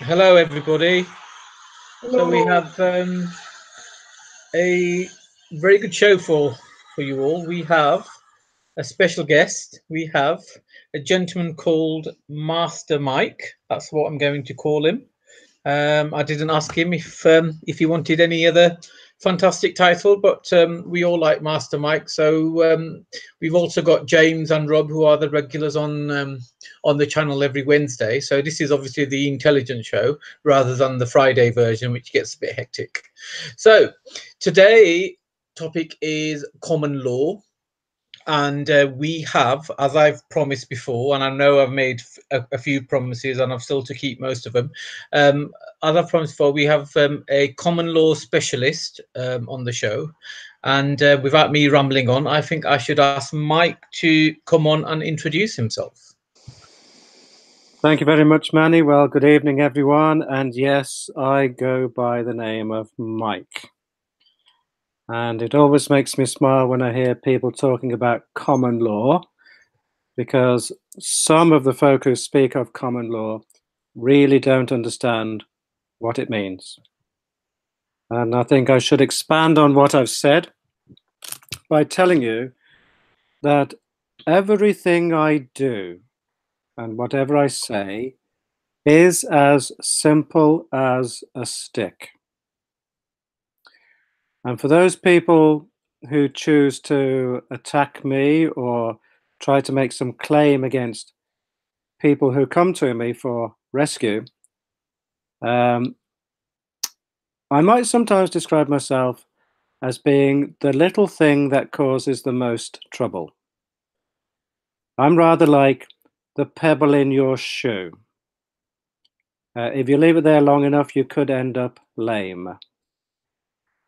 Hello, everybody. So we Hello. have a very good show for you all. We have a special guest. We have a gentleman called Master Mike. That's what I'm going to call him. I didn't ask him if he wanted any other fantastic title, but we all like Master Mike. So we've also got James and Rob, who are the regulars on the channel every Wednesday. So this is obviously the intelligent show rather than the Friday version, which gets a bit hectic. So today topic is common law, and we have, as I've promised before, and I know I've made a few promises and I've still to keep most of them. um, as I've promised before, we have a common law specialist on the show, and without me rambling on, I think I should ask Mike to come on and introduce himself. Thank you very much, Manny. Well, good evening, everyone. And yes, I go by the name of Mike. And it always makes me smile when I hear people talking about common law, because some of the folk who speak of common law really don't understand what it means. And I think I should expand on what I've said by telling you that everything I do and whatever I say is as simple as a stick. And for those people who choose to attack me or try to make some claim against people who come to me for rescue, I might sometimes describe myself as being the little thing that causes the most trouble. I'm rather like the pebble in your shoe. If you leave it there long enough, you could end up lame.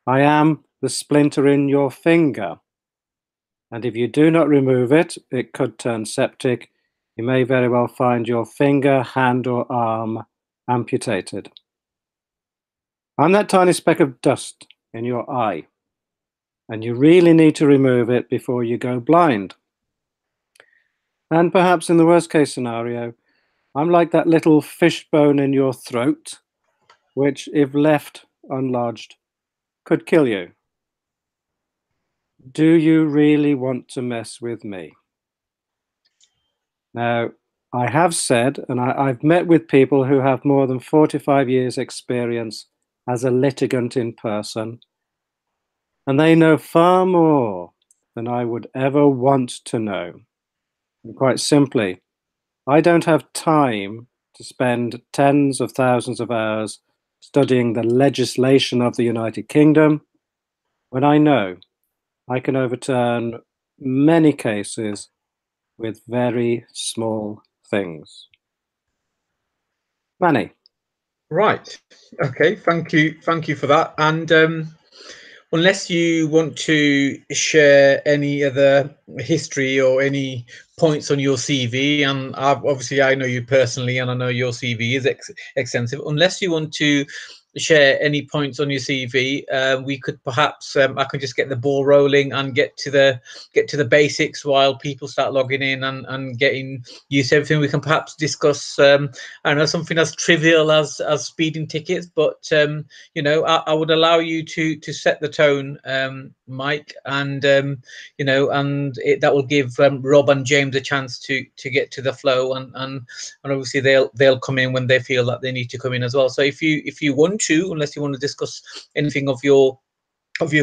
I am the splinter in your finger, and if you do not remove it, it could turn septic. You may very well find your finger, hand, or arm amputated. I'm that tiny speck of dust in your eye, and you really need to remove it before you go blind. And perhaps in the worst case scenario, I'm like that little fishbone in your throat, which, if left unlodged, could kill you. Do you really want to mess with me? Now, I have said, and I've met with people who have more than 45 years experience as a litigant in person, and they know far more than I would ever want to know. And quite simply, I don't have time to spend tens of thousands of hours studying the legislation of the United Kingdom when I know I can overturn many cases with very small things. Manny. Right. Okay. Thank you for that. And unless you want to share any other history or any points on your CV, and obviously I know you personally, and I know your CV is extensive. Unless you want to share any points on your CV, we could perhaps I could just get the ball rolling and get to the basics while people start logging in and getting used to everything. We can perhaps discuss I don't know, something as trivial as speeding tickets, but I would allow you to set the tone, Mike, and that will give Rob and James a chance to get to the flow, and obviously they'll come in when they feel that they need to come in as well. So if you want to, unless you want to discuss anything of your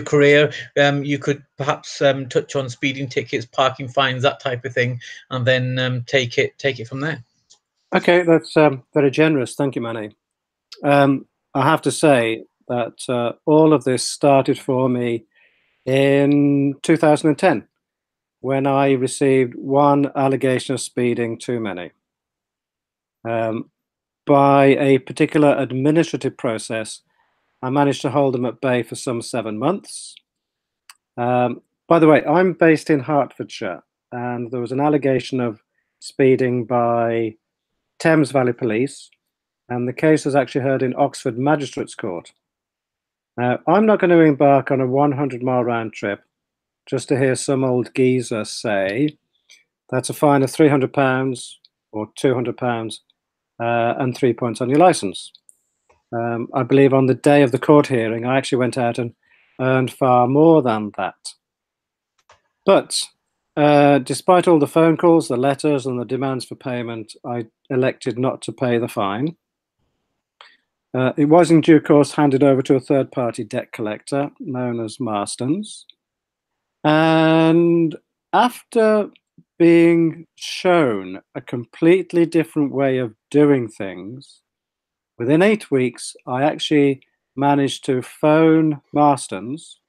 career, you could perhaps touch on speeding tickets, parking fines, that type of thing, and then take it from there. Okay, that's very generous. Thank you, Manny. I have to say that all of this started for me in 2010 when I received one allegation of speeding too many. By a particular administrative process, I managed to hold them at bay for some 7 months. By the way, I'm based in Hertfordshire, and there was an allegation of speeding by Thames Valley Police, and the case was actually heard in Oxford Magistrates Court. Now, I'm not going to embark on a 100-mile round trip just to hear some old geezer say that's a fine of £300 or £200 and 3 points on your license. I believe on the day of the court hearing, I actually went out and earned far more than that. But despite all the phone calls, the letters, and the demands for payment, I elected not to pay the fine. It was in due course handed over to a third-party debt collector known as Marston's. And after being shown a completely different way of doing things, within 8 weeks, I actually managed to phone Marston's.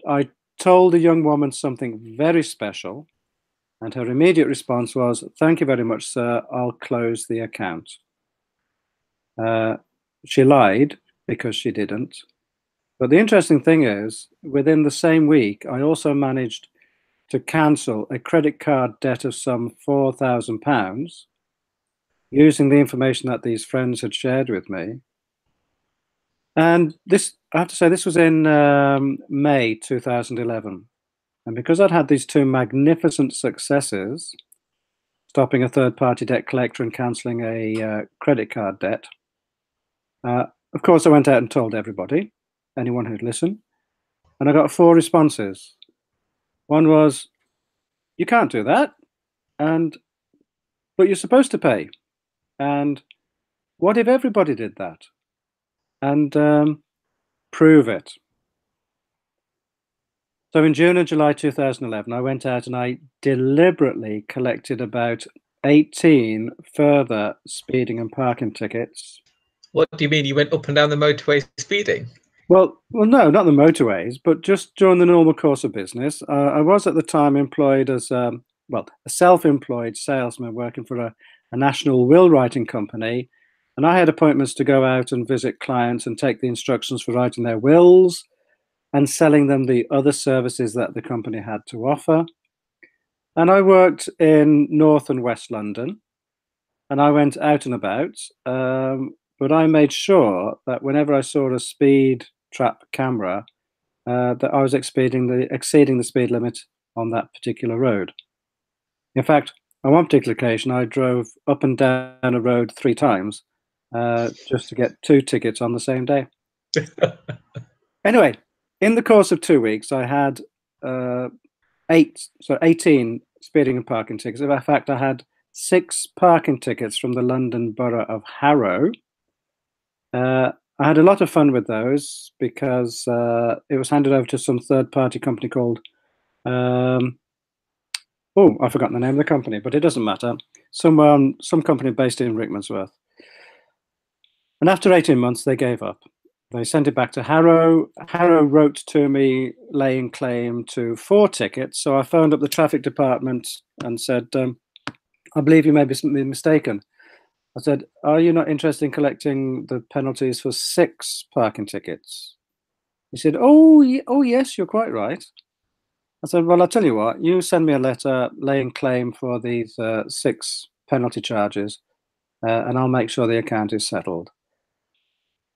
I told the young woman something very special, and her immediate response was, "Thank you very much, sir. I'll close the account." She lied because she didn't. But the interesting thing is, within the same week, I also managed to cancel a credit card debt of some £4,000 using the information that these friends had shared with me. And this, I have to say, this was in May 2011. And because I'd had these two magnificent successes, stopping a third-party debt collector and cancelling a credit card debt, of course, I went out and told everybody, anyone who'd listen, and I got 4 responses. One was, "You can't do that," but you're supposed to pay. And what if everybody did that? And prove it. So in June and July 2011, I went out and I deliberately collected about 18 further speeding and parking tickets. What do you mean? You went up and down the motorway speeding? Well, no, not the motorways, but just during the normal course of business. I was at the time employed as a self-employed salesman working for a national will writing company, and I had appointments to go out and visit clients and take the instructions for writing their wills and selling them the other services that the company had to offer. And I worked in North and West London, and I went out and about, but I made sure that whenever I saw a speed trap camera, that I was exceeding the speed limit on that particular road. In fact, on one particular occasion, I drove up and down a road 3 times just to get 2 tickets on the same day. Anyway, in the course of 2 weeks, I had 18 speeding and parking tickets. In fact, I had 6 parking tickets from the London Borough of Harrow. I had a lot of fun with those because it was handed over to some third-party company called, I've forgotten the name of the company, but it doesn't matter. Some company based in Rickmansworth. And after 18 months, they gave up. They sent it back to Harrow. Harrow wrote to me laying claim to 4 tickets. So I phoned up the traffic department and said, "I believe you may be mistaken." I said, "Are you not interested in collecting the penalties for 6 parking tickets?" He said, "Oh, yes, you're quite right." I said, "Well, I'll tell you what, you send me a letter laying claim for these 6 penalty charges, and I'll make sure the account is settled."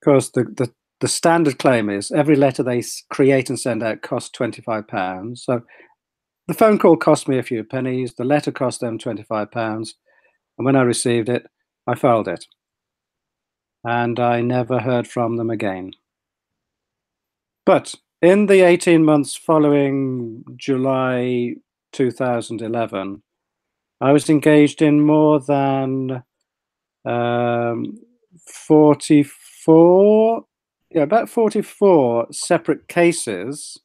Of course, the standard claim is every letter they create and send out costs £25. So the phone call cost me a few pennies, the letter cost them £25, and when I received it, I filed it. And I never heard from them again. But in the 18 months following July 2011, I was engaged in more than about 44 separate cases,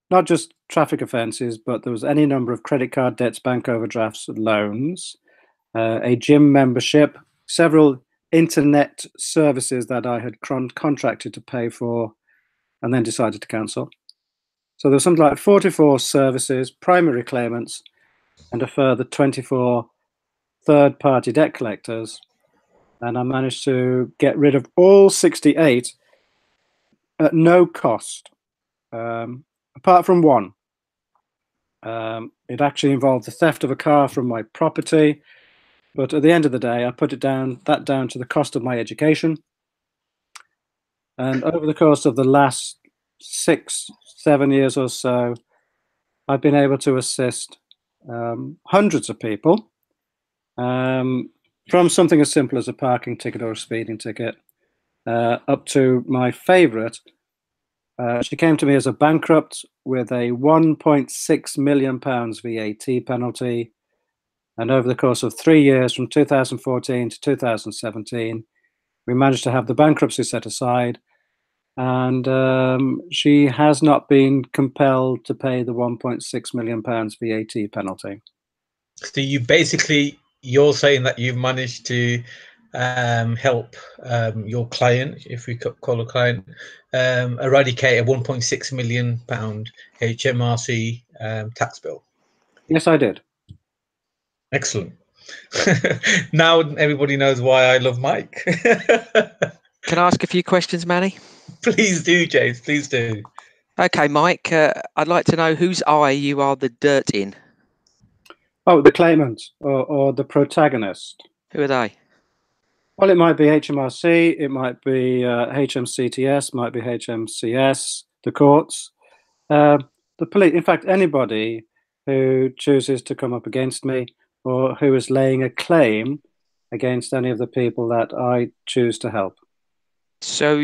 not just traffic offences, but there was any number of credit card debts, bank overdrafts, loans, a gym membership, several internet services that I had contracted to pay for and then decided to cancel. So there was something like 44 services, primary claimants, and a further 24 third-party debt collectors. And I managed to get rid of all 68 at no cost, apart from one. It actually involved the theft of a car from my property, but at the end of the day, I put that down to the cost of my education. And over the course of the last 6-7 years or so, I've been able to assist hundreds of people. From something as simple as a parking ticket or a speeding ticket, up to my favourite. She came to me as a bankrupt with a £1.6 million VAT penalty. And over the course of 3 years, from 2014 to 2017, we managed to have the bankruptcy set aside. And she has not been compelled to pay the £1.6 million VAT penalty. So you're saying that you've managed to help your client, if we could call a client, eradicate a £1.6 million HMRC tax bill. Yes, I did. Excellent. Now everybody knows why I love Mike. Can I ask a few questions, Manny? Please do, James. Please do. Okay, Mike, I'd like to know whose eye you are the dirt in. Oh, the claimant or the protagonist. Who are they? Well, it might be HMRC, it might be HMCTS, might be HMCS, the courts, the police. In fact, anybody who chooses to come up against me or who is laying a claim against any of the people that I choose to help. So,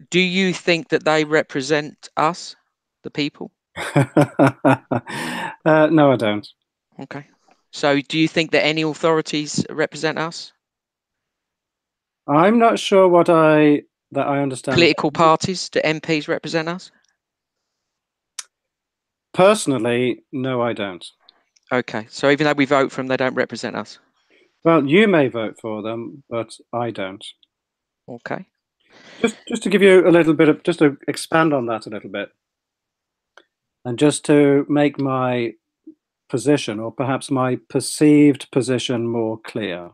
do you think that they represent us, the people? No, I don't. Okay. So, do you think that any authorities represent us? I'm not sure that I understand. Political parties, do MPs represent us? Personally, no, I don't. Okay. So, even though we vote for them, they don't represent us? Well, you may vote for them, but I don't. Okay. Just to give you a little bit of, just to expand on that a little bit, and just to make my position, or perhaps my perceived position, more clear.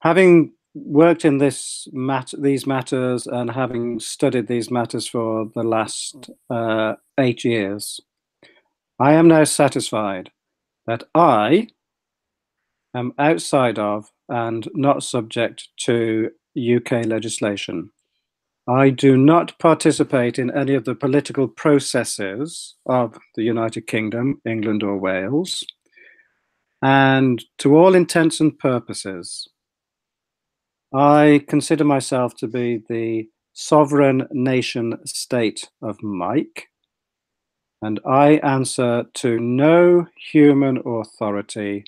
Having worked in these matters and having studied these matters for the last 8 years, I am now satisfied that I am outside of and not subject to UK legislation. I do not participate in any of the political processes of the United Kingdom, England, or Wales. And to all intents and purposes, I consider myself to be the sovereign nation state of Mike, and I answer to no human authority,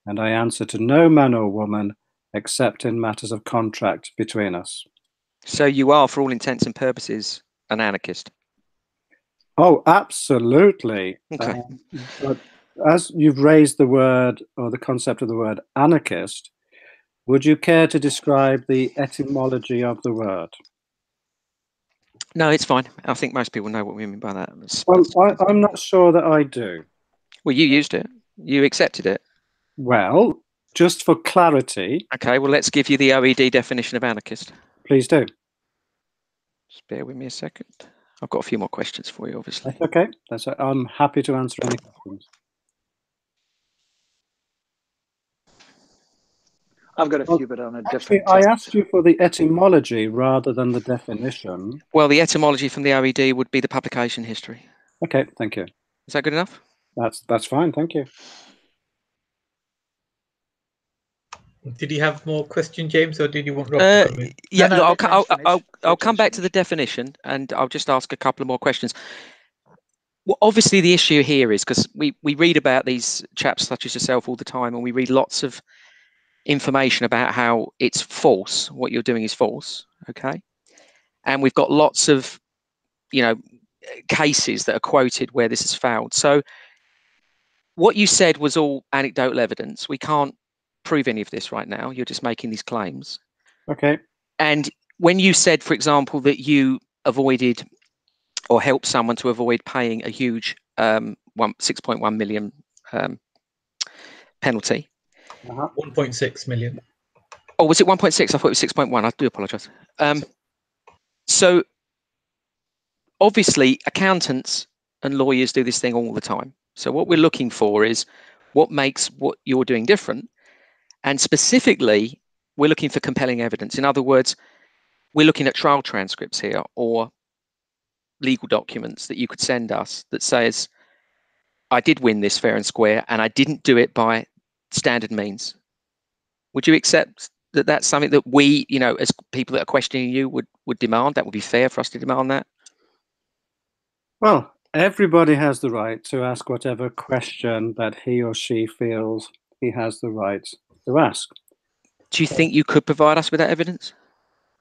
and I answer to no man or woman except in matters of contract between us. So, you are, for all intents and purposes, an anarchist? Oh, absolutely. Okay. But as you've raised the word or the concept of the word anarchist, would you care to describe the etymology of the word? No, it's fine. I think most people know what we mean by that. Well, I'm not sure that I do. Well, you used it. You accepted it. Well, just for clarity. Okay, well, let's give you the OED definition of anarchist. Please do. Just bear with me a second. I've got a few more questions for you, obviously. That's okay. I'm happy to answer any questions. I've got a few, but on a different. I asked you for the etymology rather than the definition. Well, the etymology from the OED would be the publication history. Okay, thank you. Is that good enough? That's fine, thank you. Did you have more questions, James, or did you want Rob to come in? Yeah, No, look, I'll come back to the definition, and I'll just ask a couple of more questions. Well, obviously, the issue here is because we read about these chaps such as yourself all the time, and we read lots of information about how it's false. What you're doing is false. Okay, and we've got lots of, cases that are quoted where this has failed. So, what you said was all anecdotal evidence. We can't prove any of this right now. You're just making these claims. Okay. And when you said, for example, that you avoided or helped someone to avoid paying a huge 6.1 million penalty. 1.6 million. Oh, was it 1.6? I thought it was 6.1. I do apologise. So obviously, accountants and lawyers do this thing all the time. So what we're looking for is what makes what you're doing different. And specifically, we're looking for compelling evidence. In other words, we're looking at trial transcripts here or legal documents that you could send us that says I did win this fair and square, and I didn't do it by standard means. Would you accept that that's something that we, as people that are questioning you, would demand? That would be fair for us to demand that? Well, everybody has the right to ask whatever question that he or she feels he has the right to ask. Do you think you could provide us with that evidence?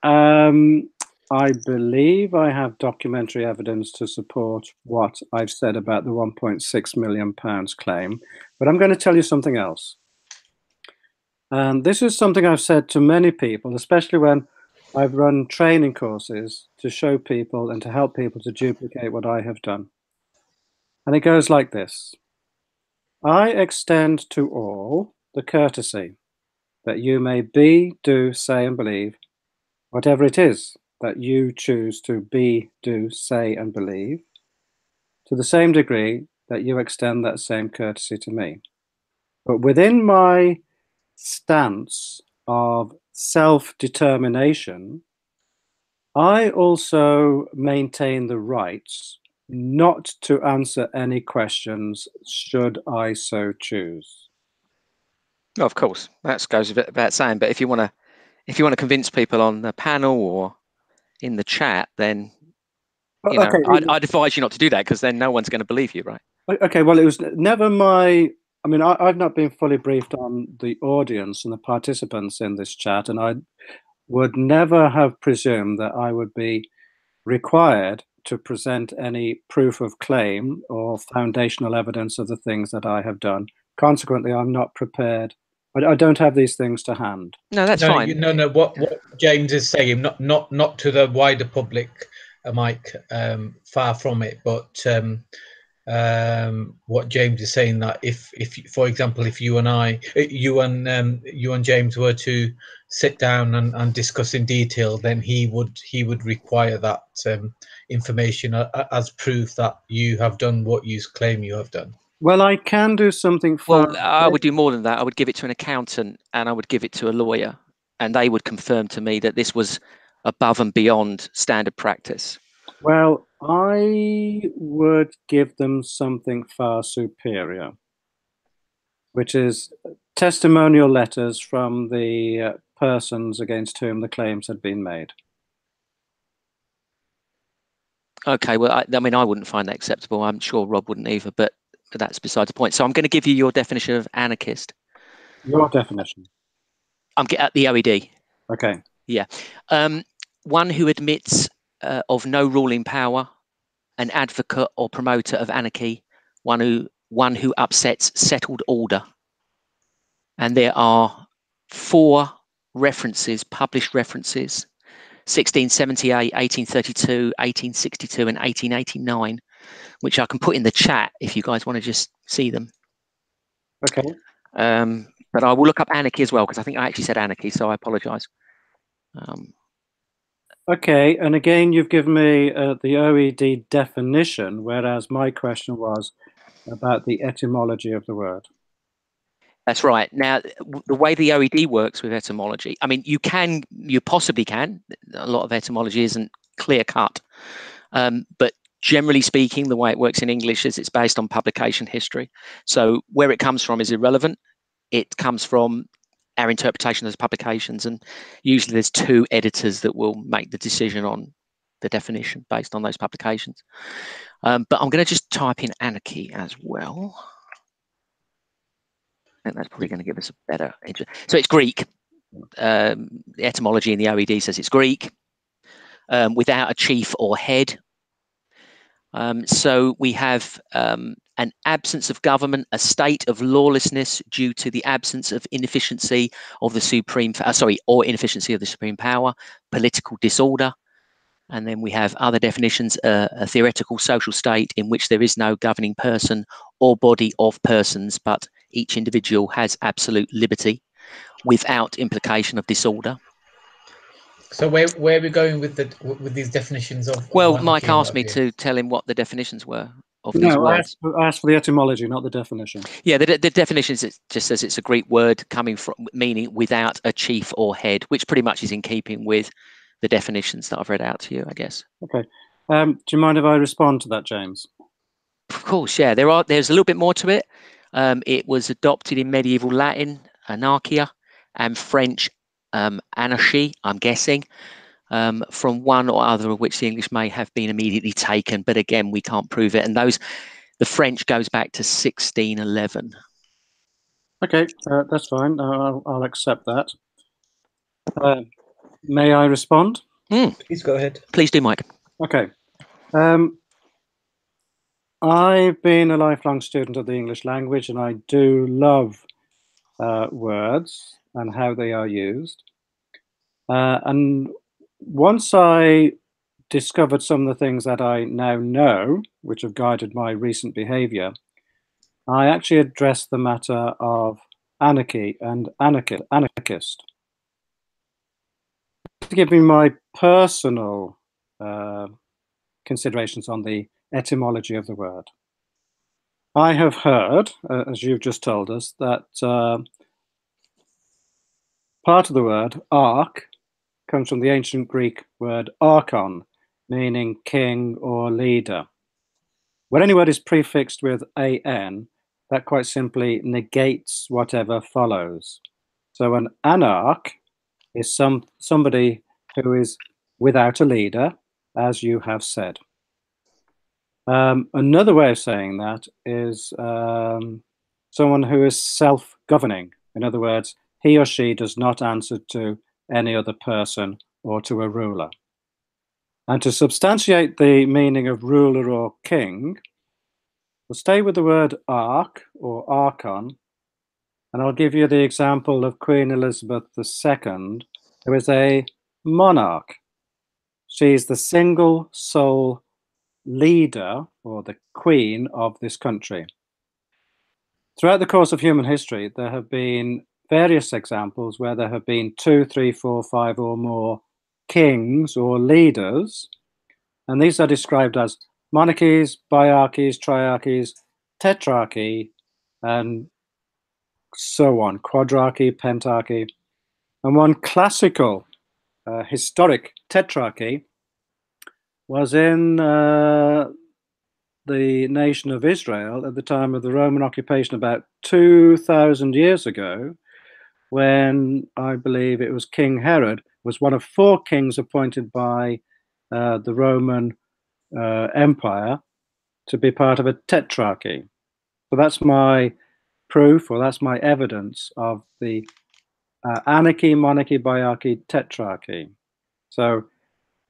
I believe I have documentary evidence to support what I've said about the £1.6 million claim, but I'm going to tell you something else. This is something I've said to many people, especially when I've run training courses to show people and to help people to duplicate what I have done. And it goes like this. I extend to all the courtesy that you may be, do, say, and believe whatever it is that you choose to be, do, say, and believe, to the same degree that you extend that same courtesy to me. But within my stance of self-determination, I also maintain the rights not to answer any questions should I so choose. Oh, of course, that goes without saying. But if you want to convince people on the panel or in the chat, then Okay. I'd advise you not to do that, because then no one's going to believe you, right? Okay, well, it was never my... I mean, I've not been fully briefed on the audience and the participants in this chat, and I would never have presumed that I would be required to present any proof of claim or foundational evidence of the things that I have done. Consequently, I'm not prepared. I don't have these things to hand. No, that's fine. No. What James is saying, not to the wider public, Mike. Far from it. But what James is saying, that if for example, if you and James were to sit down and discuss in detail, then he would require that information as proof that you have done what you claim you have done. Well, I can do something far... Well, I would do more than that. I would give it to an accountant, and I would give it to a lawyer, and they would confirm to me that this was above and beyond standard practice. Well, I would give them something far superior, which is testimonial letters from the persons against whom the claims had been made. Okay, well, I mean, I wouldn't find that acceptable. I'm sure Rob wouldn't either, but that's beside the point. So I'm going to give you your definition of anarchist. Your definition? I'm at the OED. Okay. Yeah. One who admits of no ruling power, an advocate or promoter of anarchy, one who upsets settled order. And there are 4 references, published references: 1678, 1832, 1862, and 1889, which I can put in the chat if you guys want to just see them. Okay. But I will look up anarchy as well, because I think I actually said anarchy, so I apologise. Okay, and again, you've given me the OED definition, whereas my question was about the etymology of the word. That's right. Now, the way the OED works with etymology, I mean, you possibly can. A lot of etymology isn't clear cut. But generally speaking, the way it works in English is it's based on publication history. So where it comes from is irrelevant. It comes from our interpretation of those publications. And usually there's 2 editors that will make the decision on the definition based on those publications. But I'm going to just type in anarchy as well. I think that's probably going to give us a better interest. So it's Greek. The etymology in the OED says it's Greek, without a chief or head. So we have an absence of government, a state of lawlessness due to the absence of inefficiency of the supreme, or inefficiency of the supreme power, political disorder. And then we have other definitions: a theoretical social state in which there is no governing person or body of persons, but each individual has absolute liberty without implication of disorder. So where are we going with these definitions of? Well, Mike asked me to tell him what the definitions were of these words. I asked for the etymology, not the definition. Yeah, the definition just says it's a Greek word coming from, meaning without a chief or head, which pretty much is in keeping with the definitions that I've read out to you, I guess. Okay. Do you mind if I respond to that, James? Of course, yeah. There's a little bit more to it. It was adopted in medieval Latin, anarchia, and French, anarchy, I'm guessing, from one or other of which the English may have been immediately taken. But again, we can't prove it. And the French goes back to 1611. Okay, that's fine. I'll accept that. May I respond? Please go ahead. Please do, Mike. Okay. I've been a lifelong student of the English language, and I do love words and how they are used. And once I discovered some of the things that I now know, which have guided my recent behavior, I actually addressed the matter of anarchy and anarchist. To give me my personal considerations on the etymology of the word. I have heard, as you've just told us, that part of the word arch comes from the ancient Greek word archon, meaning king or leader. When any word is prefixed with an, that quite simply negates whatever follows. So an anarch is somebody who is without a leader, as you have said. Another way of saying that is someone who is self-governing. In other words, he or she does not answer to any other person or to a ruler. And to substantiate the meaning of ruler or king, we'll stay with the word arch or archon, and I'll give you the example of Queen Elizabeth II, who is a monarch. She's the single sole leader or the queen of this country. Throughout the course of human history, there have been various examples where there have been 2, 3, 4, 5 or more kings or leaders, and these are described as monarchies, biarchies, triarchies, tetrarchy, and so on, quadrarchy, pentarchy. And one classical historic tetrarchy was in the nation of Israel at the time of the Roman occupation about 2,000 years ago, when I believe it was King Herod was one of 4 kings appointed by the Roman Empire to be part of a tetrarchy. So that's my proof, or that's my evidence of the anarchy, monarchy, biarchy, tetrarchy. So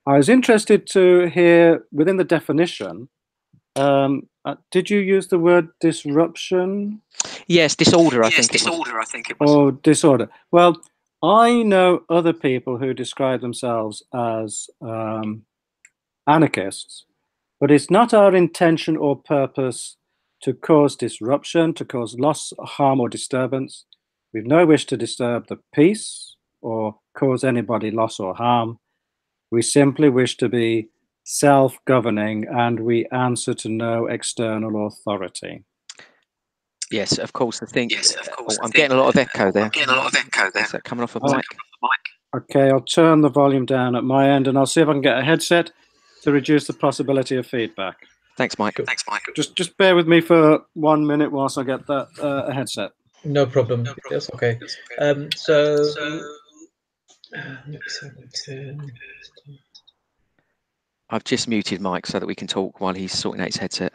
I was interested to hear within the definition, did you use the word disruption? Yes, disorder, I think it was. Oh, disorder. Well, I know other people who describe themselves as anarchists, but it's not our intention or purpose to cause disruption, to cause loss, harm, or disturbance. We've no wish to disturb the peace or cause anybody loss or harm. We simply wish to be self-governing, and we answer to no external authority. Yes, of course. I'm getting a lot of echo there. Is that coming off of mic? Okay, I'll turn the volume down at my end, and I'll see if I can get a headset to reduce the possibility of feedback. Thanks, Mike. Just bear with me for 1 minute whilst I get that a headset. No problem. That's okay. I've just muted Mike so that we can talk while he's sorting out his headset.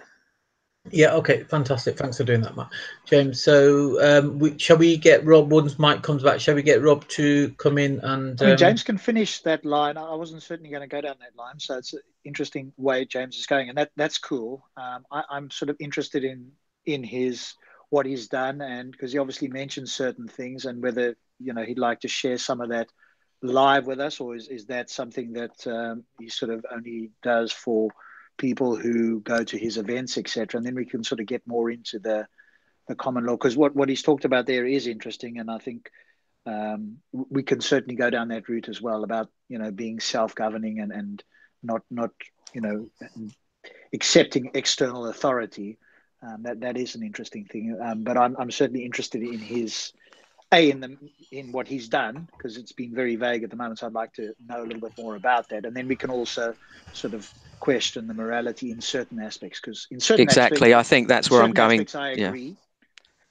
Yeah, okay, fantastic. Thanks for doing that, Matt. James, so shall we get Rob, once Mike comes back, shall we get Rob to come in and... I mean, James can finish that line. I wasn't certainly going to go down that line, so it's an interesting way James is going, and that's cool. I'm sort of interested in what he's done, and because he obviously mentioned certain things, and whether he'd like to share some of that live with us, or is that something that he sort of only does for people who go to his events, etc. And then we can sort of get more into the common law, because what he's talked about there is interesting, and I think we can certainly go down that route as well about being self-governing and not accepting external authority. That is an interesting thing, but I'm certainly interested in his in what he's done, because it's been very vague at the moment. So I'd like to know a little bit more about that, and then we can also sort of question the morality in certain aspects, because in certain Exactly. aspects, I think that's where I'm going. aspects I agree.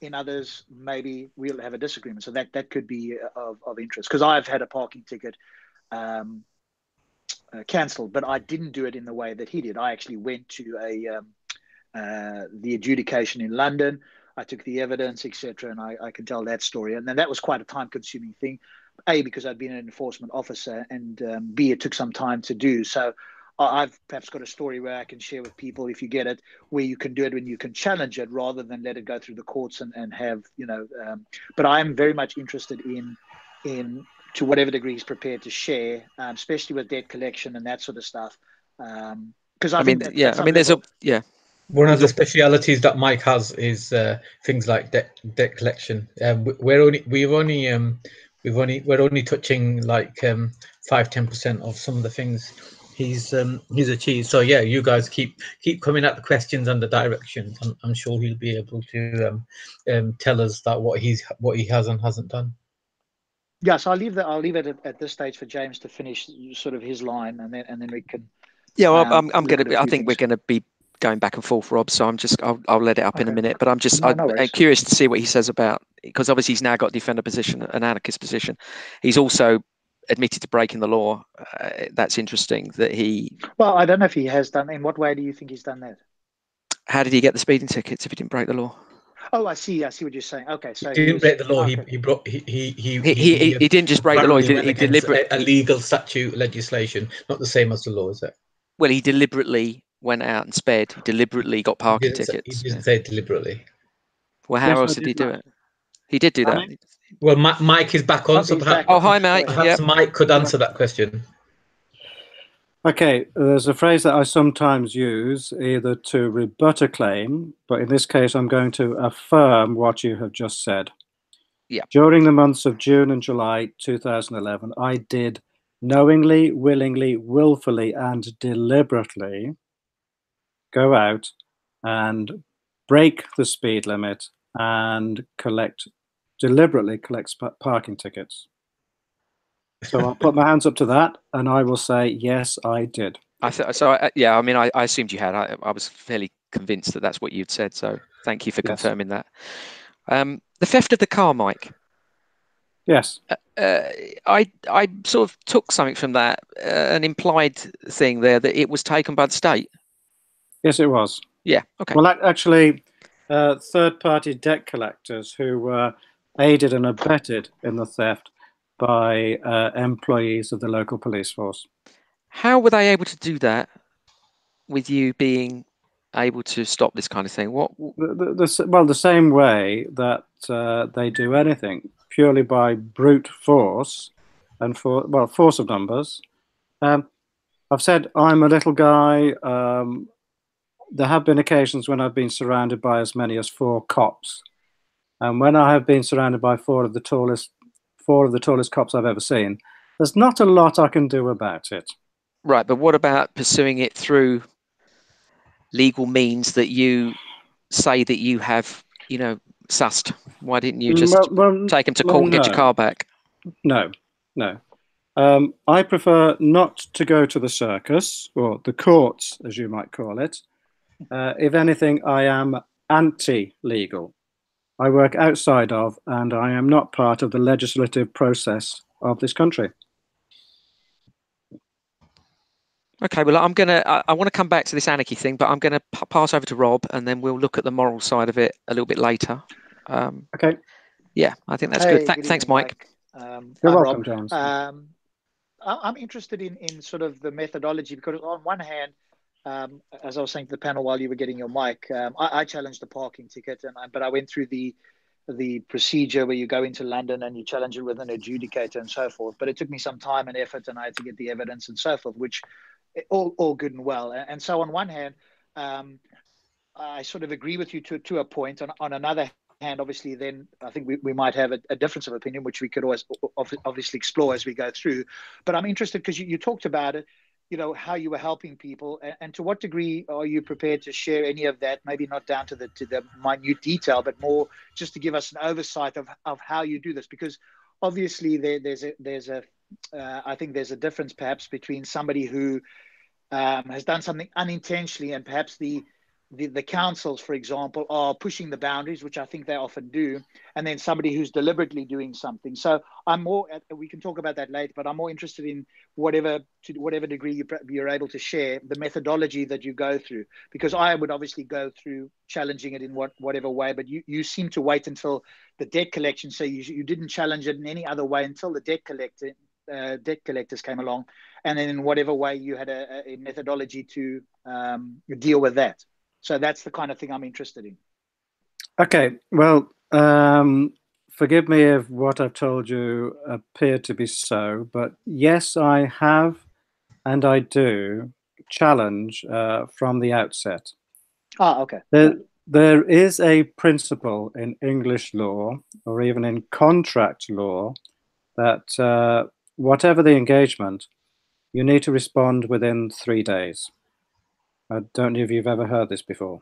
In others, maybe we'll have a disagreement. So that could be of interest, because I've had a parking ticket cancelled, but I didn't do it in the way that he did. I actually went to the adjudication in London. I took the evidence, etc., and I can tell that story. And then that was quite a time-consuming thing. A, because I'd been an enforcement officer, and B, it took some time to do. So I've perhaps got a story where I can share with people, if you get it, where you can do it when you can challenge it rather than let it go through the courts and have, but I am very much interested in to whatever degree he's prepared to share, especially with debt collection and that sort of stuff. Because I think one of the specialities that Mike has is things like debt collection. We're only touching like 5-10% of some of the things he's achieved. So yeah, you guys keep coming at the questions and the directions. I'm sure he'll be able to tell us that what he has and hasn't done. Yeah, so I'll leave it at this stage for James to finish sort of his line, and then we can. Yeah, well, I think we're gonna be going back and forth, Rob. So I'll let it up in a minute. But I'm curious to see what he says about, because obviously he's now got defender position, an anarchist position. He's also admitted to breaking the law. That's interesting that he. Well, I don't know if he has done. In what way do you think he's done that? How did he get the speeding tickets if he didn't break the law? Oh, I see what you're saying. Okay, so he didn't break the law. Okay. He didn't just break the law. He deliberately illegal statute legislation, not the same as the law, is it? Well, he deliberately went out and sped. He deliberately got parking tickets. He didn't say deliberately. Well, how else did he do it? He did do that. Well, Mike is back on, so perhaps. Oh, hi, Mike. Perhaps Mike could answer that question. Okay, there's a phrase that I sometimes use either to rebut a claim, but in this case, I'm going to affirm what you have just said. Yeah. During the months of June and July 2011, I did knowingly, willingly, willfully, and deliberately go out and break the speed limit and deliberately collect parking tickets. So I'll put my hands up to that, and I will say, yes, I did. I assumed you had. I was fairly convinced that that's what you'd said. So thank you for confirming that. The theft of the car, Mike. Yes. I sort of took something from that, an implied thing there that it was taken by the state. Yes, it was. Yeah. Okay. Well, actually, third-party debt collectors who were aided and abetted in the theft by employees of the local police force. How were they able to do that with you being able to stop this kind of thing? The same way that they do anything, purely by brute force and force of numbers. I've said I'm a little guy. There have been occasions when I've been surrounded by as many as 4 cops, and when I have been surrounded by four of the tallest cops I've ever seen, there's not a lot I can do about it. Right, but what about pursuing it through legal means that you say that you have, sussed? Why didn't you just take them to court and get your car back? No. I prefer not to go to the circus, or the courts, as you might call it. If anything, I am anti-legal. I work outside of, and I am not part of the legislative process of this country. Okay, well, I want to come back to this anarchy thing, but I'm going to pass over to Rob, and then we'll look at the moral side of it a little bit later. Okay. Yeah, I think that's good. Thanks, Mike. You're welcome, James. I'm interested in sort of the methodology, because on one hand, as I was saying to the panel while you were getting your mic, I challenged the parking ticket, but I went through the procedure where you go into London and you challenge it with an adjudicator and so forth. But it took me some time and effort, and I had to get the evidence and so forth, which all good and well. And so on one hand, I sort of agree with you to a point. On another hand, obviously, then I think we might have a difference of opinion, which we could always obviously explore as we go through. But I'm interested because you talked about it. how you were helping people, and to what degree are you prepared to share any of that? Maybe not down to the minute detail, but more just to give us an oversight of how you do this, because obviously I think there's a difference perhaps between somebody who has done something unintentionally, and perhaps the councils, for example, are pushing the boundaries, which I think they often do, and then somebody who's deliberately doing something. So we can talk about that later, but I'm more interested in to whatever degree you're able to share the methodology that you go through, because I would obviously go through challenging it in whatever way, but you seem to wait until the debt collection, so you didn't challenge it in any other way until the debt collectors came along, and then in whatever way you had a methodology to deal with that. So that's the kind of thing I'm interested in. Okay, well, forgive me if what I've told you appeared to be so, but yes, I have, and I do challenge from the outset. Okay. There is a principle in English law, or even in contract law, that whatever the engagement, you need to respond within 3 days. I don't know if you've ever heard this before.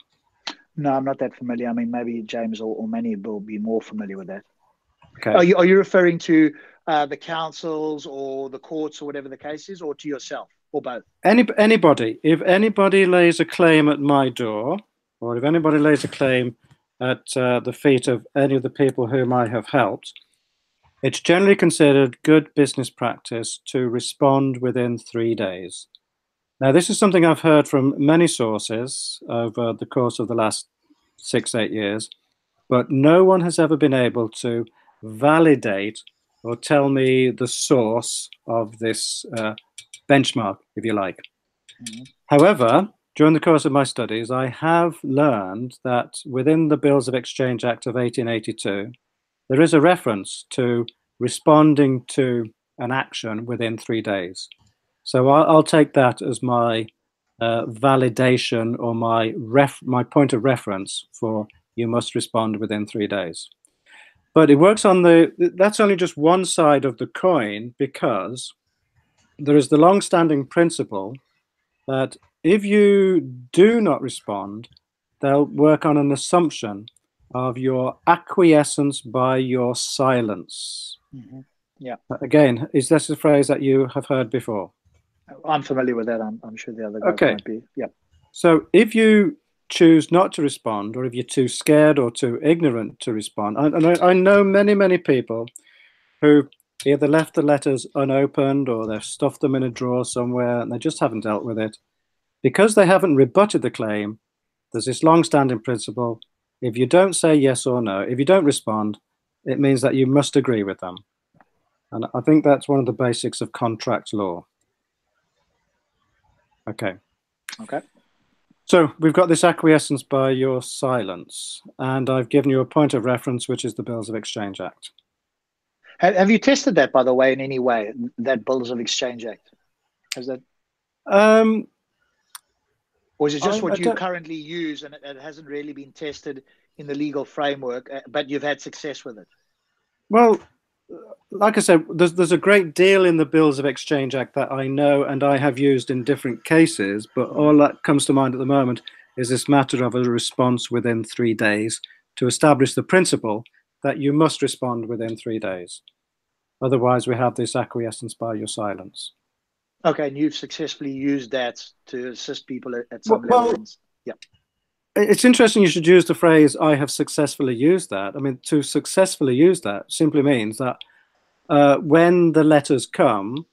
No, I'm not that familiar. I mean, maybe James or Manny will be more familiar with that. Okay. Are you referring to the councils or the courts or whatever the case is, or to yourself, or both? Anybody. If anybody lays a claim at my door, or if anybody lays a claim at the feet of any of the people whom I have helped, it's generally considered good business practice to respond within 3 days. Now, this is something I've heard from many sources over the course of the last 6-8 years, but no one has ever been able to validate or tell me the source of this benchmark, if you like. Mm-hmm. However, during the course of my studies, I have learned that within the Bills of Exchange Act of 1882, there is a reference to responding to an action within 3 days. So I'll take that as my validation, or my point of reference for you must respond within 3 days. But it works on that's only just one side of the coin, because there is the long-standing principle that if you do not respond, they'll work on an assumption of your acquiescence by your silence. Mm-hmm. Yeah. Again, is this a phrase that you have heard before? I'm familiar with that. I'm sure the other guys might be. Yeah. So if you choose not to respond, or if you're too scared or too ignorant to respond, I know many people who either left the letters unopened, or they've stuffed them in a drawer somewhere and they just haven't dealt with it. Because they haven't rebutted the claim, there's this long-standing principle: if you don't say yes or no, if you don't respond, it means that you must agree with them. And I think that's one of the basics of contract law. Okay. So we've got this acquiescence by your silence, and I've given you a point of reference, which is the Bills of Exchange Act. Have you tested that, by the way, in any way, that Bills of Exchange Act? Has that? Or is it just what you currently use, and it hasn't really been tested in the legal framework, but you've had success with it? Well, like I said, there's a great deal in the Bills of Exchange Act that I know and I have used in different cases, but all that comes to mind at the moment is this matter of a response within 3 days, to establish the principle that you must respond within 3 days. Otherwise, we have this acquiescence by your silence. Okay, and you've successfully used that to assist people at some level. Yeah. It's interesting you should use the phrase, I have successfully used that. I mean, to successfully use that simply means that when the letters come,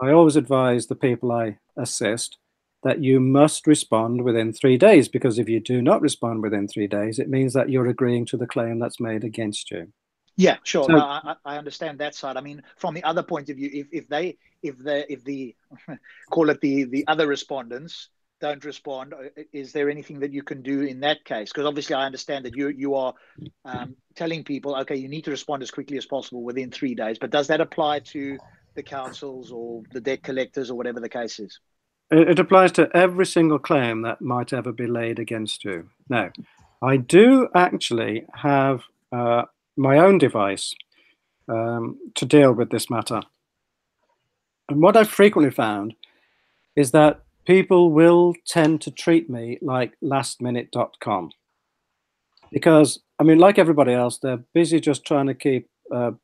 I always advise the people I assist that you must respond within 3 days, because if you do not respond within 3 days, it means that you're agreeing to the claim that's made against you. Yeah, sure. So, no, I understand that side. I mean, from the other point of view, if the call it the other respondents don't respond, is there anything that you can do in that case? Because obviously I understand that you are telling people, okay, you need to respond as quickly as possible within 3 days, but does that apply to the councils or the debt collectors or whatever the case is? It applies to every single claim that might ever be laid against you. Now, I do actually have my own device to deal with this matter. And what I've frequently found is that people will tend to treat me like lastminute.com. Because, I mean, like everybody else, they're busy just trying to keep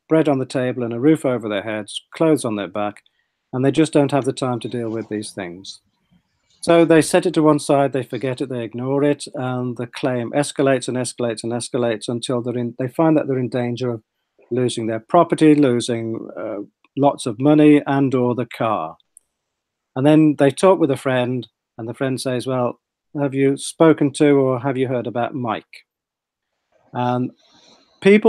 bread on the table and a roof over their heads, clothes on their back, and they just don't have the time to deal with these things. So they set it to one side, they forget it, they ignore it, and the claim escalates and escalates and escalates until they find that they're in danger of losing their property, losing lots of money, and/or the car. And then they talk with a friend, and the friend says, well, have you spoken to or have you heard about Mike? And I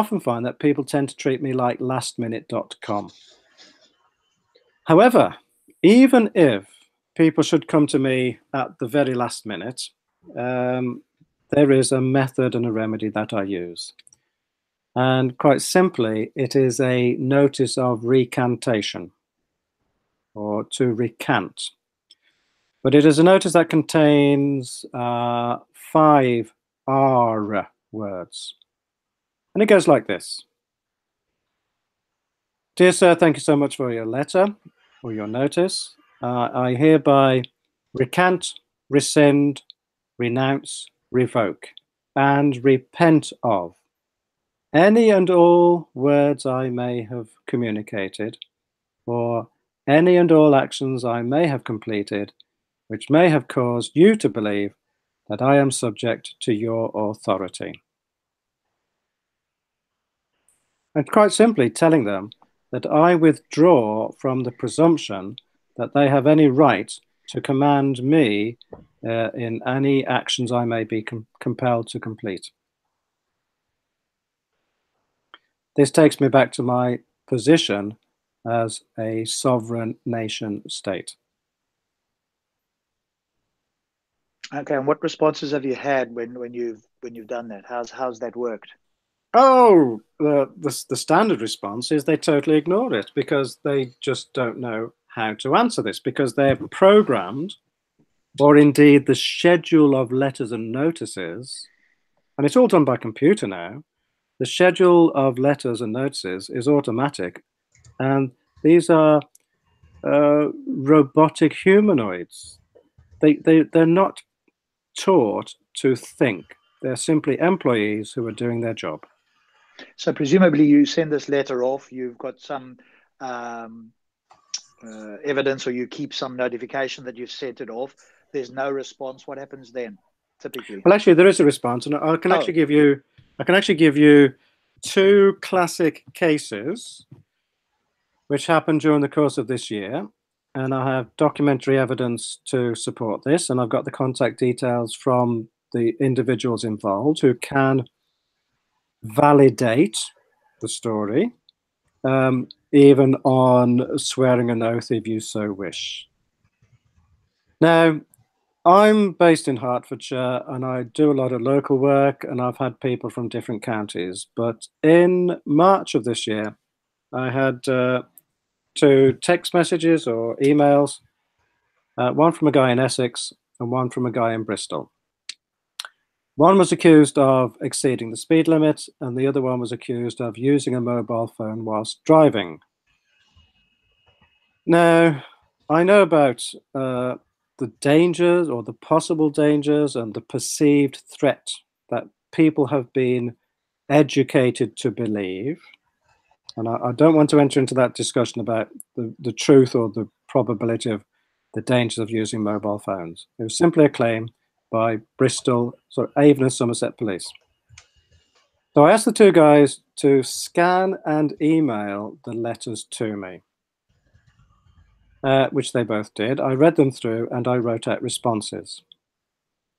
often find that people tend to treat me like lastminute.com. However, even if people should come to me at the very last minute, there is a method and a remedy that I use. And quite simply, it is a notice of recantation, or to recant. But it is a notice that contains 5 R words. And it goes like this. Dear sir, thank you so much for your letter or your notice. I hereby recant, rescind, renounce, revoke, and repent of any and all words I may have communicated, or any and all actions I may have completed, which may have caused you to believe that I am subject to your authority. And quite simply telling them that I withdraw from the presumption that they have any right to command me in any actions I may be compelled to complete. This takes me back to my position as a sovereign nation state. Okay, and what responses have you had when you've done that? How's that worked? Oh, the standard response is they totally ignore it because they just don't know how to answer this, because they're programmed, or indeed the schedule of letters and notices, and it's all done by computer now. The schedule of letters and notices is automatic, and these are robotic humanoids. They're not taught to think. They're simply employees who are doing their job. So presumably you send this letter off, you've got some evidence, or you keep some notification that you've sent it off. There's no response. What happens then, typically? Well, actually, there is a response, and I can actually give you 2 classic cases which happened during the course of this year, and I have documentary evidence to support this, and I've got the contact details from the individuals involved who can validate the story, even on swearing an oath if you so wish. Now, I'm based in Hertfordshire and I do a lot of local work, and I've had people from different counties. But in March of this year, I had 2 text messages or emails, one from a guy in Essex and one from a guy in Bristol. One was accused of exceeding the speed limit, and the other one was accused of using a mobile phone whilst driving. Now, I know about the dangers, or the possible dangers, and the perceived threat that people have been educated to believe. And I don't want to enter into that discussion about the truth or the probability of the dangers of using mobile phones. It was simply a claim by Bristol, Avon and Somerset Police. So I asked the 2 guys to scan and email the letters to me, which they both did. I read them through and I wrote out responses.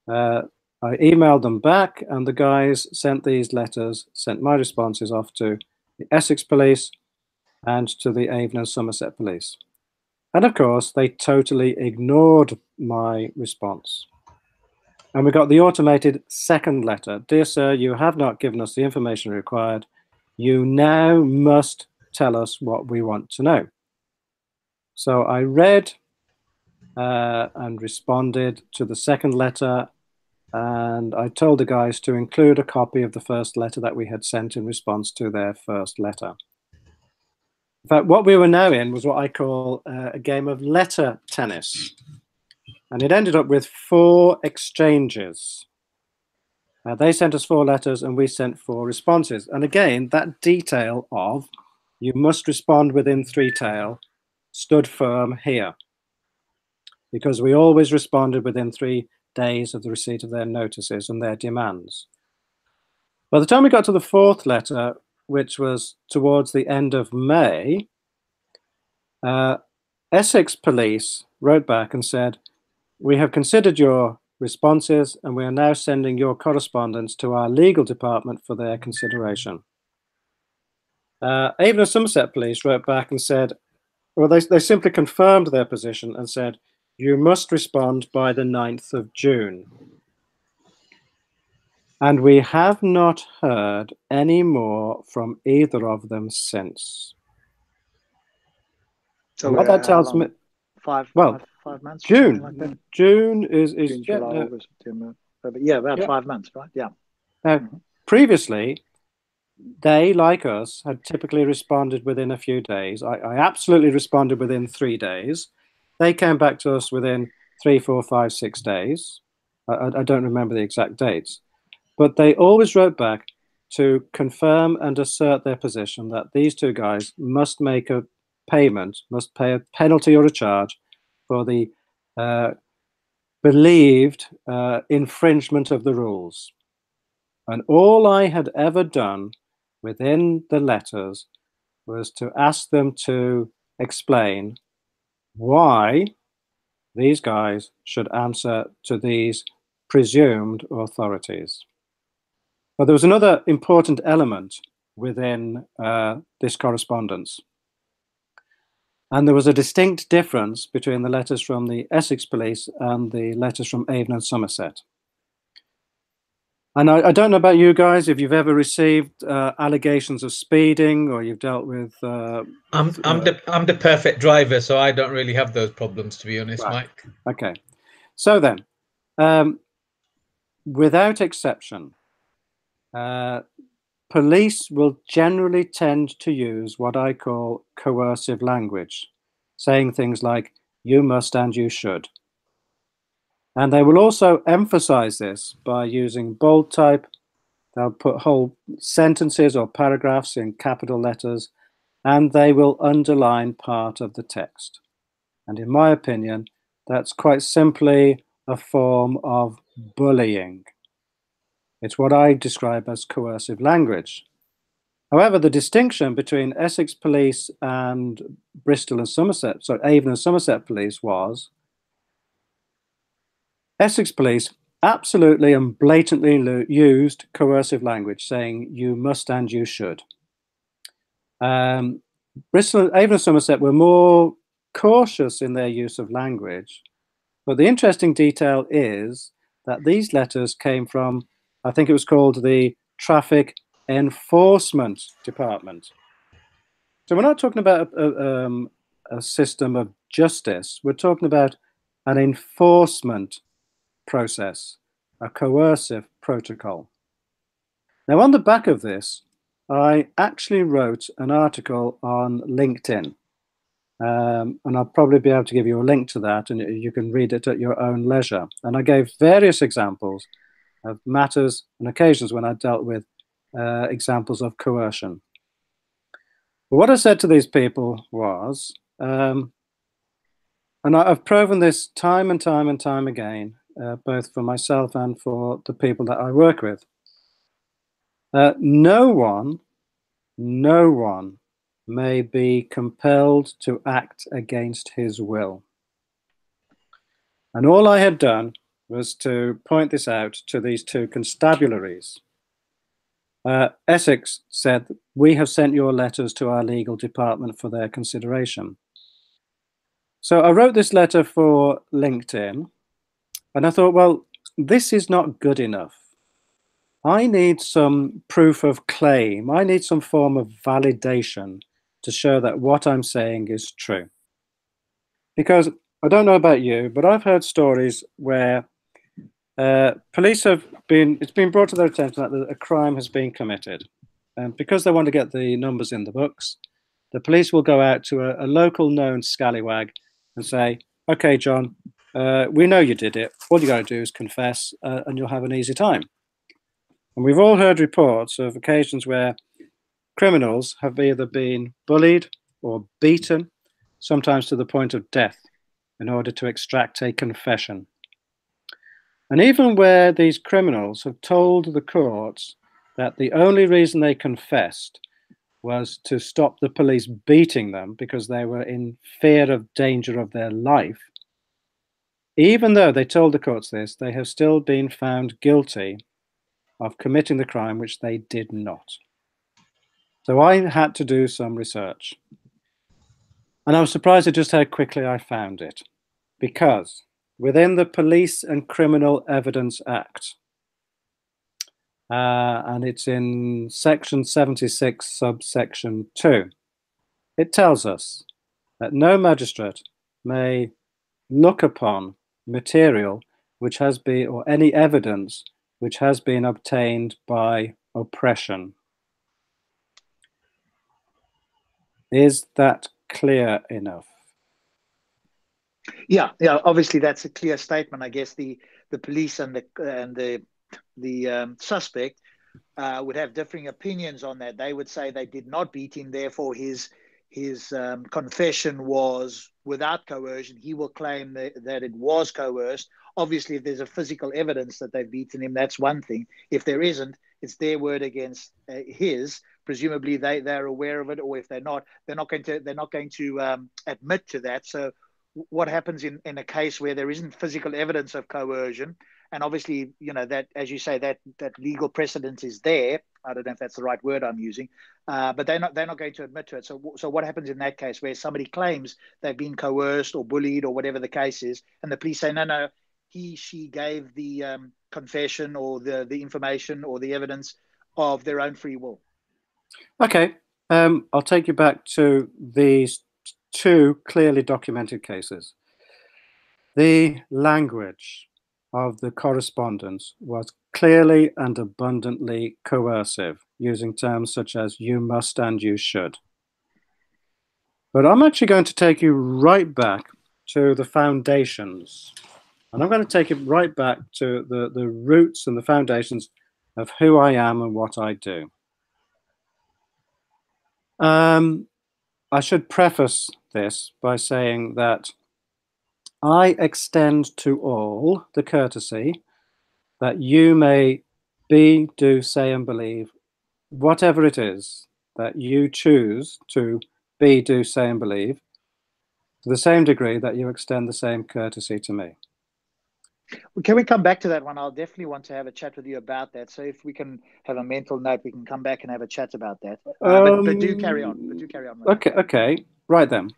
I emailed them back, and the guys sent my responses off to the Essex Police and to the Avon and Somerset Police. And of course, they totally ignored my response. And we got the automated second letter. Dear sir, you have not given us the information required. You now must tell us what we want to know. So I read and responded to the second letter, and I told the guys to include a copy of the first letter that we had sent in response to their first letter. In fact, what we were now in was what I call a game of letter tennis. And it ended up with 4 exchanges. They sent us 4 letters and we sent 4 responses. And again, that detail of you must respond within 3 tail stood firm here, because we always responded within 3 days of the receipt of their notices and their demands. By the time we got to the 4th letter, which was towards the end of May, Essex Police wrote back and said, "We have considered your responses and we are now sending your correspondence to our legal department for their consideration." Avon and Somerset Police wrote back and said, well, they simply confirmed their position and said, "You must respond by the 9th of June. And we have not heard any more from either of them since. So what that tells me, 5 months. June. Like that? June is June, July, August, September. Yeah, about 5 months, right? Yeah. Now, previously, they, like us, had typically responded within a few days. I absolutely responded within 3 days. They came back to us within 3, 4, 5, 6 days. I don't remember the exact dates. But they always wrote back to confirm and assert their position that these 2 guys must make a payment, must pay a penalty or a charge for the believed infringement of the rules. And all I had ever done within the letters was to ask them to explain why these guys should answer to these presumed authorities. But there was another important element within this correspondence. And there was a distinct difference between the letters from the Essex Police and the letters from Avon and Somerset. And I don't know about you guys, if you've ever received allegations of speeding or you've dealt with... I'm the perfect driver, so I don't really have those problems, to be honest, right. Mike. Okay. So then, without exception, police will generally tend to use what I call coercive language, saying things like, "you must" and "you should." And they will also emphasize this by using bold type. They'll put whole sentences or paragraphs in capital letters, and they will underline part of the text. And in my opinion, that's quite simply a form of bullying. It's what I describe as coercive language. However, the distinction between Essex Police and Bristol and Somerset, so Avon and Somerset Police, was Essex Police absolutely and blatantly used coercive language, saying "you must" and "you should." Bristol, Avon and Somerset were more cautious in their use of language. But the interesting detail is that these letters came from, I think it was called the Traffic Enforcement Department. So we're not talking about a system of justice. We're talking about an enforcement process, a coercive protocol. Now, on the back of this, I actually wrote an article on LinkedIn. And I'll probably be able to give you a link to that, and you can read it at your own leisure. And I gave various examples of matters and occasions when I dealt with examples of coercion. But what I said to these people was, and I've proven this time and time and time again, both for myself and for the people that I work with. No one may be compelled to act against his will. And all I had done was to point this out to these 2 constabularies. Essex said, "We have sent your letters to our legal department for their consideration." So I wrote this letter for LinkedIn, and I thought, well, this is not good enough. I need some proof of claim. I need some form of validation to show that what I'm saying is true. Because I don't know about you, but I've heard stories where police have it's been brought to their attention that a crime has been committed. And because they want to get the numbers in the books, the police will go out to a local known scallywag and say, okay, John, we know you did it. All you got to do is confess and you'll have an easy time. And we've all heard reports of occasions where criminals have either been bullied or beaten, sometimes to the point of death, in order to extract a confession. And even where these criminals have told the courts that the only reason they confessed was to stop the police beating them because they were in fear of danger of their life, even though they told the courts this, they have still been found guilty of committing the crime which they did not. So I had to do some research. And I was surprised at just how quickly I found it, because within the Police and Criminal Evidence Act, and it's in section 76, subsection 2, it tells us that no magistrate may look upon material which has been, or any evidence which has been obtained by oppression. Is that clear enough? Yeah. Obviously, that's a clear statement. I guess the police and the suspect would have differing opinions on that. They would say they did not beat him, therefore his confession was without coercion. He will claim that it was coerced. Obviously, if there's a physical evidence that they've beaten him, that's one thing. If there isn't, it's their word against his. Presumably, they're aware of it, or if they're not going to admit to that. So, what happens in a case where there isn't physical evidence of coercion? And obviously, that, as you say, that legal precedent is there. I don't know if that's the right word I'm using, but they're not going to admit to it. So what happens in that case where somebody claims they've been coerced or bullied or whatever the case is, and the police say, no, she gave the confession or the information or the evidence of their own free will? Okay, I'll take you back to these two clearly documented cases. The language of the correspondence was clearly and abundantly coercive, using terms such as you must and you should. But I'm actually going to take you right back to the foundations. And I'm going to take it right back to the roots and the foundations of who I am and what I do. I should preface this by saying that I extend to all the courtesy that you may be, do, say, and believe whatever it is that you choose to be, do, say, and believe, to the same degree that you extend the same courtesy to me. Well, can we come back to that one? I'll definitely want to have a chat with you about that. So if we can have a mental note, we can come back and have a chat about that. But do carry on. Okay. Right then.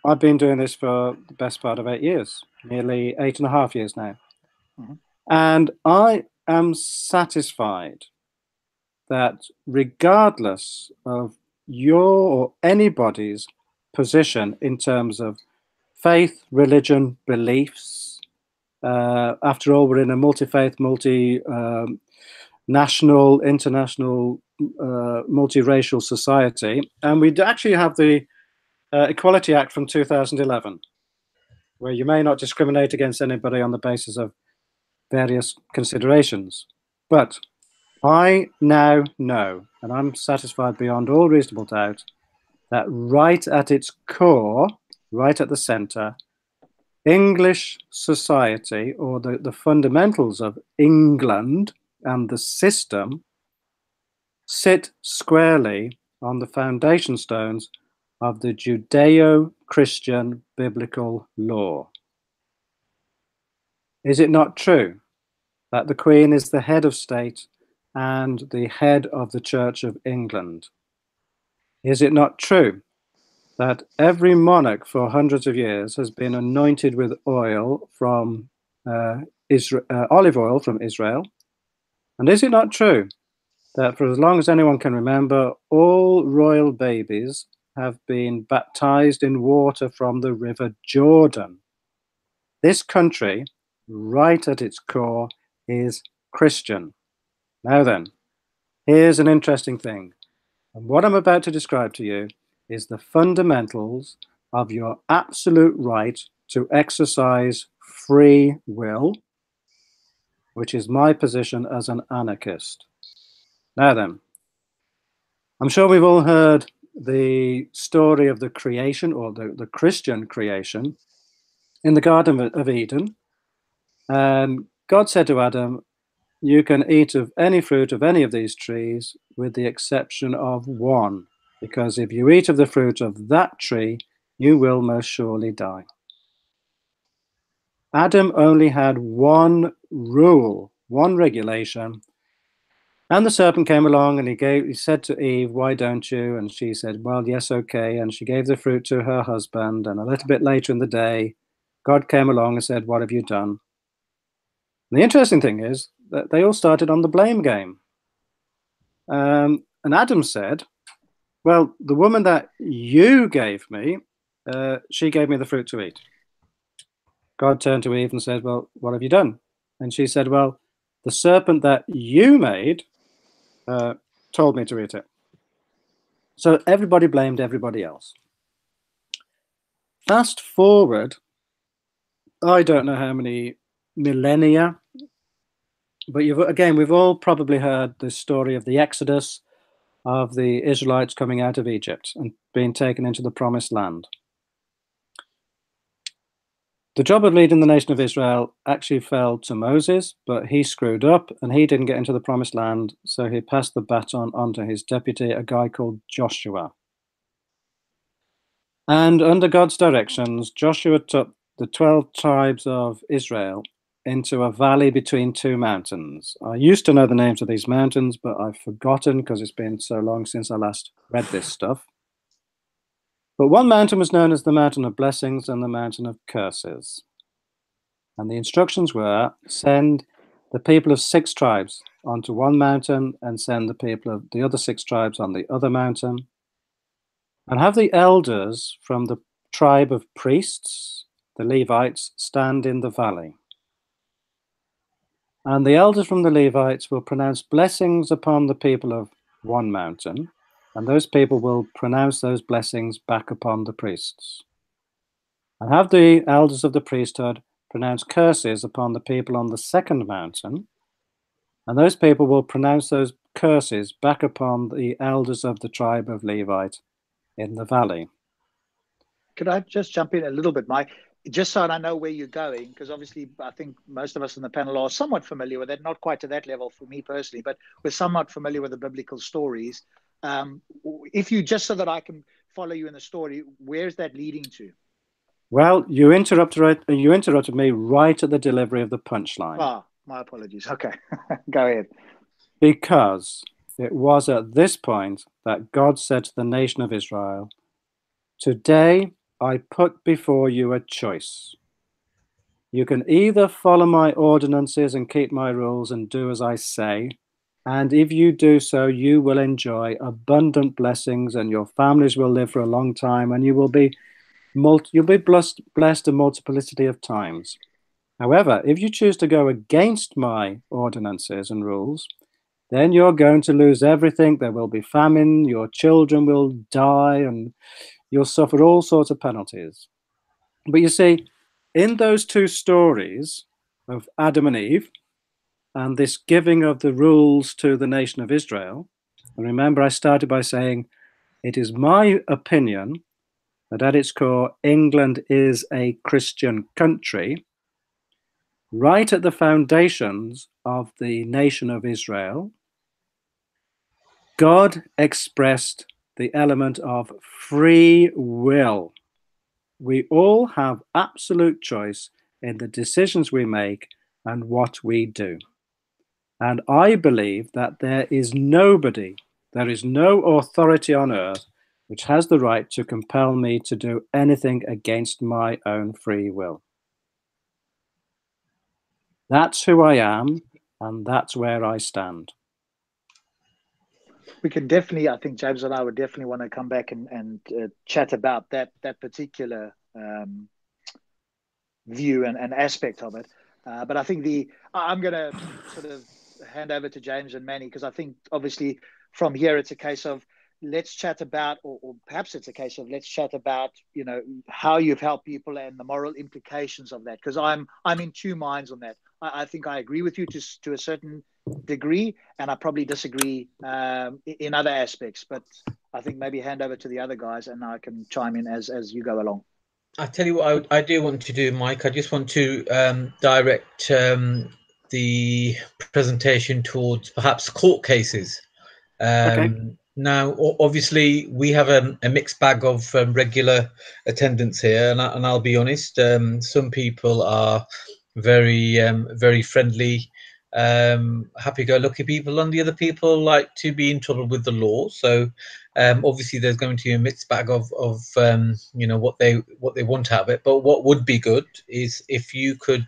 I've been doing this for the best part of 8 years, nearly 8.5 years now. Mm-hmm. And I am satisfied that regardless of your or anybody's position in terms of faith, religion, beliefs, after all, we're in a multi-faith, national, international, multiracial society, and we actually have the Equality Act from 2011, where you may not discriminate against anybody on the basis of various considerations. But I now know, and I'm satisfied beyond all reasonable doubt, that right at its core, right at the center, English society, or the fundamentals of England and the system, sit squarely on the foundation stones of the Judeo-Christian biblical law. Is it not true that the Queen is the head of state and the head of the Church of England? Is it not true that every monarch for hundreds of years has been anointed with oil from olive oil from Israel? And is it not true that for as long as anyone can remember, all royal babies have been baptized in water from the River Jordan? This country, right at its core, is Christian. Now then, here's an interesting thing. And what I'm about to describe to you is the fundamentals of your absolute right to exercise free will, which is my position as an anarchist. Now then, I'm sure we've all heard the story of the creation, or the Christian creation, in the Garden of Eden. And God said to Adam, you can eat of any fruit of any of these trees with the exception of one, because if you eat of the fruit of that tree, you will most surely die. Adam only had one rule, one regulation. And the serpent came along and he said to Eve, why don't you? And she said, well, yes, okay. And she gave the fruit to her husband. And a little bit later in the day, God came along and said, what have you done? And the interesting thing is that they all started on the blame game. And Adam said, well, the woman that you gave me, she gave me the fruit to eat. God turned to Eve and said, well, what have you done? And she said, well, the serpent that you made told me to eat it. So everybody blamed everybody else. Fast forward, I don't know how many millennia, but we've all probably heard the story of the Exodus, of the Israelites coming out of Egypt and being taken into the promised land. The job of leading the nation of Israel actually fell to Moses, but he screwed up and he didn't get into the promised land, so he passed the baton on to his deputy, a guy called Joshua. And under God's directions, Joshua took the 12 tribes of Israel into a valley between two mountains. I used to know the names of these mountains, but I've forgotten because it's been so long since I last read this stuff. But one mountain was known as the mountain of blessings and the mountain of curses. And the instructions were, send the people of 6 tribes onto one mountain and send the people of the other 6 tribes on the other mountain. And have the elders from the tribe of priests, the Levites, stand in the valley. And the elders from the Levites will pronounce blessings upon the people of one mountain, and those people will pronounce those blessings back upon the priests. And have the elders of the priesthood pronounce curses upon the people on the second mountain, and those people will pronounce those curses back upon the elders of the tribe of Levite in the valley. Could I just jump in a little bit, Mike? Just so I know where you're going, because obviously I think most of us on the panel are somewhat familiar with it, not quite to that level for me personally, but we're somewhat familiar with the biblical stories. If you, just so that I can follow you in the story, where's that leading to? Well, you interrupted me right at the delivery of the punchline. Ah, my apologies. Okay, go ahead. Because it was at this point that God said to the nation of Israel, today I put before you a choice. You can either follow my ordinances and keep my rules and do as I say, and if you do so, you will enjoy abundant blessings and your families will live for a long time and you'll be blessed a multiplicity of times. However, if you choose to go against my ordinances and rules, then you're going to lose everything. There will be famine, your children will die, and you'll suffer all sorts of penalties. But you see, in those 2 stories of Adam and Eve, and this giving of the rules to the nation of Israel, and remember I started by saying, it is my opinion that at its core, England is a Christian country. Right at the foundations of the nation of Israel, God expressed the element of free will. We all have absolute choice in the decisions we make and what we do. And I believe that there is no authority on earth which has the right to compel me to do anything against my own free will. That's who I am, and that's where I stand. We can definitely, I think James and I would definitely want to come back and chat about that particular view and aspect of it. But I think I'm going to sort of hand over to James and Manny, because I think obviously from here it's a case of let's chat about, or perhaps it's a case of let's chat about, how you've helped people and the moral implications of that. Because I'm in two minds on that. I think I agree with you to a certain degree, and I probably disagree in other aspects. But I think maybe hand over to the other guys, and I can chime in as you go along. I tell you what I do want to do, Mike. I just want to direct the presentation towards perhaps court cases. Okay. Now, obviously, we have a mixed bag of regular attendance here, and I'll be honest. Some people are very friendly, happy-go-lucky people, and the other people like to be in trouble with the law. So, obviously, there's going to be a mixed bag of what they want out of it. But what would be good is if you could,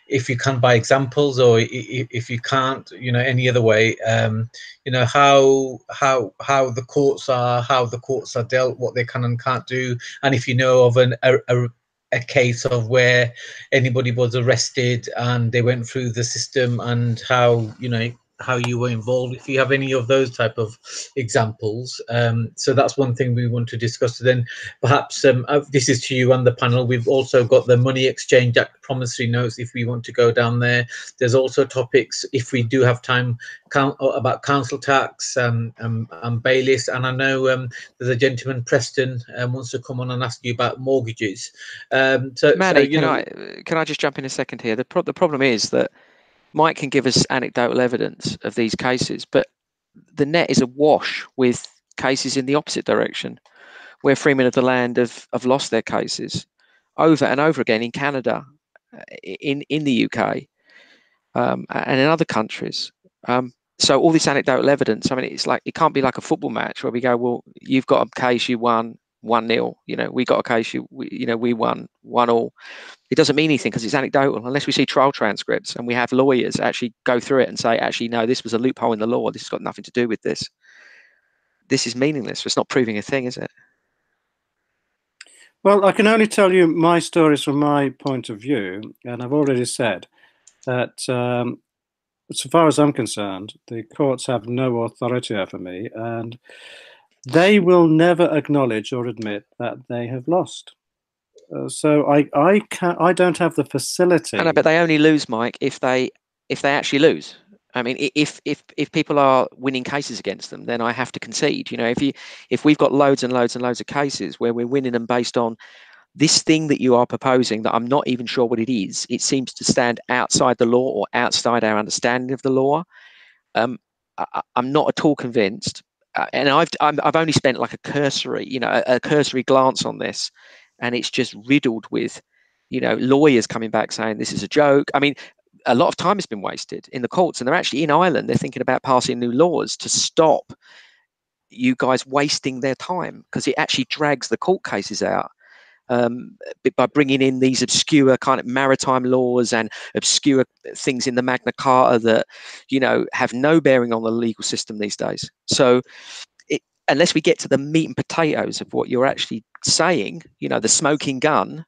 if you can, by examples, or if you can't, any other way, how the courts are dealt, what they can and can't do, and if you know of a case of where anybody was arrested and they went through the system, and how you were involved, if you have any of those type of examples. So that's one thing we want to discuss. Then perhaps this is to you and the panel. We've also got the Money Exchange Act promissory notes, if we want to go down there. There's also topics, if we do have time, about council tax and bailiffs. And I know there's a gentleman, Preston, wants to come on and ask you about mortgages. Manny, can I just jump in a second here? The problem is that Mike can give us anecdotal evidence of these cases, but the net is awash with cases in the opposite direction, where freemen of the land have lost their cases over and over again in Canada, in the UK, and in other countries. So all this anecdotal evidence, I mean, it's like, it can't be like a football match where we go, well, you've got a case, you won 1-0. We got a case, we won 1-1. It doesn't mean anything because it's anecdotal, unless we see trial transcripts and we have lawyers actually go through it and say, actually, no, this was a loophole in the law. This has got nothing to do with this. This is meaningless. It's not proving a thing, is it? Well, I can only tell you my stories from my point of view, and I've already said that so far as I'm concerned, the courts have no authority over me, and they will never acknowledge or admit that they have lost. So I don't have the facility. I know, but they only lose, Mike, if they actually lose. I mean, if people are winning cases against them, then I have to concede. If we've got loads and loads and loads of cases where we're winning them based on this thing that you are proposing that I'm not even sure what it is, it seems to stand outside the law or outside our understanding of the law. I'm not at all convinced, and I've only spent like a cursory glance on this, and it's just riddled with, lawyers coming back saying this is a joke. I mean, a lot of time has been wasted in the courts, and they're actually in Ireland. They're thinking about passing new laws to stop you guys wasting their time, because it actually drags the court cases out. By bringing in these obscure kind of maritime laws and obscure things in the Magna Carta that, have no bearing on the legal system these days. So unless we get to the meat and potatoes of what you're actually saying, the smoking gun,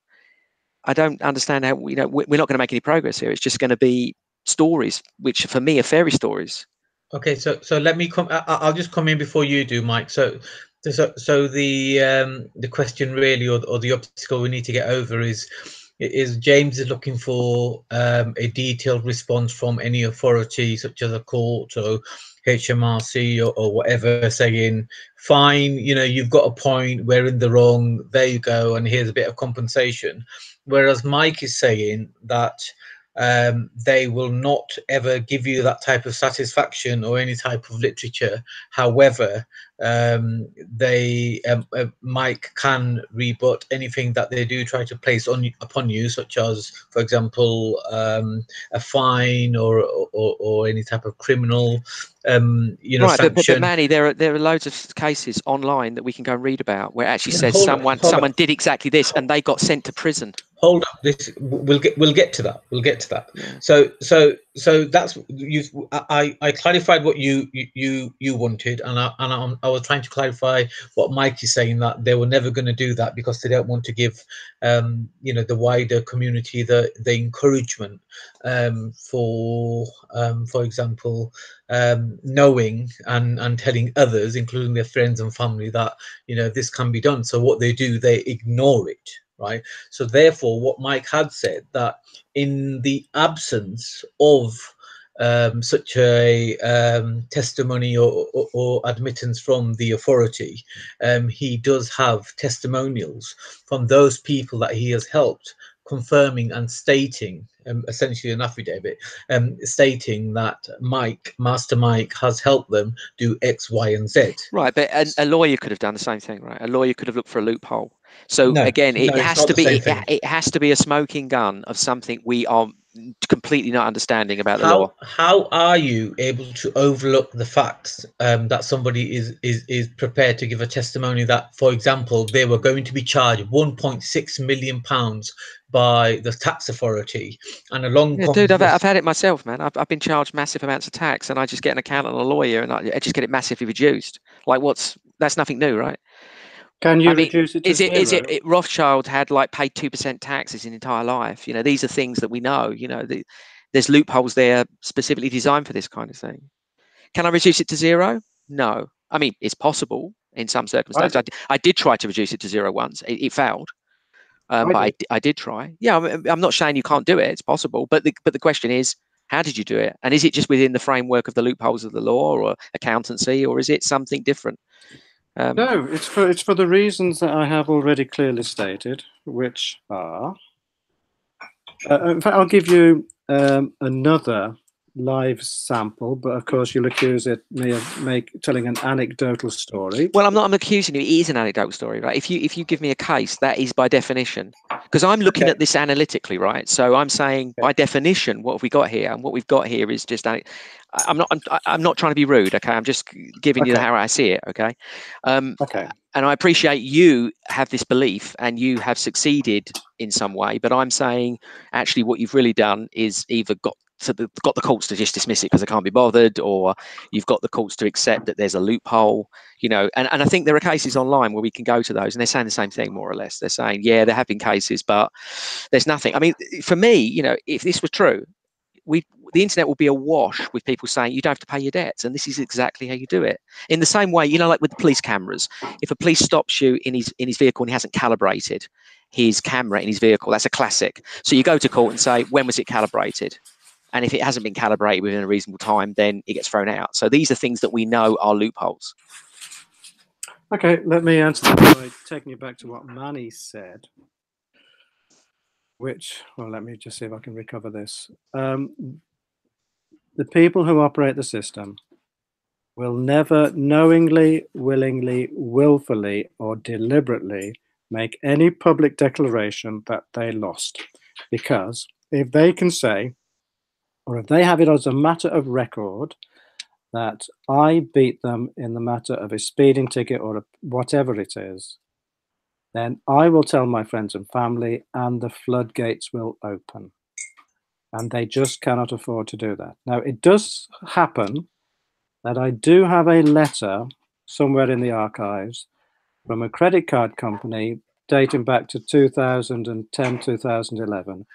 I don't understand how, we're not going to make any progress here. It's just going to be stories, which for me are fairy stories. Okay, so let me come. I'll just come in before you do, Mike. So the question really, or the obstacle we need to get over is James is looking for a detailed response from any authority, such as a court or HMRC or whatever, saying, fine, you've got a point, we're in the wrong, there you go, and here's a bit of compensation. Whereas Mike is saying that they will not ever give you that type of satisfaction or any type of literature. However, Mike can rebut anything that they do try to place upon you, such as, for example, a fine or any type of criminal right, sanction. but Manny, there are loads of cases online that we can go and read about where it actually says someone did exactly this and they got sent to prison. hold up. This we'll get to that. We'll get to that. Yeah. So that's you. I clarified what you wanted, and I was trying to clarify what Mike is saying, that they were never going to do that because they don't want to give the wider community the encouragement for example, knowing and telling others, including their friends and family, that this can be done. So what they do, they ignore it, right? So therefore, what Mike had said, that in the absence of such a testimony or admittance from the authority, he does have testimonials from those people that he has helped, confirming and stating, essentially an affidavit, stating that Master Mike has helped them do X, Y, and Z. Right, but a lawyer could have done the same thing, right? A lawyer could have looked for a loophole. So No, again, it it's has not to the same be thing. it has to be a smoking gun of something we are completely not understanding about the law. How are you able to overlook the facts that somebody is prepared to give a testimony that, for example, they were going to be charged £1.6 million by the tax authority, and along Yeah, dude, I've had it myself, man. I've been charged massive amounts of tax, and I just get an accountant and a lawyer, and I just get it massively reduced. Like, that's nothing new, right? Can you I mean, reduce it to is it zero? Rothschild had like paid 2% tax his entire life? These are things that we know. There's loopholes there specifically designed for this kind of thing. Can I reduce it to zero? No. I mean, it's possible in some circumstances. I did try to reduce it to zero once. It failed. But I did try. Yeah, I'm not saying you can't do it. It's possible. But the question is, how did you do it? And is it just within the framework of the loopholes of the law or accountancy, or is it something different? No, it's for the reasons that I have already clearly stated, which are. In fact, I'll give you another live sample, but of course you'll accuse me of telling an anecdotal story. Well, I'm accusing you. It is an anecdotal story, right? If you give me a case, that is by definition, because I'm looking at this analytically, right? So I'm saying by definition, what have we got here? And what we've got here is just I'm not trying to be rude, okay? I'm just giving you how I see it, okay? Okay. And I appreciate you have this belief and you have succeeded in some way, but I'm saying actually what you've really done is either got the courts to just dismiss it because they can't be bothered, or you've got the courts to accept that there's a loophole, and I think there are cases online where we can go to those and they're saying the same thing, more or less. They're saying, yeah, there have been cases, but there's nothing. I mean, for me, if this were true, the internet will be awash with people saying you don't have to pay your debts, and this is exactly how you do it. In the same way, like with the police cameras, if a police stops you in his vehicle and he hasn't calibrated his camera in his vehicle, that's a classic. So you go to court and say, when was it calibrated? And if it hasn't been calibrated within a reasonable time, then it gets thrown out. So these are things that we know are loopholes. Okay, let me answer that by taking you back to what Manny said, let me just see if I can recover this. The people who operate the system will never knowingly, willingly, willfully, or deliberately make any public declaration that they lost. Because if they can say, or if they have it as a matter of record, that I beat them in the matter of a speeding ticket or whatever it is, then I will tell my friends and family and the floodgates will open. And they just cannot afford to do that. Now, it does happen that I do have a letter somewhere in the archives from a credit card company dating back to 2010, 2011,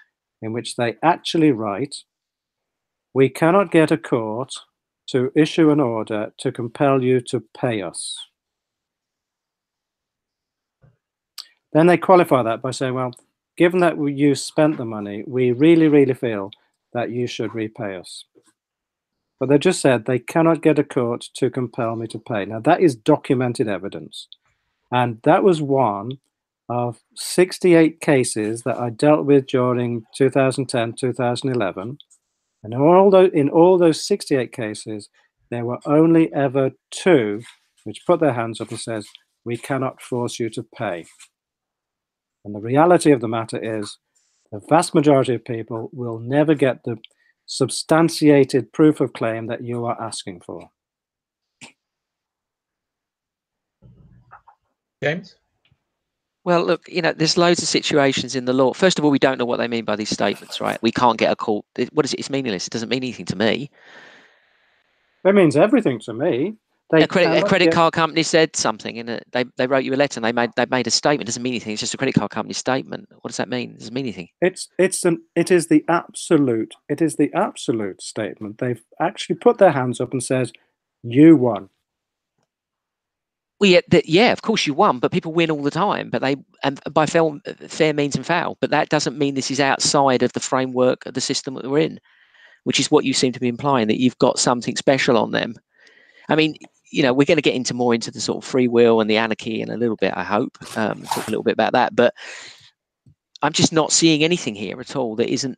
in which they actually write, we cannot get a court to issue an order to compel you to pay us. Then they qualify that by saying, well, given that you spent the money, we really, really feel that you should repay us. But they just said they cannot get a court to compel me to pay. Now, that is documented evidence. And that was one of 68 cases that I dealt with during 2010, 2011. And in all those 68 cases, there were only ever 2 which put their hands up and says, we cannot force you to pay. And the reality of the matter is the vast majority of people will never get the substantiated proof of claim that you are asking for. James? Well, look, there's loads of situations in the law. First of all, we don't know what they mean by these statements, right? We can't get a court. What is it? It's meaningless. It doesn't mean anything to me. It means everything to me. A credit card company said something, and they wrote you a letter, and they made a statement. It doesn't mean anything. It's just a credit card company statement. What does that mean? It doesn't mean anything. It is the absolute statement. They've actually put their hands up and said, "You won." Well, yeah, of course you won, but people win all the time. But and by fair means and foul. But that doesn't mean this is outside of the framework of the system that we're in, which is what you seem to be implying, that you've got something special on them. I mean, we're going to get more into the sort of free will and the anarchy in a little bit, I hope. Talk a little bit about that. But I'm just not seeing anything here at all that isn't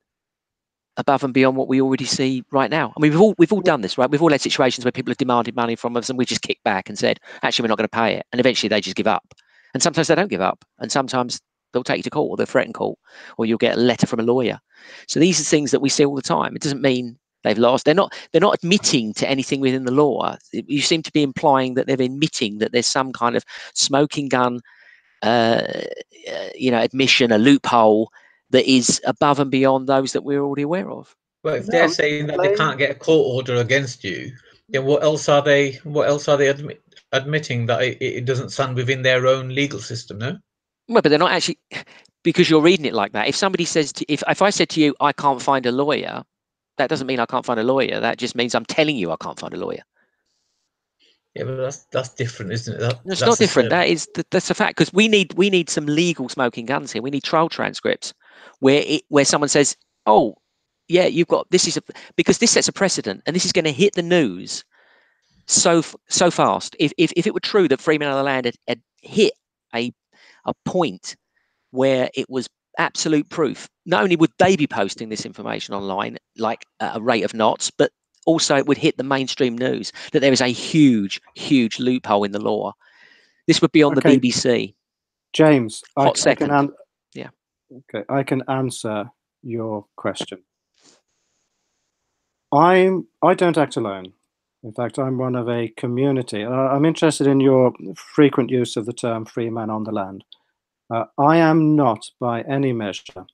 above and beyond what we already see right now. I mean, we've all done this, right? We've all had situations where people have demanded money from us and we just kicked back and said, actually, we're not going to pay it. And eventually they just give up. And sometimes they don't give up. And sometimes they'll take you to court, or they'll threaten court, or you'll get a letter from a lawyer. So these are things that we see all the time. It doesn't mean they've lost. They're not admitting to anything within the law. You seem to be implying that they're admitting that there's some kind of smoking gun, admission, a loophole that is above and beyond those that we're already aware of. Well, if they're saying that they can't get a court order against you, then what else are they admitting that it doesn't stand within their own legal system? No. Well, but they're not actually, because you're reading it like that. If somebody says, if I said to you, I can't find a lawyer, that doesn't mean I can't find a lawyer. That just means I'm telling you I can't find a lawyer. Yeah, but that's different, isn't it? That's not different. That's a fact, because we need some legal smoking guns here. We need trial transcripts where someone says, "Oh, yeah, you've got this," because this sets a precedent, and this is going to hit the news so fast. If it were true that free men on the land had hit a point where it was absolute proof, not only would they be posting this information online like at a rate of knots, but also it would hit the mainstream news that there is a huge loophole in the law. This would be on the BBC. James, I can answer your question. I don't act alone. In fact, I'm one of a community. I'm interested in your frequent use of the term free man on the land. I am not by any measure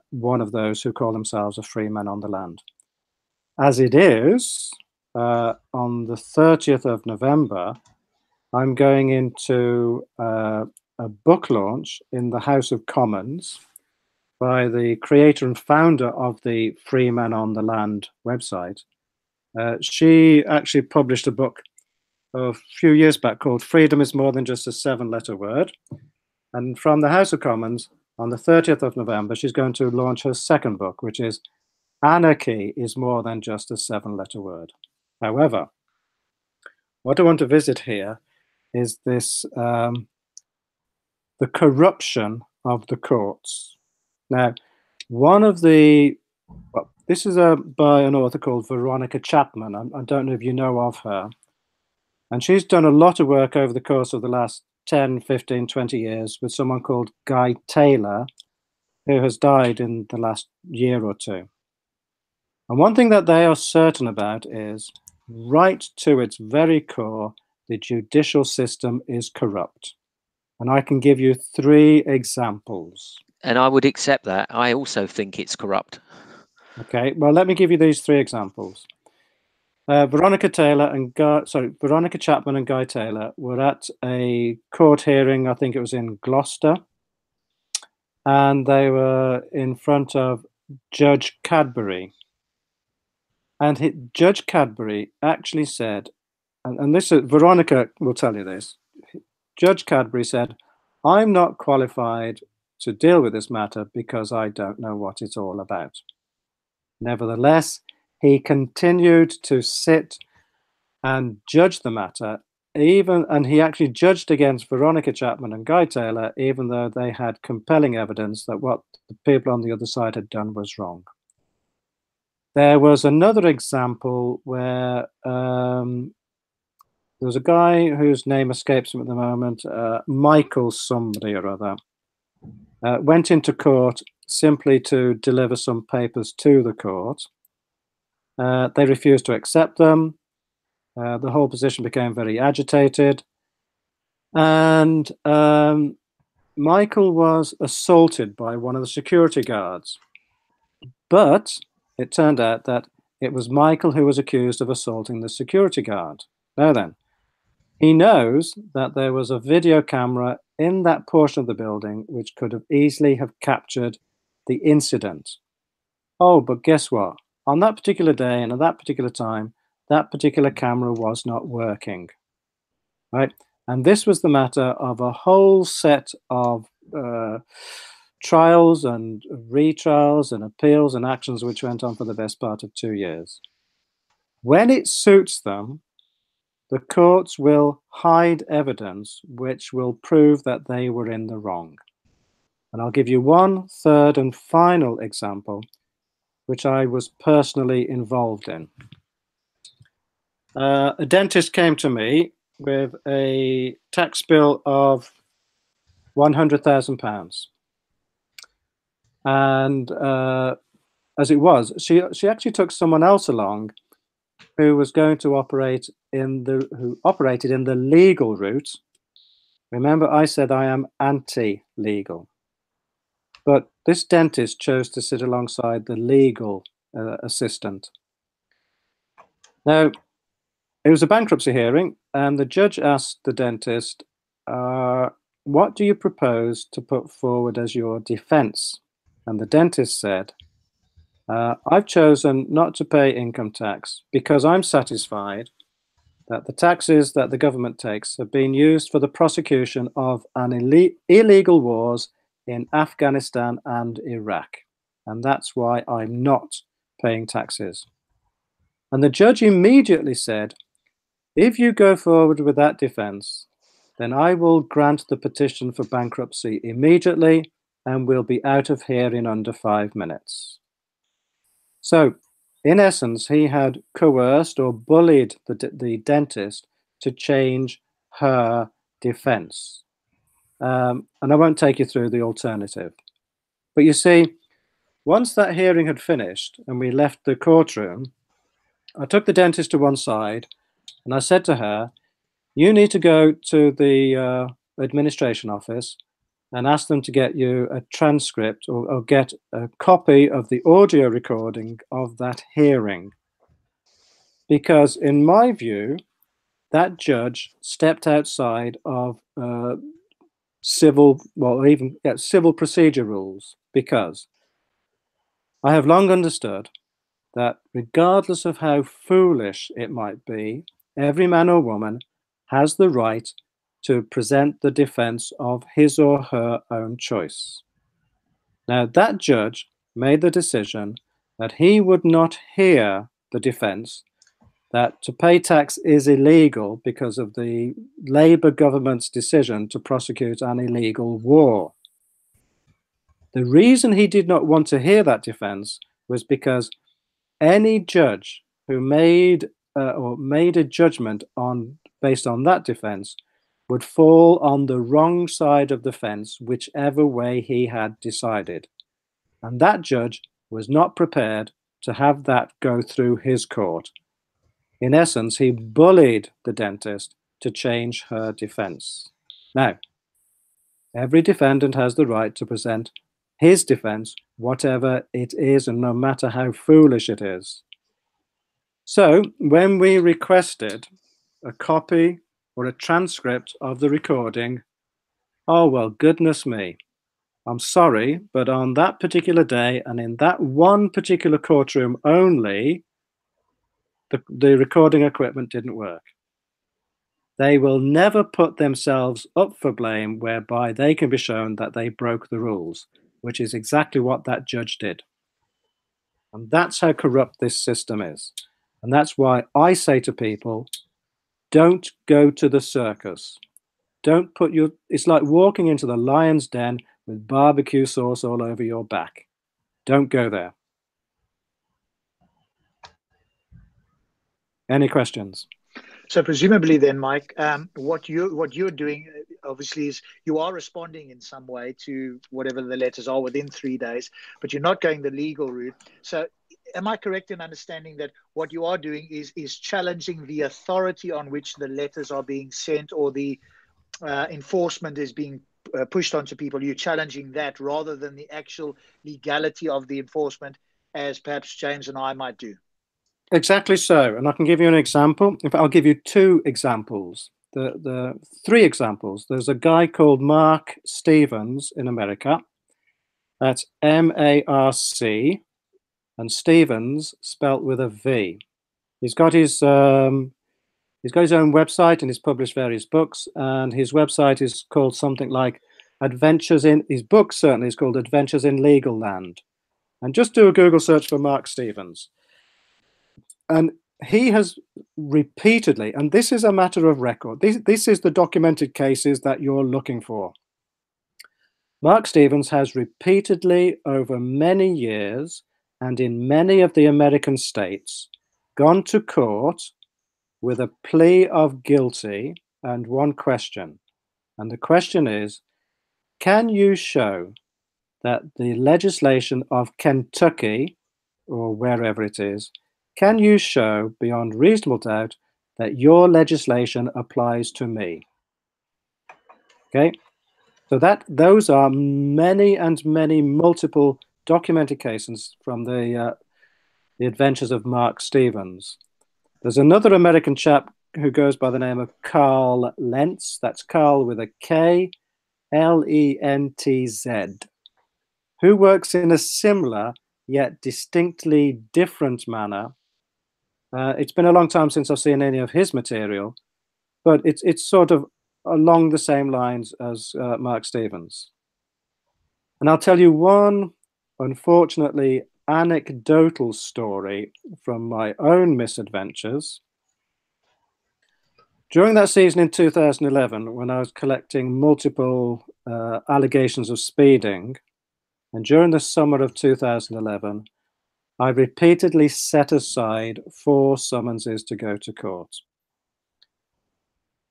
one of those who call themselves a free man on the land. As it is, on the 30th of November, I'm going into a book launch in the House of Commons by the creator and founder of the Free Men on the Land website. She actually published a book a few years back called Freedom is More Than Just a 7-Letter Word. And from the House of Commons, on the 30th of November, she's going to launch her second book, which is Anarchy is More Than Just a 7-Letter Word. However, what I want to visit here is this, the corruption of the courts. Now, one of the, this is by an author called Veronica Chapman. I don't know if you know of her. And she's done a lot of work over the course of the last 10, 15, 20 years with someone called Guy Taylor, who has died in the last year or two. And one thing that they are certain about is, right to its very core, the judicial system is corrupt. And I can give you 3 examples. And I would accept that. I also think it's corrupt. Okay, well, let me give you these 3 examples. Veronica Chapman and Guy Taylor were at a court hearing, I think it was in Gloucester, and they were in front of Judge Cadbury. And Judge Cadbury actually said, and this Veronica will tell you this, Judge Cadbury said, "I'm not qualified to deal with this matter because I don't know what it's all about." Nevertheless, he continued to sit and judge the matter, and he actually judged against Veronica Chapman and Guy Taylor, even though they had compelling evidence that what the people on the other side had done was wrong. There was another example where there was a guy whose name escapes me at the moment, Michael somebody or other, went into court simply to deliver some papers to the court. They refused to accept them. The whole position became very agitated. And Michael was assaulted by one of the security guards, but it turned out that it was Michael who was accused of assaulting the security guard. Now then, he knows that there was a video camera in that portion of the building which could have easily have captured the incident. Oh, but guess what? On that particular day and at that particular time, that particular camera was not working, right? And this was the matter of a whole set of trials and retrials and appeals and actions which went on for the best part of 2 years. When it suits them, the courts will hide evidence which will prove that they were in the wrong. And I'll give you one third and final example, which I was personally involved in. A dentist came to me with a tax bill of £100,000. And as it was, she actually took someone else along who was going to operated in the legal route. Remember, I said I am anti-legal. But this dentist chose to sit alongside the legal assistant. Now, it was a bankruptcy hearing, and the judge asked the dentist, what do you propose to put forward as your defense? And the dentist said, I've chosen not to pay income tax because I'm satisfied that the taxes that the government takes have been used for the prosecution of illegal wars in Afghanistan and Iraq. And that's why I'm not paying taxes. And the judge immediately said, if you go forward with that defense, then I will grant the petition for bankruptcy immediately and we'll be out of here in under 5 minutes. So, in essence, he had coerced or bullied the dentist to change her defense. And I won't take you through the alternative. But you see, once that hearing had finished and we left the courtroom, I took the dentist to one side and I said to her, you need to go to the administration office and ask them to get you a transcript or get a copy of the audio recording of that hearing. Because in my view, that judge stepped outside of civil procedure rules, because I have long understood that regardless of how foolish it might be, every man or woman has the right to present the defense of his or her own choice. Now, that judge made the decision that he would not hear the defense that to pay tax is illegal because of the Labour government's decision to prosecute an illegal war. The reason he did not want to hear that defense was because any judge who made a judgment based on that defense would fall on the wrong side of the fence, whichever way he had decided. And that judge was not prepared to have that go through his court. In essence, he bullied the dentist to change her defense. Now, every defendant has the right to present his defense, whatever it is, and no matter how foolish it is. So, when we requested a copy or a transcript of the recording, oh, well, goodness me. I'm sorry, but on that particular day and in that one particular courtroom only, the recording equipment didn't work. They will never put themselves up for blame whereby they can be shown that they broke the rules, which is exactly what that judge did. And that's how corrupt this system is. And that's why I say to people, don't go to the circus. Don't put it's like walking into the lion's den with barbecue sauce all over your back. Don't go there. Any questions? So presumably then, Mike, what you're doing obviously is you are responding in some way to whatever the letters are within 3 days, but you're not going the legal route. So am I correct in understanding that what you are doing is challenging the authority on which the letters are being sent, or the enforcement is being pushed onto people. You're challenging that rather than the actual legality of the enforcement, as perhaps James and I might do. Exactly so. And I can give you an example. In fact, I'll give you two examples. The three examples. There's a guy called Mark Stevens in America. That's M-A-R-C, and Stevens spelt with a V. He's got his own website and he's published various books. And his website is called something like Adventures in. His book certainly is called Adventures in Legal Land. And just do a Google search for Mark Stevens. And he has repeatedly, and this is a matter of record, this is the documented cases that you're looking for. Mark Stevens has repeatedly, over many years, and in many of the American states, gone to court with a plea of guilty and one question. And the question is, can you show that the legislation of Kentucky, or wherever it is, can you show beyond reasonable doubt that your legislation applies to me? Okay, so those are many and many multiple documented cases from the adventures of Mark Stevens. There's another American chap who goes by the name of Carl Lentz. That's Carl with a K, L-E-N-T-Z, who works in a similar yet distinctly different manner. It's been a long time since I've seen any of his material, but it's sort of along the same lines as Mark Stevens. And I'll tell you one, unfortunately, anecdotal story from my own misadventures. During that season in 2011, when I was collecting multiple allegations of speeding, and during the summer of 2011, I repeatedly set aside 4 summonses to go to court.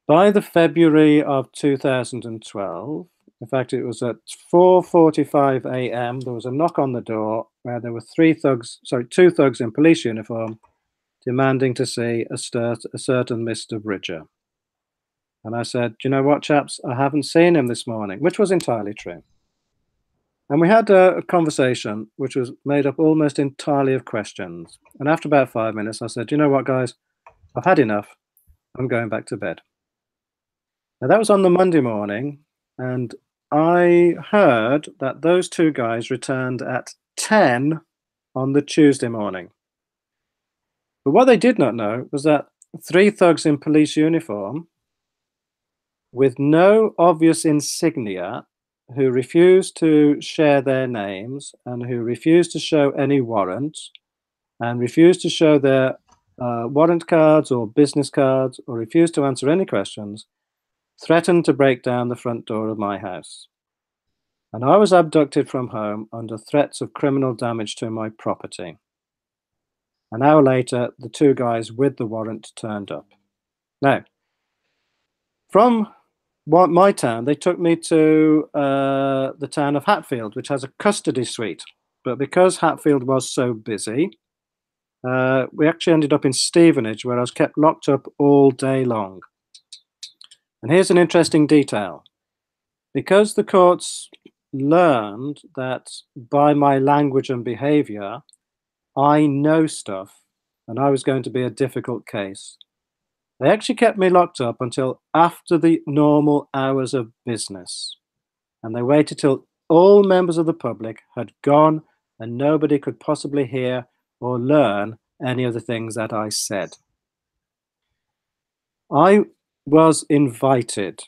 By the February of 2012, in fact, it was at 4:45 a.m., there was a knock on the door where there were 2 thugs in police uniform demanding to see a certain Mr. Bridger. And I said, do you know what, chaps? I haven't seen him this morning, which was entirely true. And we had a conversation which was made up almost entirely of questions. And after about 5 minutes, I said, you know what, guys? I've had enough. I'm going back to bed. Now, that was on the Monday morning, and I heard that those 2 guys returned at 10 on the Tuesday morning. But what they did not know was that 3 thugs in police uniform with no obvious insignia, who refused to share their names and who refused to show any warrants and refused to show their warrant cards or business cards or refused to answer any questions, threatened to break down the front door of my house. And I was abducted from home under threats of criminal damage to my property. An hour later, the 2 guys with the warrant turned up. Now, from my town, they took me to the town of Hatfield, which has a custody suite. But because Hatfield was so busy, we actually ended up in Stevenage, where I was kept locked up all day long. And here's an interesting detail. Because the courts learned that by my language and behavior, I know stuff, and I was going to be a difficult case, they actually kept me locked up until after the normal hours of business. And they waited till all members of the public had gone and nobody could possibly hear or learn any of the things that I said. I was invited,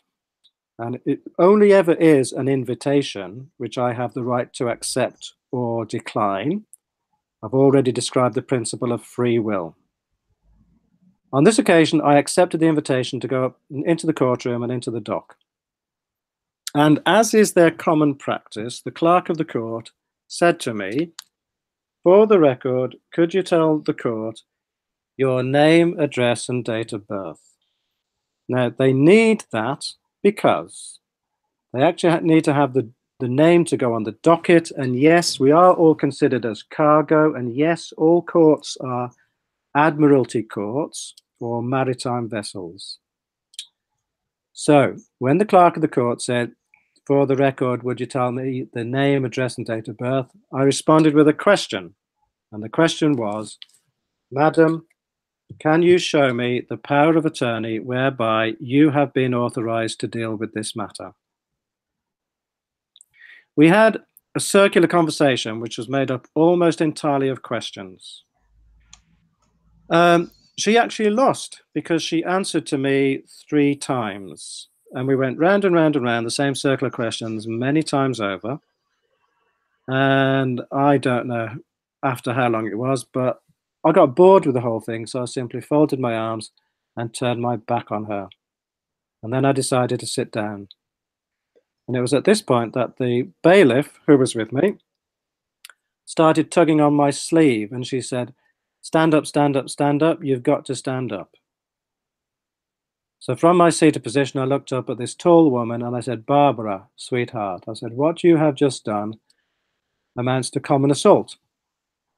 and it only ever is an invitation, which I have the right to accept or decline. I've already described the principle of free will. On this occasion, I accepted the invitation to go up into the courtroom and into the dock. And as is their common practice, the clerk of the court said to me, for the record, could you tell the court your name, address, and date of birth? Now, they need that because they actually need to have the name to go on the docket. And yes, we are all considered as cargo. And yes, all courts are admiralty courts or maritime vessels. So when the clerk of the court said, For the record, would you tell me the name, address, and date of birth? I responded with a question. And the question was, Madam, can you show me the power of attorney whereby you have been authorized to deal with this matter? We had a circular conversation which was made up almost entirely of questions. She actually lost because she answered to me 3 times. And we went round and round and round the same circle of questions many times over. And I don't know after how long it was, but I got bored with the whole thing. So I simply folded my arms and turned my back on her. And then I decided to sit down. And it was at this point that the bailiff, who was with me, started tugging on my sleeve. And she said, stand up, stand up, stand up. You've got to stand up. So from my seated position, I looked up at this tall woman and I said, Barbara, sweetheart, I said, what you have just done amounts to common assault,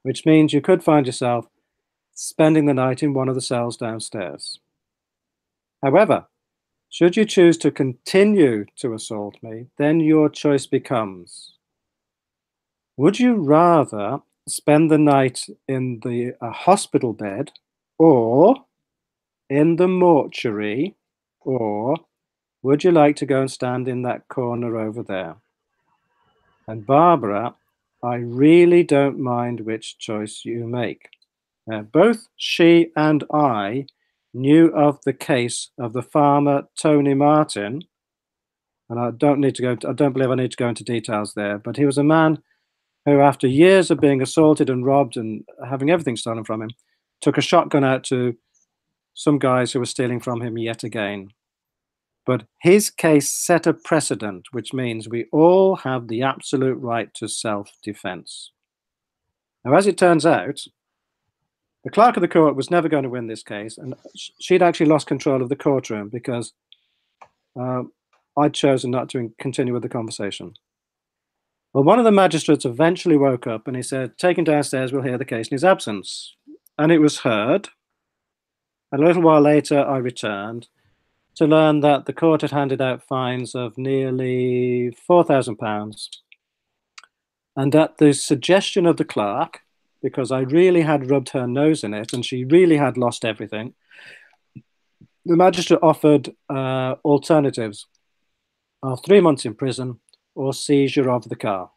which means you could find yourself spending the night in one of the cells downstairs. However, should you choose to continue to assault me, then your choice becomes, would you rather spend the night in the hospital bed or in the mortuary, or would you like to go and stand in that corner over there? And Barbara, I really don't mind which choice you make. Both she and I knew of the case of the farmer Tony Martin, and I don't believe I need to go into details there, but he was a man who, after years of being assaulted and robbed and having everything stolen from him, took a shotgun out to some guys who were stealing from him yet again. But his case set a precedent, which means we all have the absolute right to self-defense. Now, as it turns out, the clerk of the court was never going to win this case, and she'd actually lost control of the courtroom because I'd chosen not to continue with the conversation. Well, one of the magistrates eventually woke up and he said, take him downstairs, we'll hear the case in his absence. And it was heard. And a little while later, I returned to learn that the court had handed out fines of nearly £4,000. And at the suggestion of the clerk, because I really had rubbed her nose in it and she really had lost everything, the magistrate offered alternatives of 3 months in prison or seizure of the car,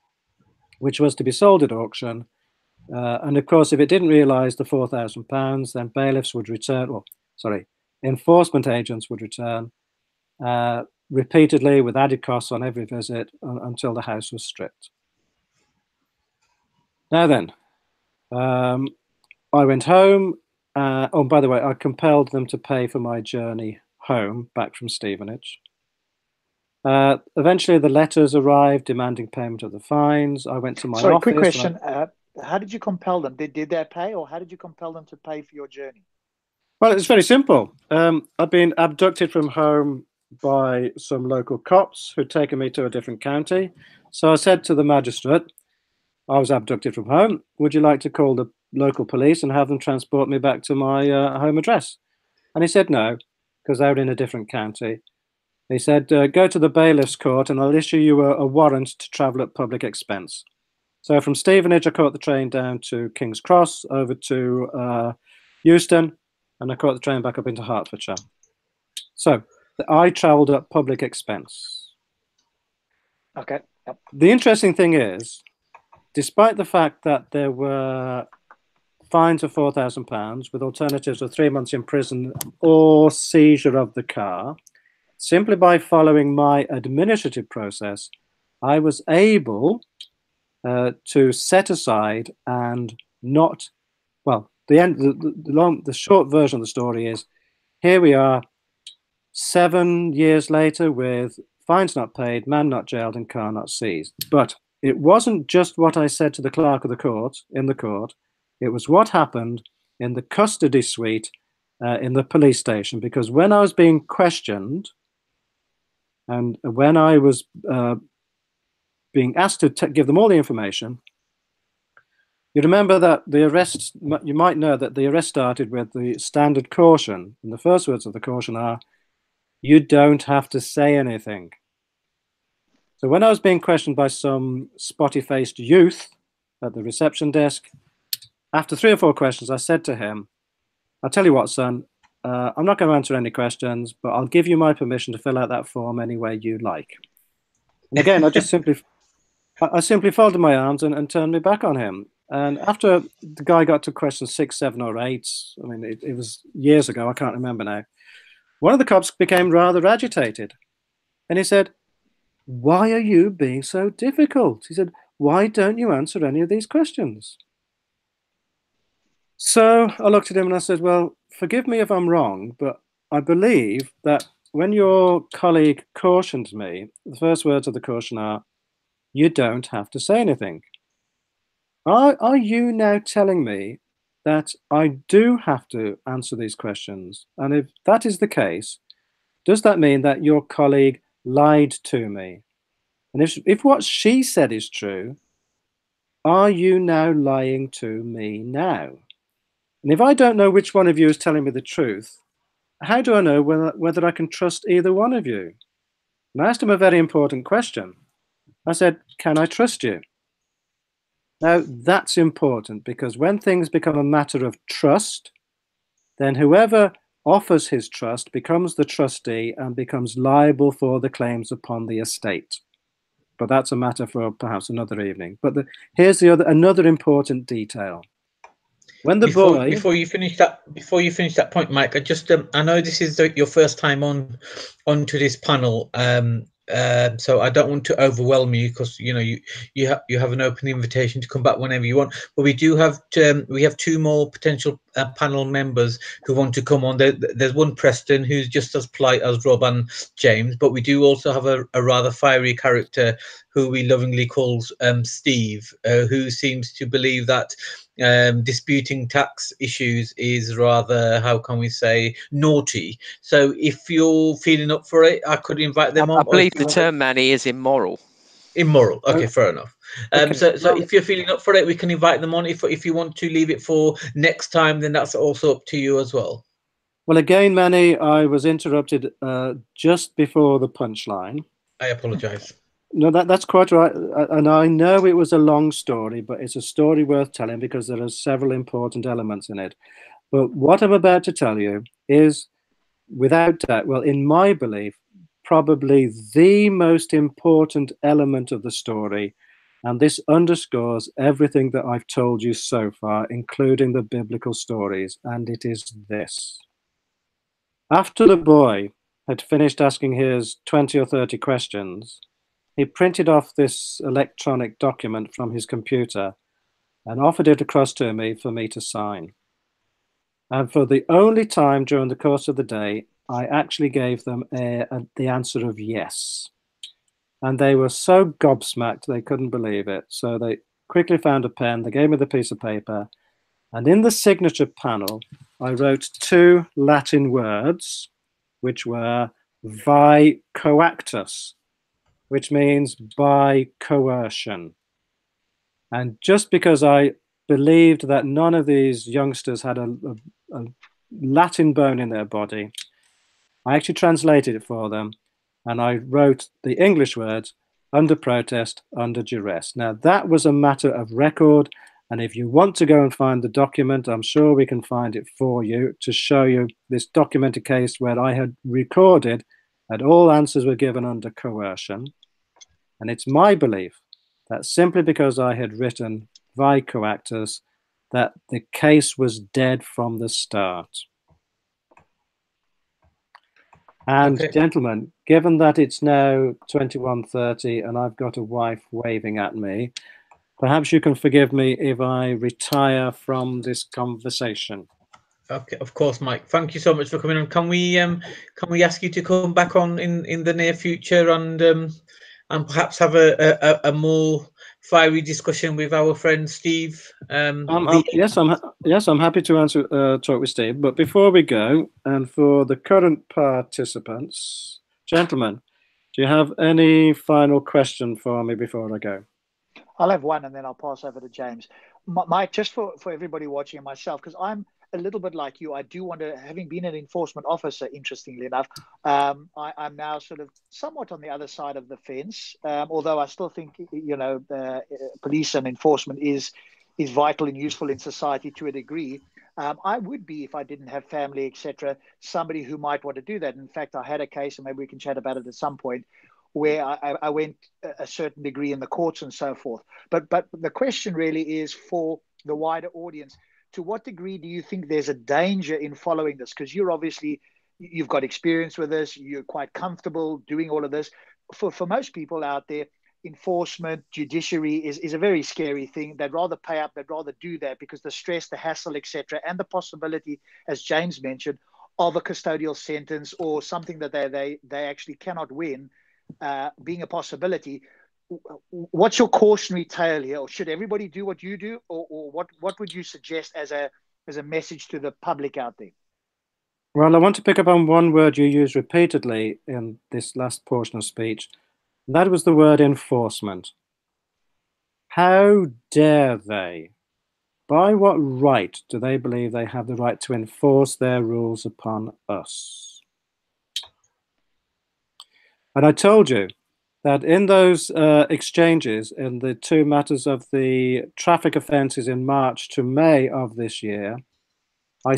which was to be sold at auction. And of course, if it didn't realize the £4,000, then bailiffs would return, enforcement agents would return repeatedly with added costs on every visit until the house was stripped. Now then, I went home. Oh, by the way, I compelled them to pay for my journey home back from Stevenage. Eventually, the letters arrived demanding payment of the fines. I went to my office. Sorry, quick question. How did you compel them? Did they pay, or how did you compel them to pay for your journey? Well, it's very simple. I've been abducted from home by some local cops who'd taken me to a different county. So I said to the magistrate, I was abducted from home. Would you like to call the local police and have them transport me back to my home address? And he said no, because they were in a different county. He said, go to the bailiff's court and I'll issue you a warrant to travel at public expense. So from Stevenage, I caught the train down to King's Cross, over to Euston, and I caught the train back up into Hertfordshire. So I travelled at public expense. Okay. Yep. The interesting thing is, despite the fact that there were fines of £4,000 with alternatives of 3 months in prison or seizure of the car, simply by following my administrative process, I was able to set aside and not, well, the short version of the story is, here we are 7 years later with fines not paid, man not jailed, and car not seized. But it wasn't just what I said to the clerk of the court, in the court, it was what happened in the custody suite in the police station, because when I was being questioned and when I was being asked to give them all the information, you remember that the arrest, you might know that the arrest started with the standard caution. And the first words of the caution are, you don't have to say anything. So when I was being questioned by some spotty-faced youth at the reception desk, after 3 or 4 questions, I said to him, "I'll tell you what, son, I'm not going to answer any questions, but I'll give you my permission to fill out that form any way you like." And again, I simply folded my arms and turned my back on him. And after the guy got to question 6, 7, or 8, I mean, it was years ago, I can't remember now, one of the cops became rather agitated. And he said, "Why are you being so difficult?" He said, "Why don't you answer any of these questions?" So I looked at him and I said, "Well, forgive me if I'm wrong, but I believe that when your colleague cautioned me, the first words of the caution are, 'You don't have to say anything.' Are you now telling me that I do have to answer these questions? And if that is the case, does that mean that your colleague lied to me? And if what she said is true, are you now lying to me now? And if I don't know which one of you is telling me the truth, how do I know whether I can trust either one of you?" And I asked him a very important question. I said, "Can I trust you?" Now, that's important because when things become a matter of trust, then whoever offers his trust becomes the trustee and becomes liable for the claims upon the estate. But that's a matter for perhaps another evening. But here's another important detail. When the boy, before you finish that point, Mike, I just I know this is your first time onto this panel, so I don't want to overwhelm you because you have an open invitation to come back whenever you want. But we do have we have 2 more potential panel members who want to come on. There's one Preston who's just as polite as Rob and James, but we do also have a rather fiery character who we lovingly calls Steve, who seems to believe that disputing tax issues is rather, how can we say, naughty. So if you're feeling up for it, I could invite them on. I believe the term, Manny, is immoral. Immoral. Okay, fair enough. Okay. So if you're feeling up for it, we can invite them on. If you want to leave it for next time, then that's also up to you as well. Well, again, Manny, I was interrupted just before the punchline. I apologize. No, that's quite right. And I know it was a long story, but it's a story worth telling because there are several important elements in it. But what I'm about to tell you is, without doubt, well, in my belief, probably the most important element of the story. And this underscores everything that I've told you so far, including the biblical stories. And it is this. After the boy had finished asking his 20 or 30 questions, he printed off this electronic document from his computer and offered it across to me for me to sign. And for the only time during the course of the day, I actually gave them the answer of yes. And they were so gobsmacked they couldn't believe it. So they quickly found a pen, they gave me the piece of paper, and in the signature panel, I wrote 2 Latin words, which were vi coactus, which means by coercion. And just because I believed that none of these youngsters had a Latin bone in their body, I actually translated it for them, and I wrote the English words, under protest, under duress. Now, that was a matter of record, and if you want to go and find the document, I'm sure we can find it for you to show you this documented case where I had recorded that all answers were given under coercion. And it's my belief that simply because I had written vi coactus, that the case was dead from the start. And Okay. Gentlemen, given that it's now 21:30 and I've got a wife waving at me, perhaps you can forgive me if I retire from this conversation. Okay, of course, Mike. Thank you so much for coming on. Can we ask you to come back on in the near future and perhaps have a more fiery discussion with our friend Steve? Yes, I'm happy to talk with Steve. But before we go, and for the current participants, gentlemen, do you have any final question for me before I go? I'll have one and then I'll pass over to James. Mike, just for everybody watching and myself, because a little bit like you. I do want to, having been an enforcement officer, interestingly enough, I'm now sort of somewhat on the other side of the fence, although I still think, police and enforcement is vital and useful in society to a degree. I would be, if I didn't have family, etc., somebody who might want to do that. In fact, I had a case, and maybe we can chat about it at some point, where I went a certain degree in the courts and so forth. But the question really is for the wider audience: to what degree do you think there's a danger in following this? Because you've got experience with this, you're quite comfortable doing all of this. For most people out there, enforcement, judiciary is a very scary thing. They'd rather pay up, they'd rather do that because the stress, the hassle, etc., and the possibility, as James mentioned, of a custodial sentence or something that they actually cannot win, being a possibility. What's your cautionary tale here? Or should everybody do what you do, or what would you suggest as a message to the public out there? Well, I want to pick up on one word you used repeatedly in this last portion of speech. And that was the word enforcement. How dare they? By what right do they believe they have the right to enforce their rules upon us? And I told you that in those exchanges, in the two matters of the traffic offences in March to May of this year, I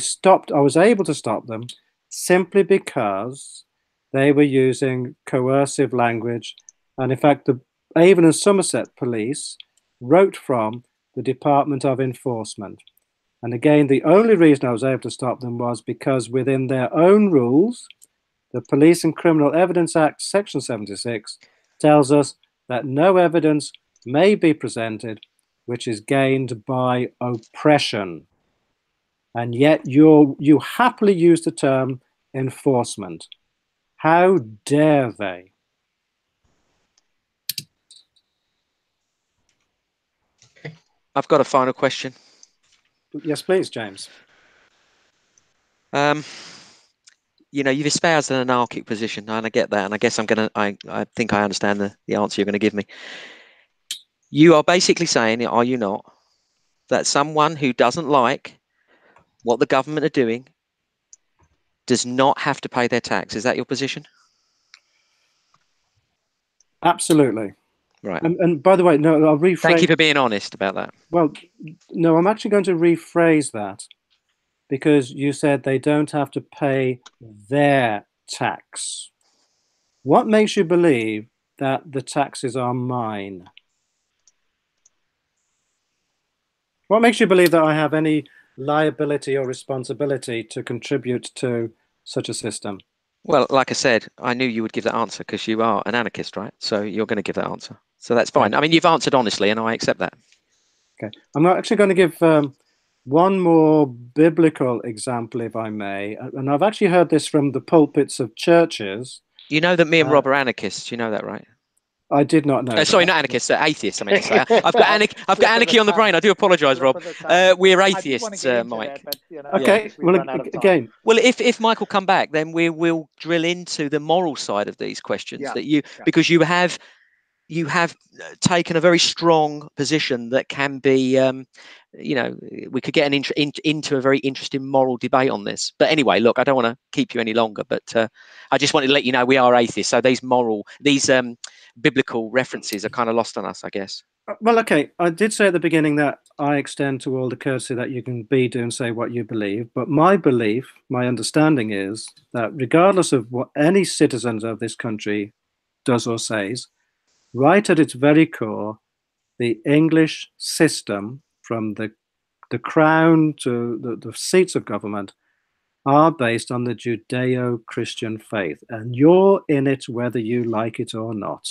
was able to stop them simply because they were using coercive language. And in fact, the Avon and Somerset police wrote from the Department of Enforcement. And again, the only reason I was able to stop them was because within their own rules, the Police and Criminal Evidence Act, Section 76, tells us that no evidence may be presented which is gained by oppression. And yet you happily use the term enforcement. How dare they? I've got a final question. Yes, please, James. You've espoused an anarchic position, and I get that, and I guess I think I understand the answer you're going to give me. You are basically saying, are you not, that someone who doesn't like what the government are doing does not have to pay their tax? Is that your position? Absolutely. Right. And by the way, no, I'll rephrase. Thank you for being honest about that. Well, no, I'm actually going to rephrase that, because you said they don't have to pay their tax. What makes you believe that the taxes are mine? What makes you believe that I have any liability or responsibility to contribute to such a system? Well, like I said, I knew you would give that answer because you are an anarchist, right? So you're going to give that answer. So that's fine. Okay. I mean, you've answered honestly, and I accept that. Okay. I'm actually going to give one more biblical example, if I may. And I've actually heard this from the pulpits of churches. You know that me and Rob are anarchists. You know that, right? I did not know. Sorry, not anarchists, atheists. I meant to say. I've got anarchy on the brain. I do apologise, Rob. We're atheists, Mike. That, but, okay. Well, again. Well, if Michael come back, then we'll drill into the moral side of these questions because you have taken a very strong position that can be, we could get into a very interesting moral debate on this. But anyway, look, I don't want to keep you any longer, but I just wanted to let you know we are atheists. So these biblical references are kind of lost on us, I guess. Well, okay. I did say at the beginning that I extend to all the courtesy that you can do and say what you believe. But my belief, my understanding is that regardless of what any citizens of this country does or says, right at its very core, the English system, from the crown to the seats of government, are based on the Judeo-Christian faith. And you're in it whether you like it or not.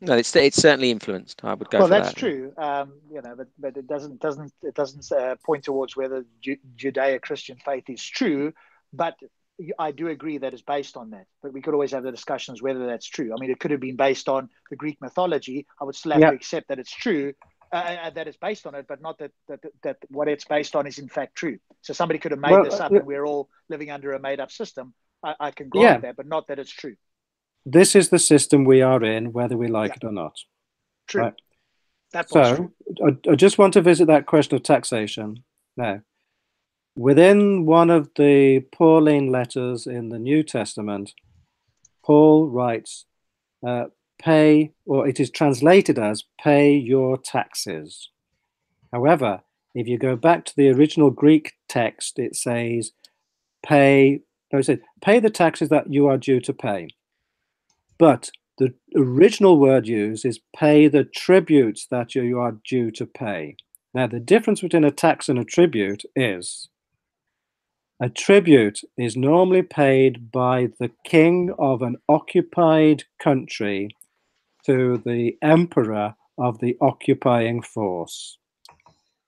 No, it's certainly influenced. I would go. Well, for that's that. true. But it doesn't point towards whether Judeo-Christian faith is true. But I do agree that it's based on that. But we could always have the discussions whether that's true. I mean, it could have been based on the Greek mythology. I would still have to accept that it's true, that it's based on it, but not that what it's based on is in fact true. So somebody could have made this up, and we're all living under a made-up system. I can grant that, but not that it's true. This is the system we are in, whether we like it or not. True. Right? That part's true. I just want to visit that question of taxation now. within one of the Pauline letters in the New Testament, Paul writes, pay, or it is translated as pay your taxes. However, if you go back to the original Greek text, it says pay the taxes that you are due to pay. But the original word used is pay the tributes that you are due to pay. Now, the difference between a tax and a tribute is a tribute is normally paid by the king of an occupied country to the emperor of the occupying force.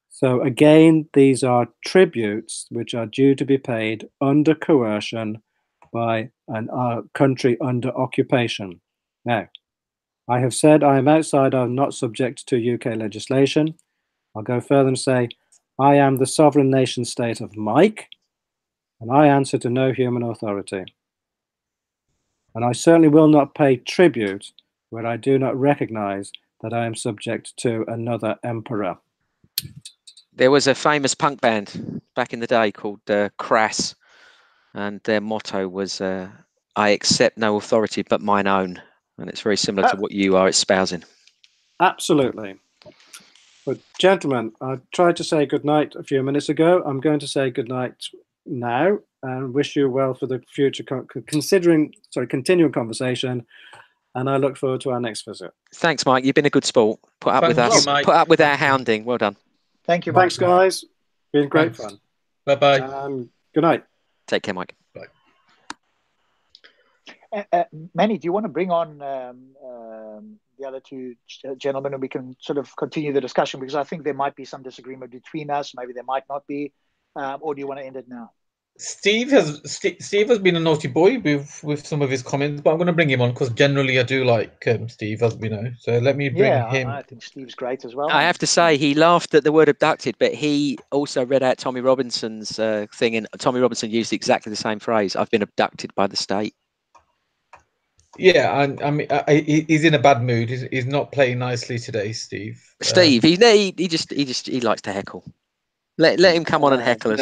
So again, these are tributes which are due to be paid under coercion by a country under occupation. Now, I have said I am outside, I'm not subject to UK legislation. I'll go further and say, I am the sovereign nation state of Mike, and I answer to no human authority. And I certainly will not pay tribute where I do not recognize that I am subject to another emperor. There was a famous punk band back in the day called Crass, and their motto was, I accept no authority but mine own. And it's very similar to what you are espousing. Absolutely. But gentlemen, I tried to say goodnight a few minutes ago. I'm going to say goodnight now and wish you well for the future, continuing conversation. And I look forward to our next visit. Thanks, Mike. You've been a good sport. Put up with us. Mike. Put up with our hounding. Well done. Thank you, Mike. Thanks, guys. Been great fun. Bye-bye. Good night. Take care, Mike. Bye. Manny, do you want to bring on the other two gentlemen and we can sort of continue the discussion? Because I think there might be some disagreement between us. Maybe there might not be. Or do you want to end it now? Steve has been a naughty boy with some of his comments, but I'm going to bring him on because generally I do like Steve, as we know. So let me bring him. I think Steve's great as well. I have to say, he laughed at the word abducted, but he also read out Tommy Robinson's thing, and Tommy Robinson used exactly the same phrase. I've been abducted by the state. Yeah, I mean, he's in a bad mood. He's not playing nicely today, Steve. He likes to heckle. Let him come on and heckle us.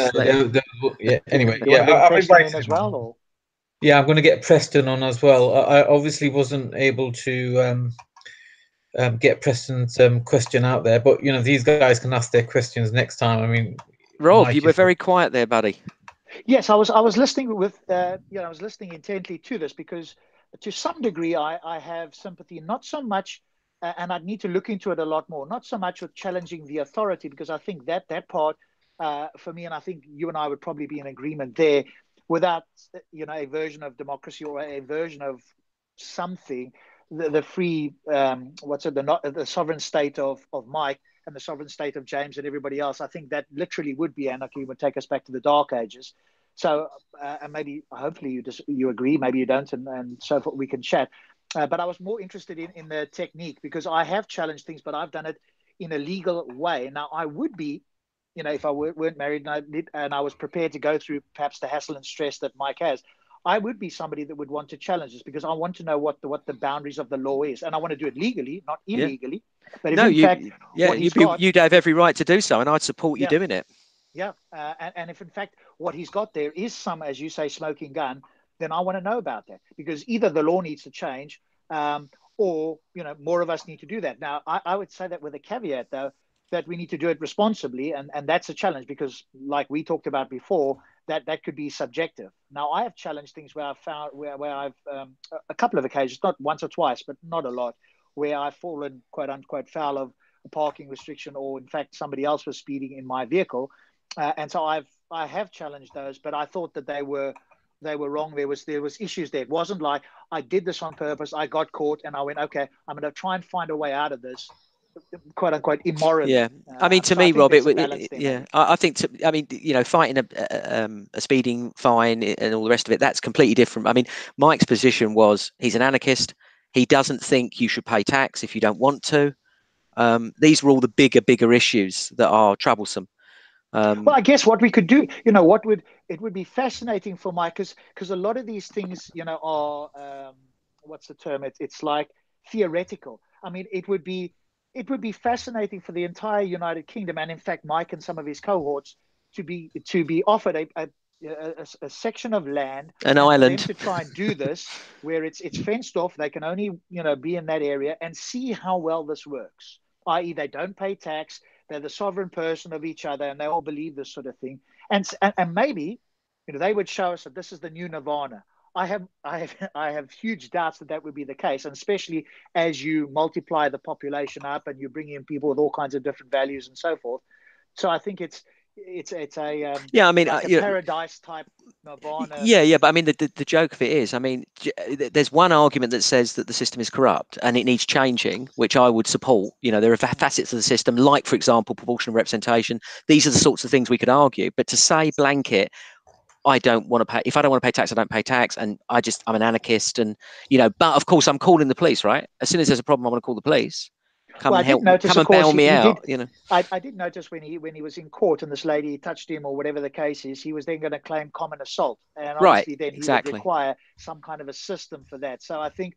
Anyway, you want to bring Preston in as well, or? Yeah, I'm going to get Preston on as well. I obviously wasn't able to get Preston's question out there, but these guys can ask their questions next time. I mean, Rob, you were very quiet there, buddy. Yes, I was listening with I was listening intently to this because to some degree I have sympathy, not so much, and I'd need to look into it a lot more. Not so much with challenging the authority, because I think that part for me, and I think you and I would probably be in agreement there. Without a version of democracy or a version of something, the free the sovereign state of Mike and the sovereign state of James and everybody else, I think that literally would be anarchy, would take us back to the Dark Ages. So and maybe hopefully you agree, maybe you don't, and so forth, we can chat. But I was more interested in the technique, because I have challenged things, but I've done it in a legal way. Now I would be, if I weren't married and I was prepared to go through perhaps the hassle and stress that Mike has, I would be somebody that would want to challenge this, because I want to know what the boundaries of the law is, and I want to do it legally, not illegally. Yeah. But if you'd have every right to do so, and I'd support you doing it. Yeah, and if in fact what he's got there is some, as you say, smoking gun, then I want to know about that, because either the law needs to change, or more of us need to do that. Now, I would say that with a caveat, though, that we need to do it responsibly, and that's a challenge, because like we talked about before, that could be subjective. Now, I have challenged things where I've found where I've a couple of occasions, not once or twice, but not a lot, where I've fallen quote unquote foul of a parking restriction, or in fact somebody else was speeding in my vehicle, and so I have challenged those, but I thought that they were wrong. There was issues there. It wasn't like I did this on purpose, I got caught, and I went, okay, I'm going to try and find a way out of this, quote unquote, immorally. Yeah, I mean, to me, Rob, I think fighting a speeding fine and all the rest of it, that's completely different. I mean, Mike's position was he's an anarchist. He doesn't think you should pay tax if you don't want to. These were all the bigger issues that are troublesome. Well, I guess what we could do, it would be fascinating for Mike, because a lot of these things, are what's the term? It's like theoretical. I mean, it would be fascinating for the entire United Kingdom, and in fact, Mike and some of his cohorts, to be offered a section of land, an and island, for them to try and do this where it's fenced off. They can only be in that area and see how well this works. I.e., they don't pay tax. They're the sovereign person of each other, and they all believe this sort of thing. And maybe they would show us that this is the new nirvana. I have huge doubts that would be the case, and especially as you multiply the population up and you bring in people with all kinds of different values and so forth. So I think it's a yeah, I mean, like a paradise type nirvana. Yeah, but I mean, the joke of it is, I mean, there's one argument that says that the system is corrupt and it needs changing, which I would support. There are facets of the system, like, for example, proportional representation. These are the sorts of things we could argue. But to say blanket, I don't want to pay. If I don't want to pay tax, I don't pay tax, and I'm an anarchist, and but of course I'm calling the police, right? As soon as there's a problem, I'm going to call the police. Come and help. Come and bail me out. I did notice when he was in court and this lady touched him or whatever the case is, he was then going to claim common assault, and obviously then he would require some kind of a system for that. So I think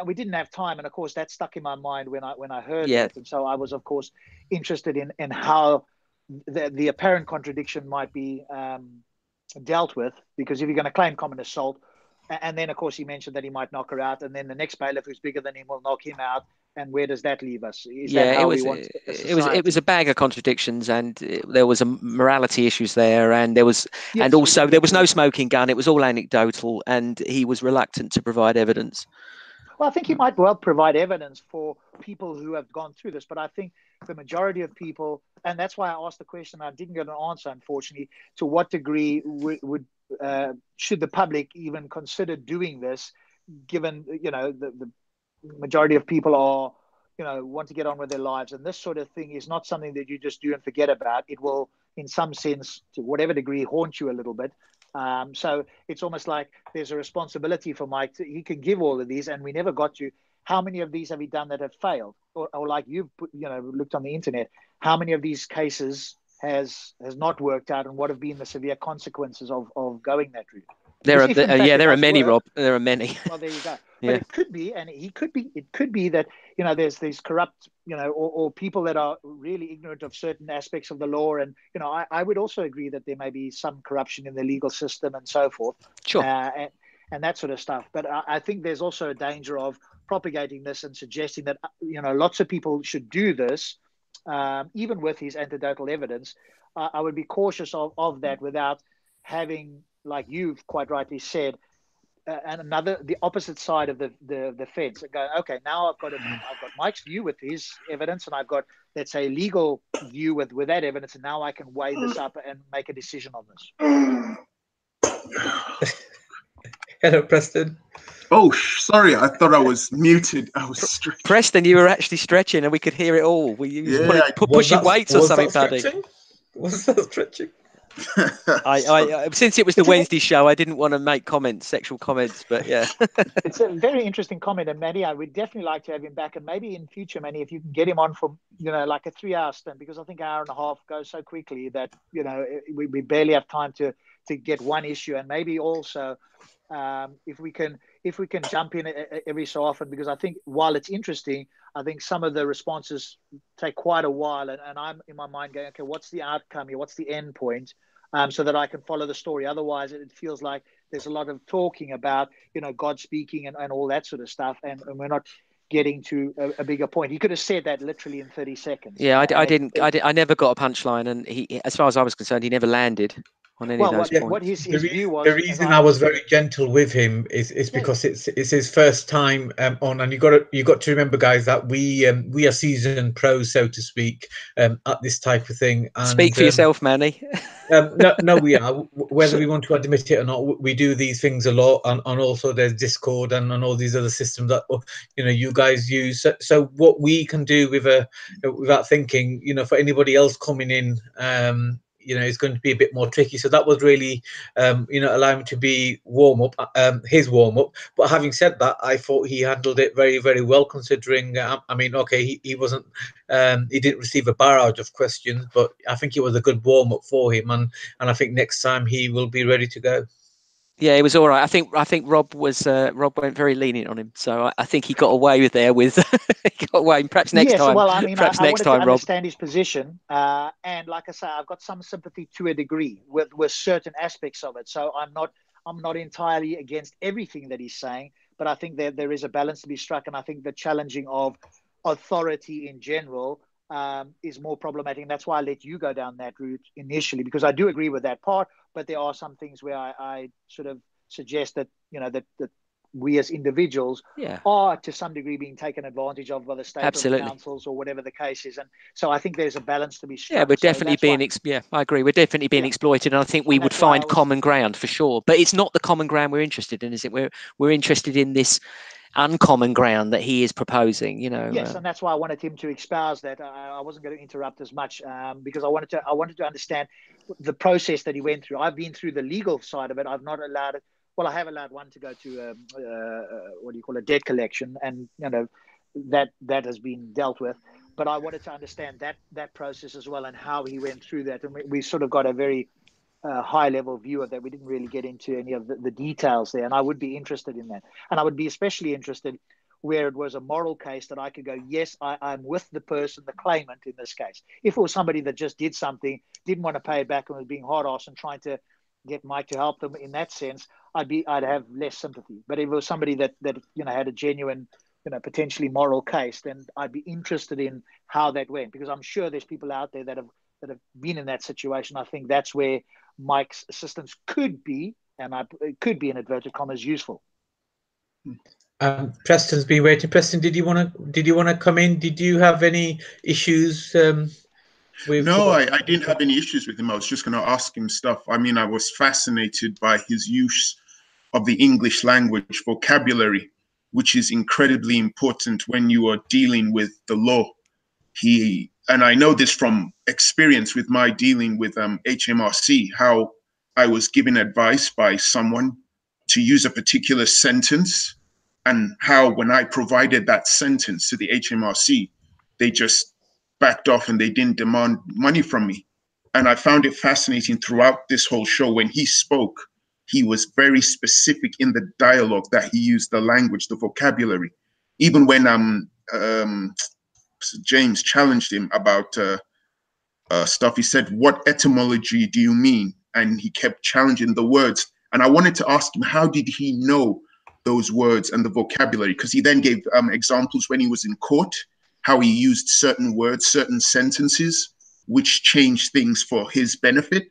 we didn't have time, and of course that stuck in my mind when I heard that, and so I was of course interested in how the apparent contradiction might be dealt with, because if you're going to claim common assault, and then of course he mentioned that he might knock her out, and then the next bailiff who's bigger than him will knock him out, and where does that leave us? Is that how we want a society? It was a bag of contradictions, and there was a morality issues there, and there was and also there was no smoking gun. It was all anecdotal, and he was reluctant to provide evidence. Well, I think he might well provide evidence for people who have gone through this, but I think the majority of people, and that's why I asked the question, I didn't get an answer, unfortunately, to what degree should the public even consider doing this, given, the majority of people are, want to get on with their lives. And this sort of thing is not something that you just do and forget about. It will, in some sense, to whatever degree, haunt you a little bit. So it's almost like there's a responsibility for Mike. He can give all of these, and we never got to how many of these have he done that have failed, or like you've looked on the internet, how many of these cases has not worked out, and what have been the severe consequences of going that route? There are many, Rob. There are many. Well, there you go. But it could be, and it could be that there's these corrupt, or people that are really ignorant of certain aspects of the law, and I would also agree that there may be some corruption in the legal system and so forth. Sure. And that sort of stuff. But I think there's also a danger of propagating this and suggesting that lots of people should do this, even with his anecdotal evidence. I would be cautious of that without having, like you've quite rightly said, and the opposite side of the fence. Go, okay, now I've got Mike's view with his evidence, and I've got, let's say, legal view with that evidence, and now I can weigh this up and make a decision on this. Hello, Preston. Oh, sorry, I thought I was muted. I was stretching. Preston, you were actually stretching, and we could hear it all. Were you pushing weights or something, buddy? Was that stretching? I since it was the Wednesday show, I didn't want to make sexual comments, but yeah. It's a very interesting comment, and Manny, I would definitely like to have him back, and maybe in future, Manny, if you can get him on for like a 3-hour stint, because I think an hour and a half goes so quickly that we barely have time to get one issue, and maybe also if we can jump in every so often, because I think while it's interesting, I think some of the responses take quite a while, and I'm in my mind going, okay, what's the outcome here? What's the end point? So that I can follow the story. Otherwise, it feels like there's a lot of talking about, God speaking and all that sort of stuff, and we're not getting to a bigger point. He could have said that literally in 30 seconds. Yeah, I never got a punchline, and he, as far as I was concerned, he never landed on any of those points. What his view was. The reason I was very gentle with him is because it's his first time on, and you got to remember, guys, that we are seasoned pros, so to speak, at this type of thing. And, speak for yourself, Manny. No, we are. Whether we want to admit it or not, we do these things a lot, and also there's Discord and all these other systems that you guys use. So what we can do without thinking, for anybody else coming in, it's going to be a bit more tricky. So that was really, allow him to be his warm up. But having said that, I thought he handled it very, very well, considering. He wasn't, he didn't receive a barrage of questions, but I think it was a good warm up for him, and I think next time he will be ready to go. Yeah, it was all right. I think Rob went very lenient on him, so I think he got away with he got away. Perhaps next Yes, time. well, I mean, Perhaps I next wanted to time, Rob. understand his position, and like I say, I've got some sympathy to a degree with certain aspects of it. So I'm not entirely against everything that he's saying, but I think there is a balance to be struck, and I think the challenging of authority in general is more problematic. And that's why I let you go down that route initially, because I do agree with that part, but there are some things where I sort of suggest that, you know, that we as individuals are to some degree being taken advantage of by the state or the councils or whatever the case is. And so I think there's a balance to be struck. Yeah, we're definitely I agree. We're definitely being exploited. And I think we would find common ground for sure. But it's not the common ground we're interested in, is it? We're interested in this uncommon ground that he is proposing, you know. Yes, and that's why I wanted him to espouse that. I wasn't going to interrupt as much because I wanted to understand the process that he went through. I've been through the legal side of it. I've not allowed it. Well, I have allowed one to go to what do you call a debt collection, and you know that has been dealt with. But I wanted to understand that process as well and how he went through that, and we sort of got a very high level view of that. We didn't really get into any of the details there, and I would be interested in that, and I would be especially interested where it was a moral case that I could go, yes, I'm with the person, the claimant in this case. If it was somebody that just did something, didn't want to pay it back, and was being hard ass and trying to get Mike to help them in that sense, I'd have less sympathy. But if it was somebody that you know had a genuine, you know, potentially moral case, then I'd be interested in how that went, because I'm sure there's people out there that have been in that situation. I think that's where Mike's assistance could be, and it could be in inverted commas useful. Preston's been waiting. Preston, did you want to come in? Did you have any issues with? No, I didn't have any issues with him. I was just going to ask him stuff. I mean, I was fascinated by his use of the English language vocabulary, which is incredibly important when you are dealing with the law. And I know this from experience with my dealing with HMRC, how I was given advice by someone to use a particular sentence, and how when I provided that sentence to the HMRC, they just backed off and they didn't demand money from me. And I found it fascinating throughout this whole show. When he spoke, he was very specific in the dialogue that he used, the language, the vocabulary. Even when James challenged him about stuff, he said, "What etymology do you mean?" And he kept challenging the words. And I wanted to ask him, how did he know those words and the vocabulary? Because he then gave examples when he was in court, how he used certain words, certain sentences, which changed things for his benefit.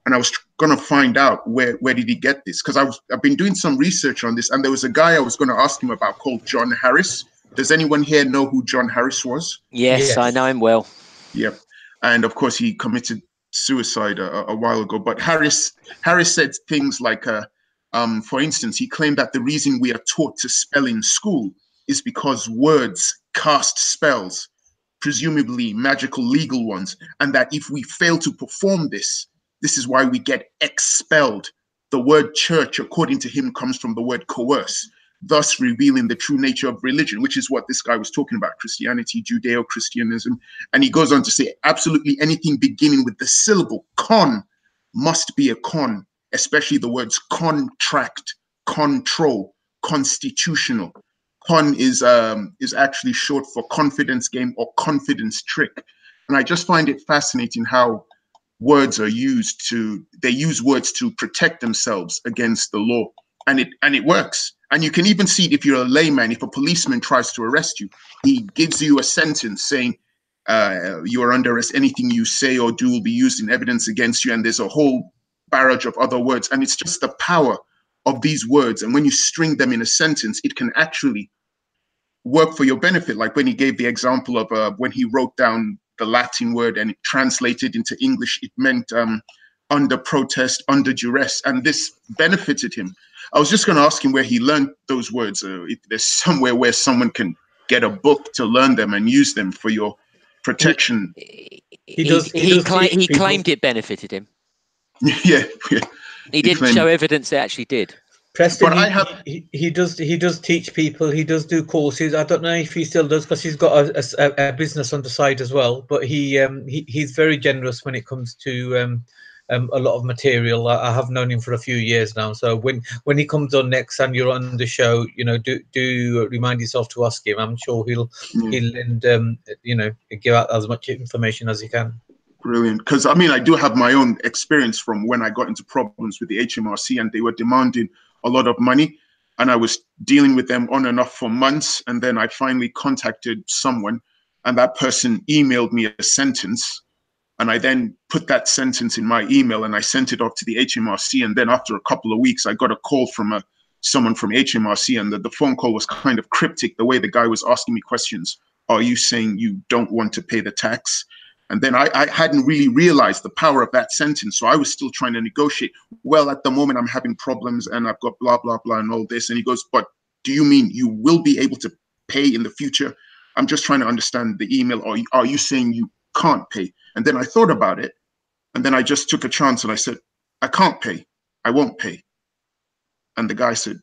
And I was going to find out where did he get this? Because I've been doing some research on this, and there was a guy I was going to ask him about called John Harris. Does anyone here know who John Harris was? Yes, I know him well. Yep. And of course, he committed suicide a while ago. But Harris said things like, for instance, he claimed that the reason we are taught to spell in school is because words cast spells, presumably magical legal ones, and that if we fail to perform this is why we get expelled. The word church, according to him, comes from the word coerce, thus revealing the true nature of religion, which is what this guy was talking about, Christianity, Judeo-Christianism. And he goes on to say, absolutely anything beginning with the syllable con must be a con, especially the words contract, control, constitutional. Con is actually short for confidence game or confidence trick. And I just find it fascinating how words are used they use words to protect themselves against the law. And it works. And you can even see it if you're a layman. If a policeman tries to arrest you, he gives you a sentence saying, you are under arrest. Anything you say or do will be used in evidence against you. And there's a whole barrage of other words. And it's just the power of these words. And when you string them in a sentence, it can actually work for your benefit. Like when he gave the example of when he wrote down the Latin word and it translated into English, it meant under protest, under duress. And this benefited him. I was just going to ask him where he learned those words. If there's somewhere where someone can get a book to learn them and use them for your protection. He claimed it benefited him. Yeah. He didn't show evidence it actually did. Preston, but he does teach people. He does do courses. I don't know if he still does because he's got a business on the side as well. But he's very generous when it comes to a lot of material. I have known him for a few years now, so when he comes on next and you're on the show, do remind yourself to ask him. I'm sure he'll and give out as much information as he can. Brilliant. Because I mean, I do have my own experience from when I got into problems with the HMRC, and they were demanding a lot of money, and I was dealing with them on and off for months, and then I finally contacted someone, and that person emailed me a sentence, and I then put that sentence in my email and I sent it off to the HMRC, and then after a couple of weeks I got a call from someone from HMRC, and the phone call was kind of cryptic. The way the guy was asking me questions: are you saying you don't want to pay the tax? And then I hadn't really realized the power of that sentence. So I was still trying to negotiate. Well, at the moment, I'm having problems and I've got blah, blah, blah and all this. And he goes, but do you mean you will be able to pay in the future? I'm just trying to understand the email. Or are you saying you can't pay? And then I thought about it. And then I just took a chance and I said, I can't pay. I won't pay. And the guy said,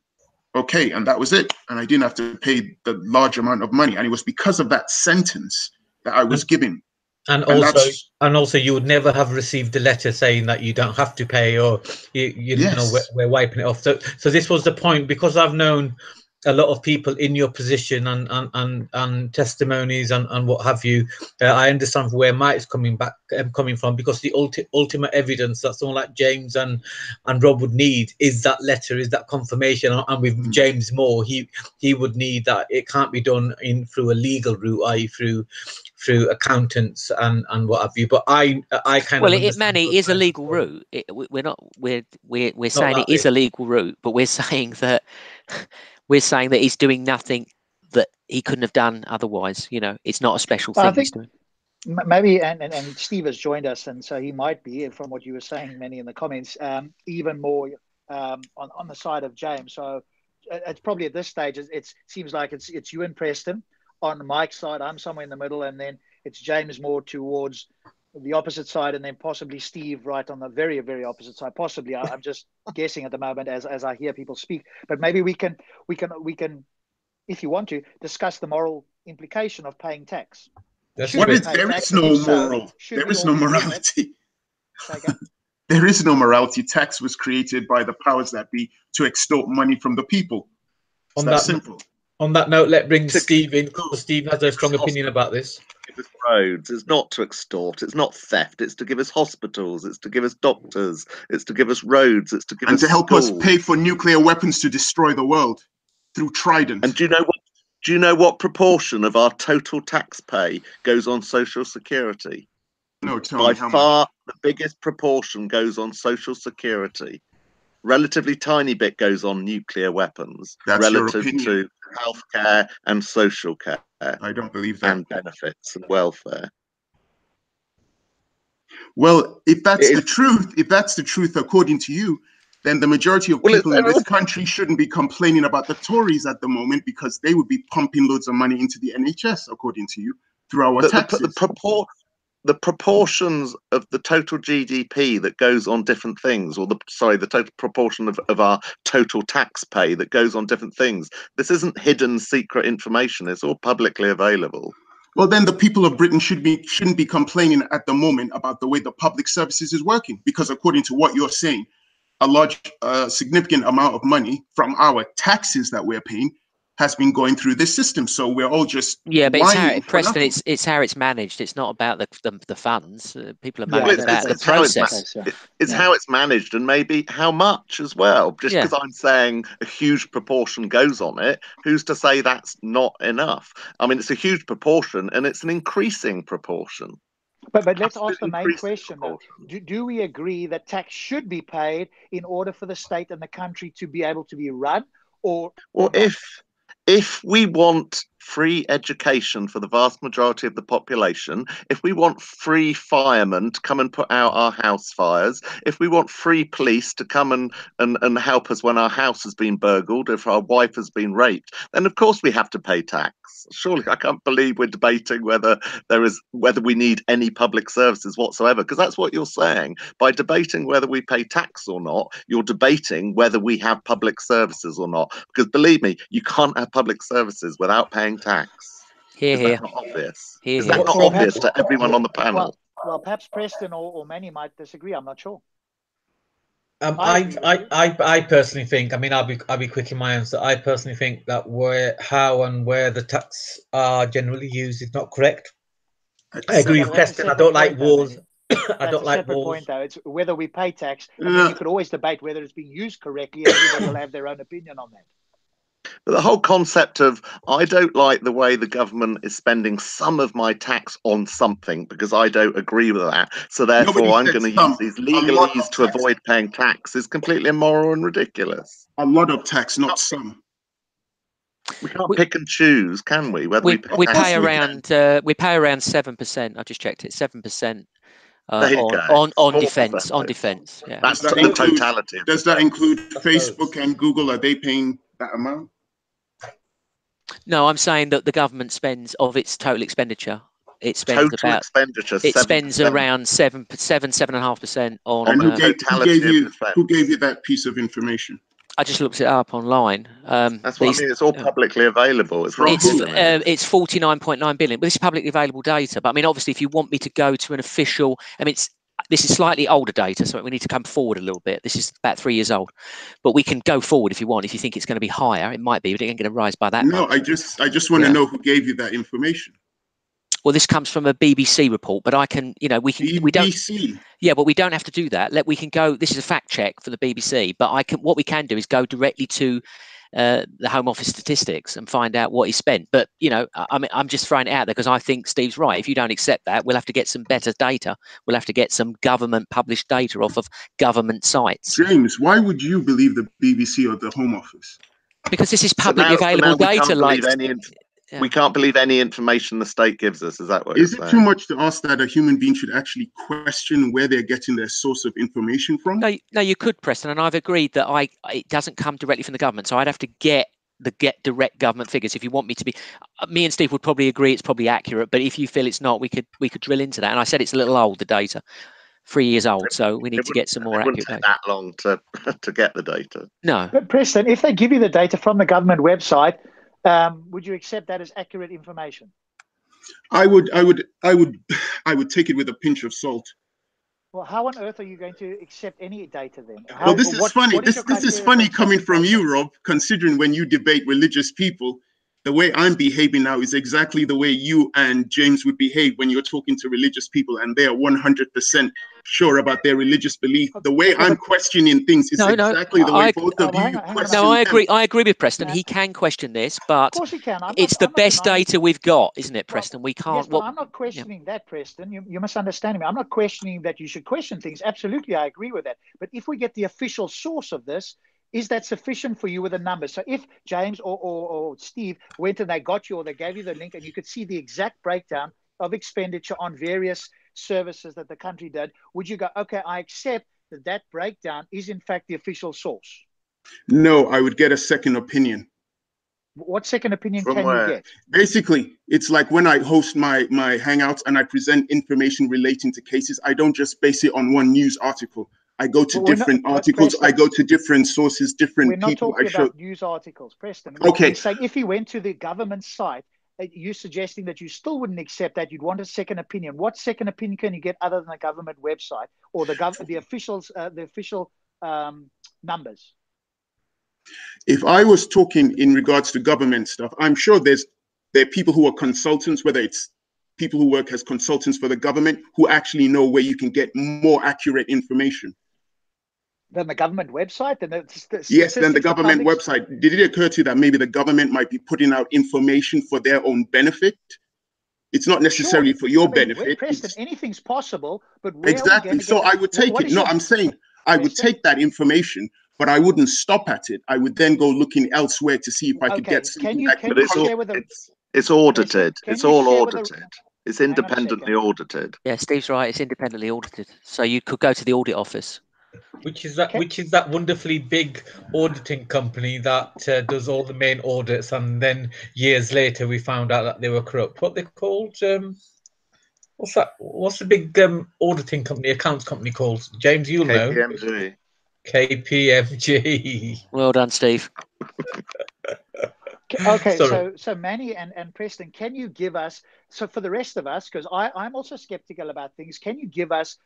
okay. And that was it. And I didn't have to pay the large amount of money. And it was because of that sentence that I was given. And also, you would never have received a letter saying that you don't have to pay, or we're wiping it off. So this was the point, because I've known a lot of people in your position and testimonies and what have you. I understand where Mike's coming from, because the ultimate evidence that someone like James and Rob would need is that letter, is that confirmation. And with James Moore, he would need that. It can't be done through a legal route, i.e. through accountants and what have you. But I kind of Manny is a legal route. We're saying it is a legal route, but we're saying that he's doing nothing that he couldn't have done otherwise. It's not a special thing he's doing. Maybe, and Steve has joined us, and so he might be, from what you were saying, Manny, in the comments, even more on the side of James. So it's probably at this stage, it seems like it's you and Preston. On Mike's side, I'm somewhere in the middle, and then it's James more towards the opposite side, and then possibly Steve right on the very, very opposite side. Possibly, I'm just guessing at the moment as I hear people speak. But maybe we can, if you want to, discuss the moral implication of paying tax. There is no moral. There is no morality. There is no morality. Tax was created by the powers that be to extort money from the people. It's that simple. On that note, let's bring Steve in, because Steve has a strong opinion about this. Give us roads. It's not to extort. It's not theft. It's to give us hospitals. It's to give us doctors. It's to give us roads. It's to give us to help us pay for nuclear weapons to destroy the world through Trident. And do you know what proportion of our total tax pay goes on Social Security? No, tell me how far much. The biggest proportion goes on Social Security. Relatively tiny bit goes on nuclear weapons. That's relative to healthcare and social care. I don't believe that. And benefits and welfare. Well, if that's the truth according to you, then the majority of people in this country shouldn't be complaining about the Tories at the moment, because they would be pumping loads of money into the NHS, according to you, through our taxes. The proportions of the total GDP that goes on different things, or the total proportion of our total tax pay that goes on different things. This isn't hidden secret information. It's all publicly available. Well, then the people of Britain shouldn't be complaining at the moment about the way the public services is working, because according to what you're saying, a significant amount of money from our taxes that we're paying has been going through this system. So we're all just but it's how it's managed. It's not about the funds. People are managed about the process. It's how it's managed, and maybe how much as well. Just because I'm saying a huge proportion goes on it, who's to say that's not enough? I mean, it's a huge proportion, and it's an increasing proportion. But let's ask the main question. Do we agree that tax should be paid in order for the state and the country to be able to be run? Or if we want free education for the vast majority of the population, if we want free firemen to come and put out our house fires, if we want free police to come and help us when our house has been burgled, if our wife has been raped, then of course we have to pay tax. Surely I can't believe we're debating whether we need any public services whatsoever, because that's what you're saying. By debating whether we pay tax or not, you're debating whether we have public services or not. Because believe me, you can't have public services without paying tax. Is that not obvious? Is that not obvious to everyone on the panel? Well, perhaps Preston or Manny might disagree. I'm not sure. I personally think. I mean, I'll be quick in my answer. I personally think that how and where the tax are generally used is not correct. I agree with Preston. I don't like wars. I don't like separate wars. point, though. It's whether we pay tax, and then you could always debate whether it's being used correctly, and everybody will have their own opinion on that. But the whole concept of I don't like the way the government is spending some of my tax on something because I don't agree with that. So therefore, I'm going to use these legalese to avoid paying tax is completely immoral and ridiculous. A lot of tax, not some. We can't pick and choose, can we? Whether we pay around 7%. I just checked it, 7%. On defence. Yeah. That's the totality. Does that include Facebook and Google? Are they paying that amount? No, I'm saying that the government spends of its total expenditure. It spends spends around 7.5% on. And who gave you that piece of information? I just looked it up online. That's what I mean. It's all publicly available. It's 49.9 billion. But this is publicly available data. But I mean, obviously, if you want me to go to an official, I mean, this is slightly older data, so we need to come forward a little bit. This is about 3 years old, but we can go forward if you want. If you think it's going to be higher, it might be, but it ain't going to rise by that much. No, I just want to know who gave you that information. Well, this comes from a BBC report, but I can, we don't. BBC. Yeah, but we don't have to do that. We can go. This is a fact check for the BBC, but what we can do is go directly to the Home Office statistics and find out what he spent. But I'm just throwing it out there because I think Steve's right. If you don't accept that, we'll have to get some better data. We'll have to get some government published data off of government sites. James, why would you believe the BBC or the Home Office? Because this is publicly available data. We can't believe any information the state gives us. Is that what is it too much to ask that a human being should actually question where they're getting their source of information from? No, you could, Preston, and I've agreed that it doesn't come directly from the government, so I'd have to get direct government figures. If you want me to be, me and Steve would probably agree it's probably accurate, but if you feel it's not, we could drill into that. And I said it's a little old, the data, 3 years old, so we need to get some more accurate data. It wouldn't take that long to get the data. No, but Preston, if they give you the data from the government website, would you accept that as accurate information? I would take it with a pinch of salt. Well, how on earth are you going to accept any data then? Well, this is funny. This is funny coming from you, Rob, considering when you debate religious people, the way I'm behaving now is exactly the way you and James would behave when you're talking to religious people and they are 100% sure about their religious belief. The way I'm questioning things is exactly the way both of you question. No, I agree. I agree with Preston. He can question this, but of course he can. It's the best data we've got, isn't it, Preston? We can't. Yes, but I'm not questioning that, Preston. You misunderstand me. I'm not questioning that you should question things. Absolutely, I agree with that. But if we get the official source of this, is that sufficient for you with a number? So if James or Steve went and they got you or they gave you the link and you could see the exact breakdown of expenditure on various services that the country did, would you go, okay, I accept that breakdown is in fact the official source? No, I would get a second opinion. What second opinion can you get? Basically, it's like when I host my Hangouts and I present information relating to cases, I don't just base it on one news article. I go to different articles. Preston, I go to different sources, different people. We're not talking about news articles, Preston. Okay. We're saying if he went to the government site, you're suggesting that you still wouldn't accept that. You'd want a second opinion. What second opinion can you get other than the government website or the official numbers? If I was talking in regards to government stuff, I'm sure there are people who are consultants, whether it's people who work as consultants for the government, who actually know where you can get more accurate information. Than the government website? Yes, than the government website. Did it occur to you that maybe the government might be putting out information for their own benefit? It's not necessarily for your benefit. Preston, anything's possible, but exactly. So I would take it. No, I'm saying I would take that information, but I wouldn't stop at it. I would then go looking elsewhere to see if I could get something that could. It's audited. It's all audited. It's independently audited. Yeah, Steve's right. It's independently audited. So you could go to the audit office. Which is that wonderfully big auditing company that does all the main audits, and then years later we found out that they were corrupt. What they called? What's that? What's the big auditing company, accounts company called? James, you'll know. KPMG. KPMG. Well done, Steve. Okay, so Manny and Preston, can you give us, so for the rest of us, because I'm also skeptical about things, can you give us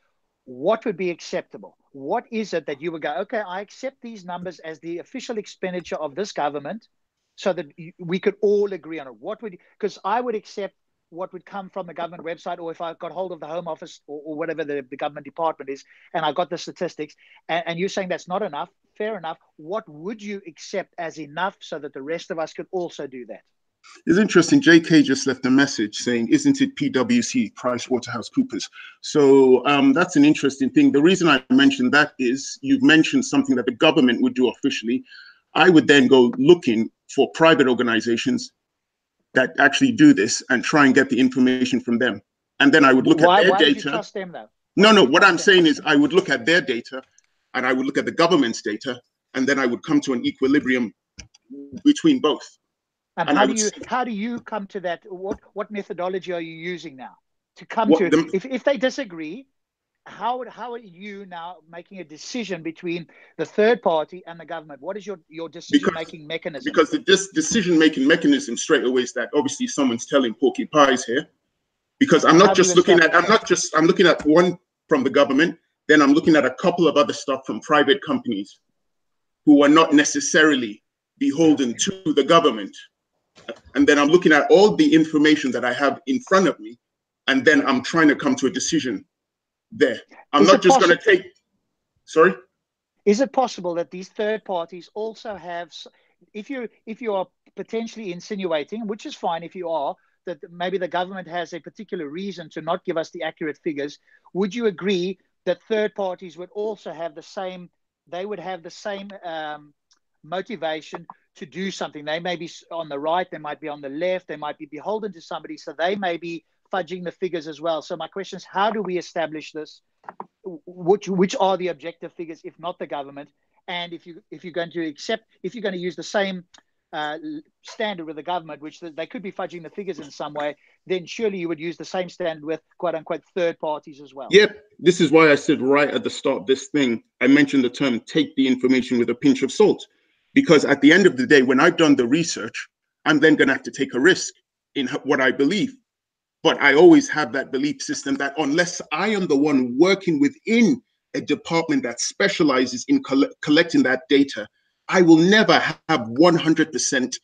what would be acceptable? What is it that you would go, okay, I accept these numbers as the official expenditure of this government, so that we could all agree on it? What would, because I would accept what would come from the government website, or if I got hold of the Home Office or whatever the government department is, and I got the statistics, and you're saying that's not enough, fair enough. What would you accept as enough so that the rest of us could also do that? It's interesting. JK just left a message saying, isn't it PwC, PricewaterhouseCoopers? So that's an interesting thing. The reason I mentioned that is you've mentioned something that the government would do officially. I would then go looking for private organizations that actually do this and try and get the information from them. And then I would look at their data. Why would you trust them though? No, what I'm saying is I would look at their data and I would look at the government's data, and then I would come to an equilibrium between both. And how do you come to that? What methodology are you using now to come to? If they disagree, how are you now making a decision between the third party and the government? What is your decision-making mechanism? Because the decision-making mechanism straight away is that obviously someone's telling porky pies here. Because I'm not just looking at, I'm looking at one from the government, then I'm looking at a couple of other stuff from private companies who are not necessarily beholden to the government. And then I'm looking at all the information that I have in front of me, and then I'm trying to come to a decision there. I'm not just going to take, sorry? Is it possible that these third parties also have, if you are potentially insinuating, which is fine if you are, that maybe the government has a particular reason to not give us the accurate figures, would you agree that third parties would also have the same, they would have the same motivation to do something? They may be on the right, they might be on the left, they might be beholden to somebody, so they may be fudging the figures as well. So my question is, how do we establish this? Which are the objective figures, if not the government? And if you're going to accept, if you're going to use the same standard with the government, which they could be fudging the figures in some way, then surely you would use the same standard with quote unquote third parties as well. Yep. This is why I said right at the start of this thing, I mentioned the term take the information with a pinch of salt. Because at the end of the day, when I've done the research, I'm then going to have to take a risk in what I believe. But I always have that belief system that unless I am the one working within a department that specializes in collecting that data, I will never have 100%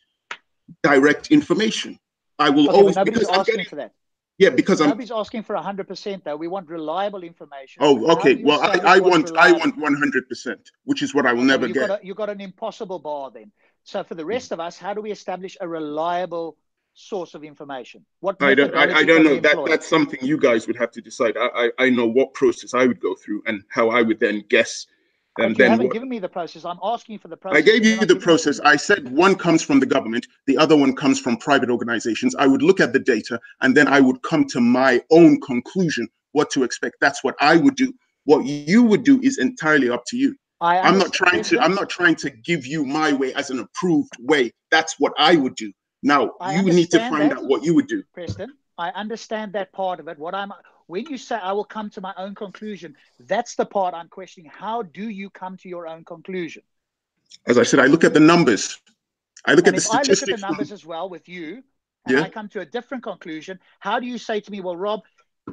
direct information. I will always, nobody's asking for that. Yeah, because nobody's asking for 100% though. We want reliable information. Oh, okay. Well, I want 100%, which is what I will never get. You've got an impossible bar then. So for the rest of us, how do we establish a reliable source of information? What I don't know. That's something you guys would have to decide. I know what process I would go through and how I would then guess. But you haven't given me the process. I'm asking for the process. I gave you the process. I said one comes from the government, the other one comes from private organizations. I would look at the data and then I would come to my own conclusion what to expect. That's what I would do. What you would do is entirely up to you. I'm not trying to give you my way as an approved way. That's what I would do. Now you need to find out what you would do. Preston, I understand that part of it. When you say I will come to my own conclusion, that's the part I'm questioning. How do you come to your own conclusion? As I said, I look at the numbers. I look at the statistics. I look at the numbers as well with you, and I come to a different conclusion. How do you say to me, well, Rob,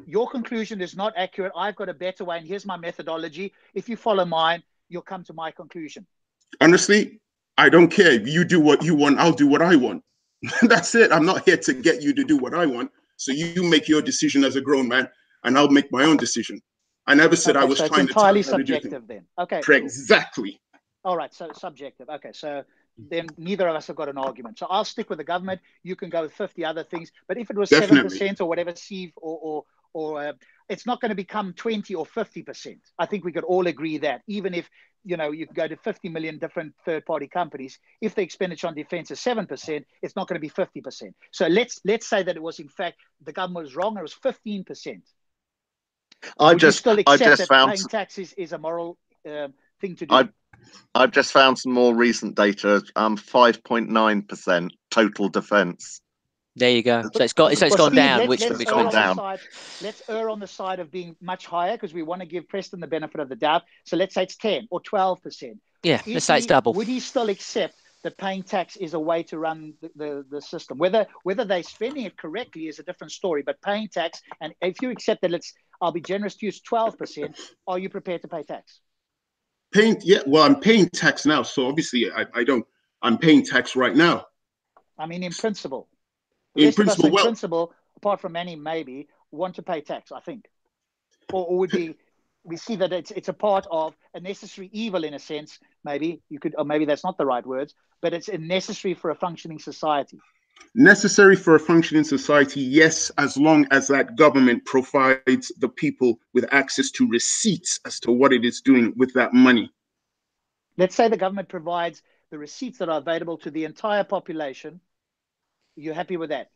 your conclusion is not accurate. I've got a better way, and here's my methodology. If you follow mine, you'll come to my conclusion. Honestly, I don't care. You do what you want. I'll do what I want. That's it. I'm not here to get you to do what I want. So you make your decision as a grown man, and I'll make my own decision. I never said I was trying to tell you how to do things. It's entirely subjective then. Okay. Exactly. All right. So subjective. Okay. So then neither of us have got an argument. So I'll stick with the government. You can go with 50 other things. But if it was 7% or whatever, Steve, or it's not going to become 20 or 50%. I think we could all agree that, even if you can go to 50 million different third-party companies, if the expenditure on defense is 7%, it's not going to be 50%. So let's say that it was, in fact, the government was wrong and it was 15%. I just found paying taxes is a moral thing to do. I've just found some more recent data. 5.9% total defense. There you go. So it's gone down. Which gone down. Let's err on the side of being much higher because we want to give Preston the benefit of the doubt. So let's say it's 10 or 12%. Yeah, let's say it's double. Would he still accept that paying tax is a way to run the system? Whether they're spending it correctly is a different story. But paying tax, and if you accept that I'll be generous to use 12%. Are you prepared to pay tax? Well, I'm paying tax now, so obviously I'm paying tax right now. I mean, in principle. The rest of us, in principle, apart from Manny, maybe, want to pay tax, I think. Or would be, we see that it's a part of a necessary evil in a sense, maybe, or maybe that's not the right words, but it's necessary for a functioning society. Necessary for a functioning society, yes, as long as that government provides the people with access to receipts as to what it is doing with that money. Let's say the government provides the receipts that are available to the entire population. You're happy with that?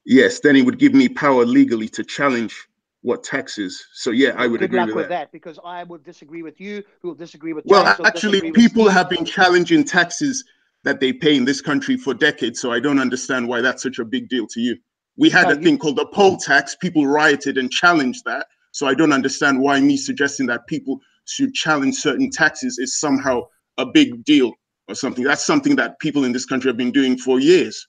Yes, then it would give me power legally to challenge what tax is. So yeah, I would agree with that. Good luck with that, because I would disagree with you, who will disagree with James. Well, actually, people have been challenging taxes that they pay in this country for decades, so I don't understand why that's such a big deal to you. We had a thing called the poll tax. People rioted and challenged that, so I don't understand why me suggesting that people should challenge certain taxes is somehow a big deal or something. That's something that people in this country have been doing for years.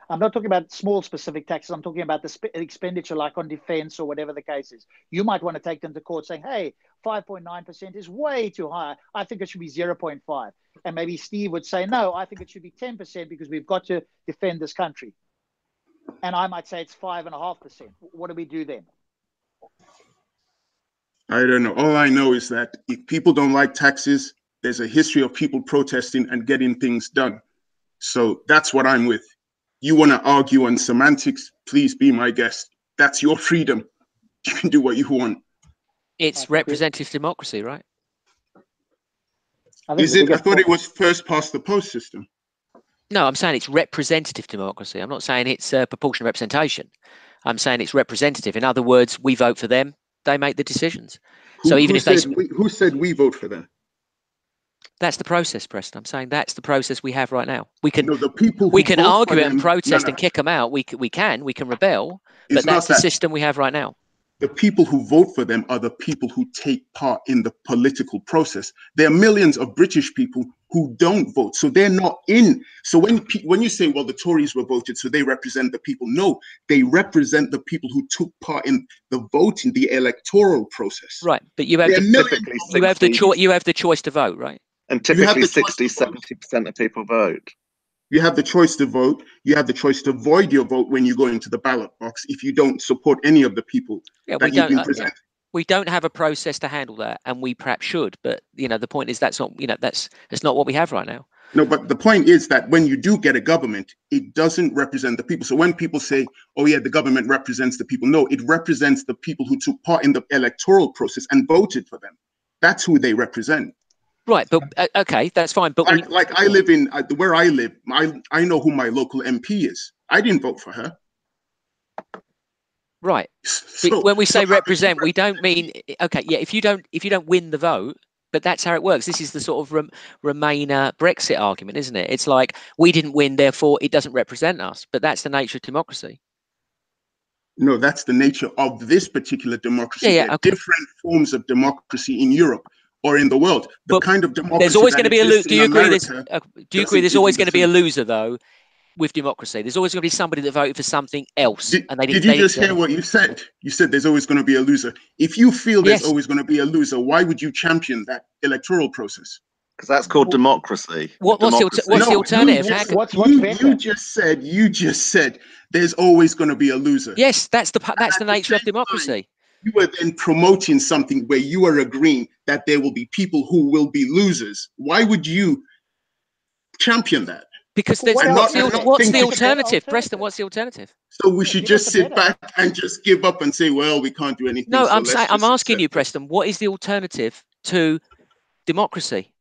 I'm not talking about small specific taxes. I'm talking about the expenditure, like on defense or whatever the case is. You might want to take them to court saying, hey, 5.9% is way too high. I think it should be 0.5. And maybe Steve would say, no, I think it should be 10% because we've got to defend this country. And I might say it's 5.5%. What do we do then? I don't know. All I know is that if people don't like taxes, there's a history of people protesting and getting things done. So that's what I'm with. You want to argue on semantics, please be my guest. That's your freedom. You can do what you want. It's representative democracy, right? Is it? I thought it was first past the post system. No, I'm saying it's representative democracy. I'm not saying it's proportional representation. I'm saying it's representative. In other words, we vote for them, they make the decisions. So even if who said we vote for them? That's the process, Preston. I'm saying that's the process we have right now. We can the people we can argue it and protest and kick them out. We can rebel, but that's the system we have right now. The people who vote for them are the people who take part in the political process. There are millions of British people who don't vote, so they're not in. So when you say, well, the Tories were voted, so they represent the people, no, they represent the people who took part in the voting, the electoral process. Right, but you have the choice to vote, right? And typically 60, 70% of people vote. You have the choice to vote. You have the choice to void your vote when you go into the ballot box if you don't support any of the people that you've been presented. We don't have a process to handle that, and we perhaps should. But the point is that's not what we have right now. No, but the point is that when you do get a government, it doesn't represent the people. So when people say, "Oh yeah, the government represents the people," no, it represents the people who took part in the electoral process and voted for them. That's who they represent. Right, but okay, that's fine. But I live in where I live. I know who my local MP is. I didn't vote for her. Right. So, when we say represent, we don't mean if you don't win the vote, but that's how it works. This is the sort of Remainer Brexit argument, isn't it? It's like we didn't win, therefore it doesn't represent us. But that's the nature of democracy. No, that's the nature of this particular democracy. There are different forms of democracy in Europe or in the world. The kind of democracy there's always going to be a loser. Do you agree? Do you agree? There's always going to be a loser, though, with democracy. There's always going to be somebody that voted for something else. Did you just hear what you said? You said there's always going to be a loser. If you feel there's always going to be a loser, why would you champion that electoral process? Because that's called democracy. What's the alternative? You just said there's always going to be a loser. Yes, that's the nature of democracy. You were then promoting something where you are agreeing that there will be people who will be losers. Why would you champion that? Because what's the alternative, Preston? What's the alternative? So we should just sit back and just give up and say, well, we can't do anything. No, I'm asking you, Preston, what is the alternative to democracy?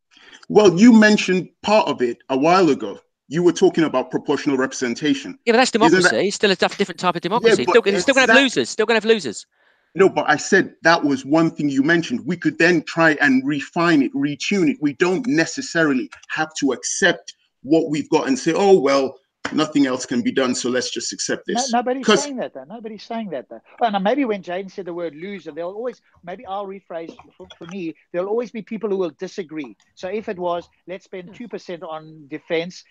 Well, you mentioned part of it a while ago. You were talking about proportional representation. Yeah, but that's democracy. It's still a different type of democracy. Still going to have losers. Still going to have losers. No, but I said that was one thing you mentioned. We could then try and refine it, retune it. We don't necessarily have to accept what we've got and say, oh, well, nothing else can be done, so let's just accept this. Nobody's saying that, though. Nobody's saying that, though. Well, now, maybe when Jane said the word loser, maybe I'll rephrase for me, there'll always be people who will disagree. So if it was, let's spend 2% on defense,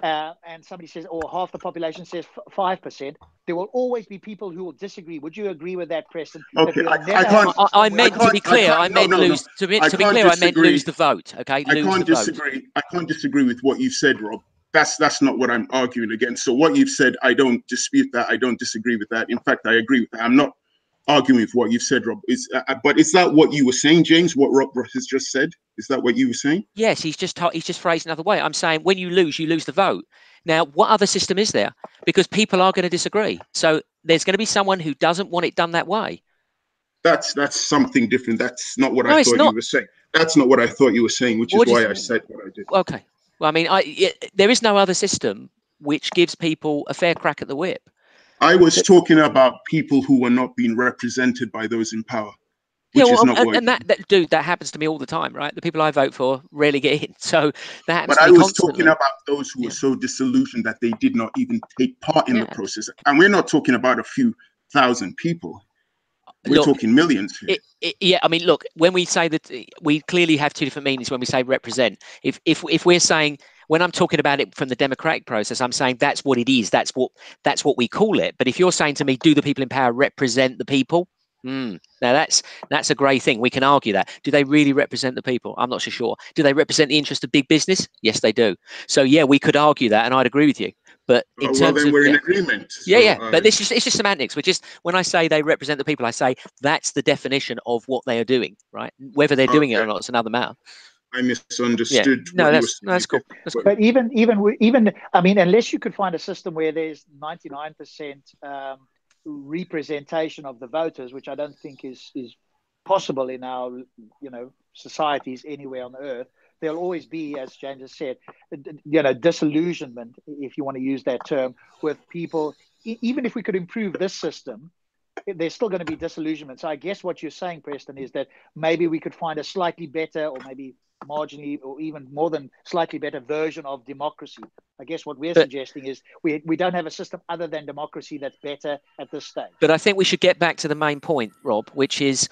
and somebody says, or half the population says 5%, there will always be people who will disagree. Would you agree with that, Preston? Okay, I meant to be clear. I meant lose. To be clear, I meant lose the vote. Okay, I can't disagree. I can't disagree with what you said, Rob. That's not what I'm arguing against. So what you've said, I don't dispute that. I don't disagree with that. In fact, I agree with that. I'm not arguing with what you've said, Rob. But is that what you were saying, James? What Rob has just said? Is that what you were saying? Yes, he's just phrased another way. I'm saying when you lose the vote. Now, what other system is there? Because people are going to disagree. So there's going to be someone who doesn't want it done that way. That's something different. That's not what I thought you were saying. That's not what I thought you were saying, which is why I said what I did. Okay. Well, I mean, there is no other system which gives people a fair crack at the whip. I was talking about people who were not being represented by those in power. Yeah, well, that happens to me all the time, right? The people I vote for rarely get in, so that happens. But to me I was constantly. talking about those who were so disillusioned that they did not even take part in the process, and we're not talking about a few thousand people. We're talking millions here. Yeah, I mean, look, when we say that, we clearly have two different meanings when we say represent. If we're saying, when I'm talking about it from the democratic process, I'm saying that's what it is. That's what we call it. But if you're saying to me, do the people in power represent the people? Now that's a grey thing. We can argue that. Do they really represent the people? I'm not so sure. Do they represent the interest of big business? Yes, they do. So yeah, we could argue that, and I'd agree with you. But in terms then we're in agreement. But it's just semantics. When I say they represent the people, I say that's the definition of what they are doing, right? Whether they're doing it or not, it's another matter. I misunderstood. No, that's cool. That's cool. But even I mean, unless you could find a system where there's 99% representation of the voters, which I don't think is possible in our societies anywhere on the earth, there'll always be, as James has said, disillusionment, if you want to use that term, with people. Even if we could improve this system, there's still going to be disillusionment. So I guess what you're saying, Preston, is that maybe we could find a slightly better, or maybe marginally, or even more than slightly better version of democracy. I guess what we're suggesting is we don't have a system other than democracy that's better at this stage. But I think we should get back to the main point, Rob, which is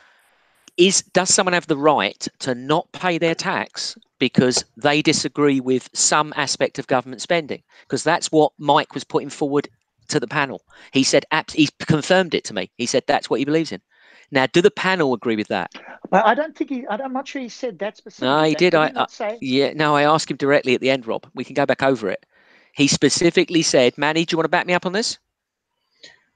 does someone have the right to not pay their tax because they disagree with some aspect of government spending? Because that's what Mike was putting forward to the panel. He said, he confirmed it to me. He said that's what he believes in. Now, do the panel agree with that? But I don't think I'm not sure he said that specifically. No, he did. I asked him directly at the end, Rob. We can go back over it. He specifically said, Manny, do you want to back me up on this?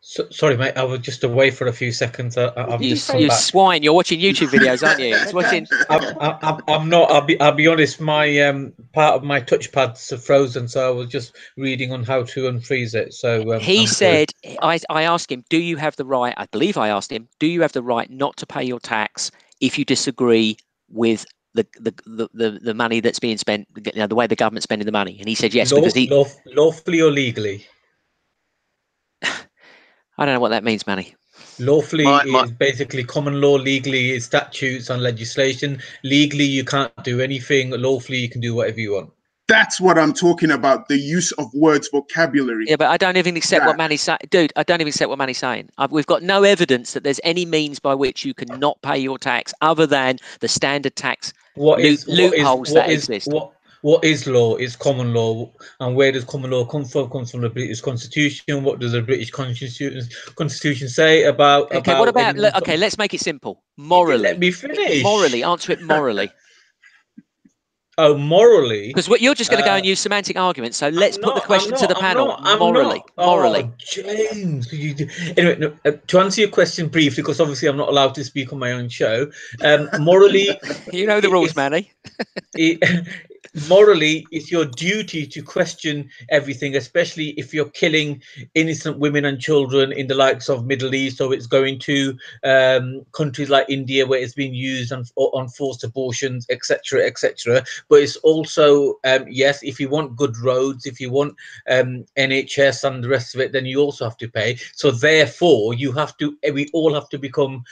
Sorry, mate. I was just away for a few seconds. You swine! You're watching YouTube videos, aren't you? It's watching. I'm not. I'll be honest. My part of my touchpad's frozen, so I was just reading on how to unfreeze it. So he said, I asked him, "Do you have the right?" I believe I asked him, "Do you have the right not to pay your tax if you disagree with the money that's being spent, the way the government's spending the money?" And he said yes, because he lawfully or legally. I don't know what that means, Manny. Lawfully is basically common law. Legally is statutes and legislation. Legally, you can't do anything. Lawfully, you can do whatever you want. That's what I'm talking about. The use of words, vocabulary. Yeah, but I don't even accept what Manny's saying. Dude, I don't even accept what Manny's saying. We've got no evidence that there's any means by which you can not pay your tax other than the standard tax loopholes that exist. What is law? Is common law. And where does common law come from? It comes from the British Constitution. What does the British Constitution say about... Okay, what about... Okay, let's make it simple. Morally. Let me finish. Morally. Answer it morally. Oh, morally? Because you're just going to go and use semantic arguments. So let's put the question to the panel. Morally. Oh, James. Anyway, to answer your question briefly, because obviously I'm not allowed to speak on my own show. Morally... You know the rules, Manny. Morally, it's your duty to question everything, especially if you're killing innocent women and children in the likes of Middle East. So it's going to countries like India where it's being used on forced abortions, etc., etc. But it's also, yes, if you want good roads, if you want NHS and the rest of it, then you also have to pay. So therefore, we all have to become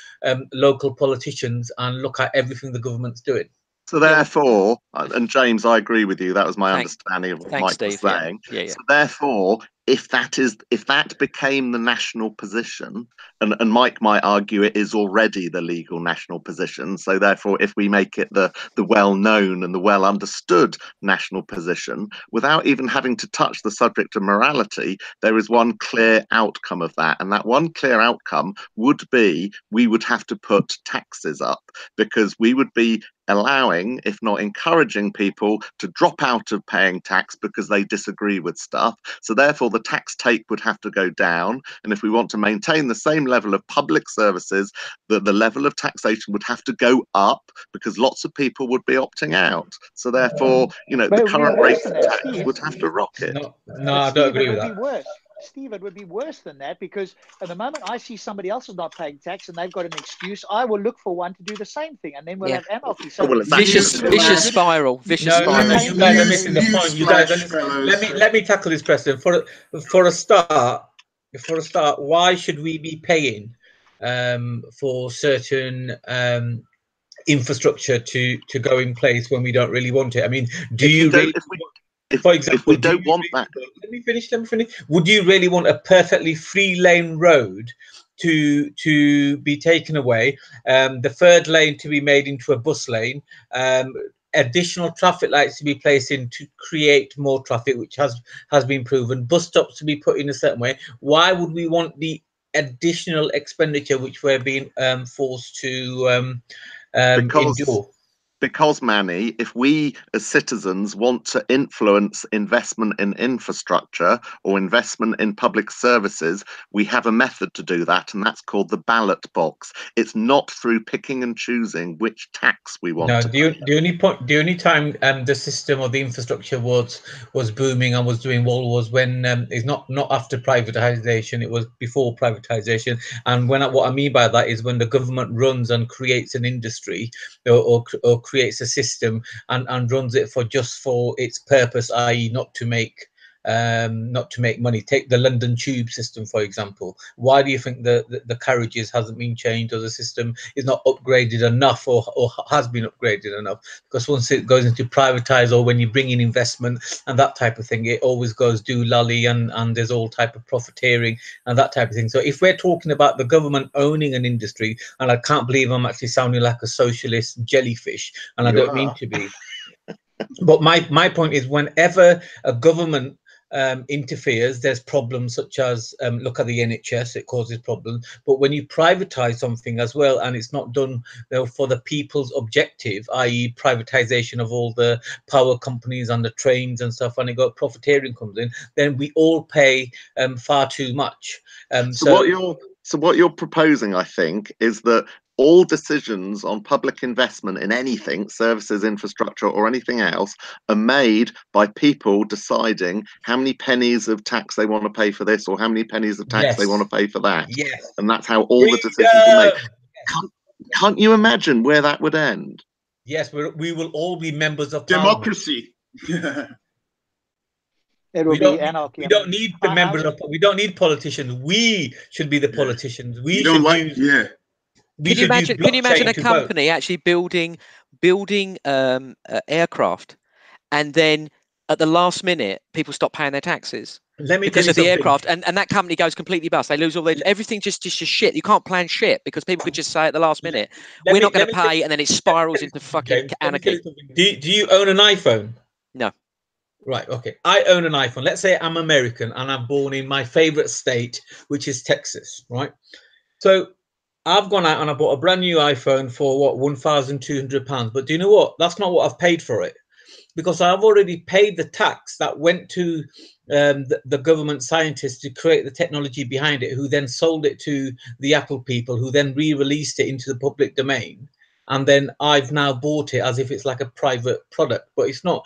local politicians and look at everything the government's doing. So therefore, and James, I agree with you. That was my understanding of what Mike was saying. Yeah. So therefore, if that became the national position, and Mike might argue it is already the legal national position, so therefore if we make it the well-known and the well-understood national position, without even having to touch the subject of morality, there is one clear outcome of that, and that one clear outcome would be we would have to put taxes up, because we would be allowing, if not encouraging, people to drop out of paying tax because they disagree with stuff. So therefore the tax take would have to go down, and if we want to maintain the same level of public services, the level of taxation would have to go up, because lots of people would be opting out. So therefore, you know, But the it would be current worse rate than of that, tax Steve. would have to rocket. No, I Steve, don't agree it with would be that. worse. Steve, it would be worse than that, because at the moment I see somebody else is not paying tax and they've got an excuse, I will look for one to do the same thing, and then we'll Yeah. have anarchy. So Well, in fact, Vicious spiral. Vicious No, spiral. you guys are missing the point. You guys are, let me tackle this question for a start. Why should we be paying for certain infrastructure to go in place when we don't really want it? I mean, do you really? For example, if we don't want that, let me finish. Would you really want a perfectly free lane road to be taken away, the third lane to be made into a bus lane, additional traffic lights to be placed in to create more traffic, which has been proven, bus stops to be put in a certain way? Why would we want the additional expenditure which we're being forced to endure? Because, Manny, if we as citizens want to influence investment in infrastructure or investment in public services, we have a method to do that, and that's called the ballot box. It's not through picking and choosing which tax we want to pay. The only time the system or the infrastructure was booming and was doing well was when it's not after privatization, it was before privatization. And what I mean by that is when the government runs and creates an industry or creates a system and runs it for its purpose, i.e. not to make money. Take the London Tube system, for example. Why do you think the carriages hasn't been changed, or the system is not upgraded enough, or has been upgraded enough? Because once it goes into privatized, or when you bring in investment and that type of thing, it always goes doolally, and there's all type of profiteering and that type of thing. So if we're talking about the government owning an industry, and I can't believe I'm actually sounding like a socialist jellyfish, and I don't mean to be, but my point is, whenever a government interferes, there's problems such as look at the NHS, it causes problems. But when you privatize something as well, and it's not done for the people's objective, i.e. privatization of all the power companies and the trains and stuff, and it got profiteering comes in, then we all pay far too much. So what you're proposing, I think, is that all decisions on public investment in anything, services, infrastructure, or anything else, are made by people deciding how many pennies of tax they want to pay for this, or how many pennies of tax they want to pay for that. Yes. And that's how all the decisions are made. Can't you imagine where that would end? Yes, we will all be members of democracy. It will be anarchy. We don't need the members of. We don't need politicians. We should be the politicians. We should use. Yeah. Can you imagine a company actually building aircraft, and then at the last minute people stop paying their taxes because of the aircraft, and that company goes completely bust. They lose all their everything, just shit. You can't plan shit because people could just say at the last minute, we're not going to pay, and then it spirals into fucking anarchy. Do you own an iPhone? No. Right, okay. I own an iPhone. Let's say I'm American and I'm born in my favorite state, which is Texas, right? So I've gone out and I bought a brand new iPhone for what, £1,200. But do you know what? That's not what I've paid for it, because I've already paid the tax that went to the government scientists to create the technology behind it, who then sold it to the Apple people, who then re-released it into the public domain. And then I've now bought it as if it's like a private product, but it's not.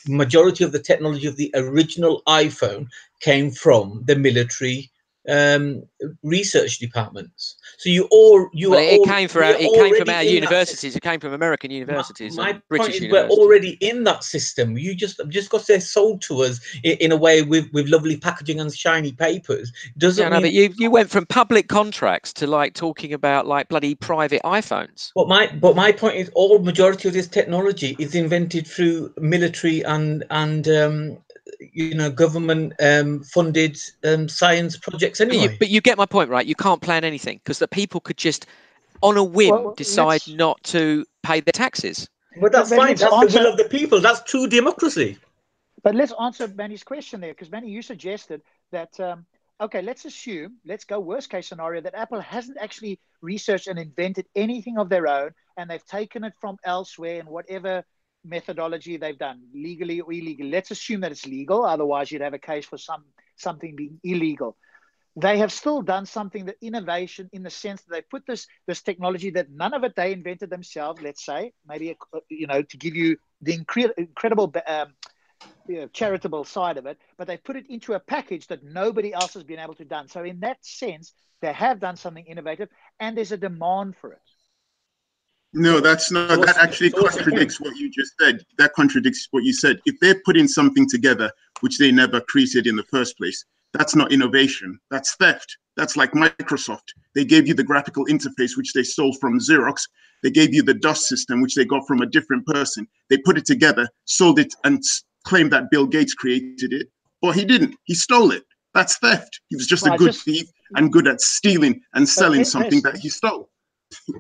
Majority of the technology of the original iPhone came from the military research departments. So it came from our universities. It came from American universities. My British point is, universities. we're already in that system. You just got to sold to us in a way with lovely packaging and shiny papers. Doesn't mean. But you went from public contracts to like talking about like bloody private iPhones. But my point is, majority of this technology is invented through military and government funded science projects anyway. But you get my point, right? You can't plan anything because the people could just, on a whim, decide not to pay their taxes. But that's fine. That's the will of the people. That's true democracy. But let's answer Manny's question there, because Manny, you suggested that, okay, let's go worst case scenario, that Apple hasn't actually researched and invented anything of their own, and they've taken it from elsewhere in whatever methodology they've done, legally or illegally. Let's assume that it's legal. Otherwise, you'd have a case for something being illegal. They have still done something, that innovation, in the sense that they put this technology that none of it they invented themselves, let's say, maybe, to give you the incredible charitable side of it, but they put it into a package that nobody else has been able to done. So in that sense, they have done something innovative, and there's a demand for it. No, that's not. That actually contradicts what you just said. That contradicts what you said. If they're putting something together which they never created in the first place, that's not innovation. That's theft. That's like Microsoft. They gave you the graphical interface which they stole from Xerox. They gave you the DOS system which they got from a different person. They put it together, sold it, and claimed that Bill Gates created it. But he didn't. He stole it. That's theft. He was just a good thief and good at stealing and selling something that he stole.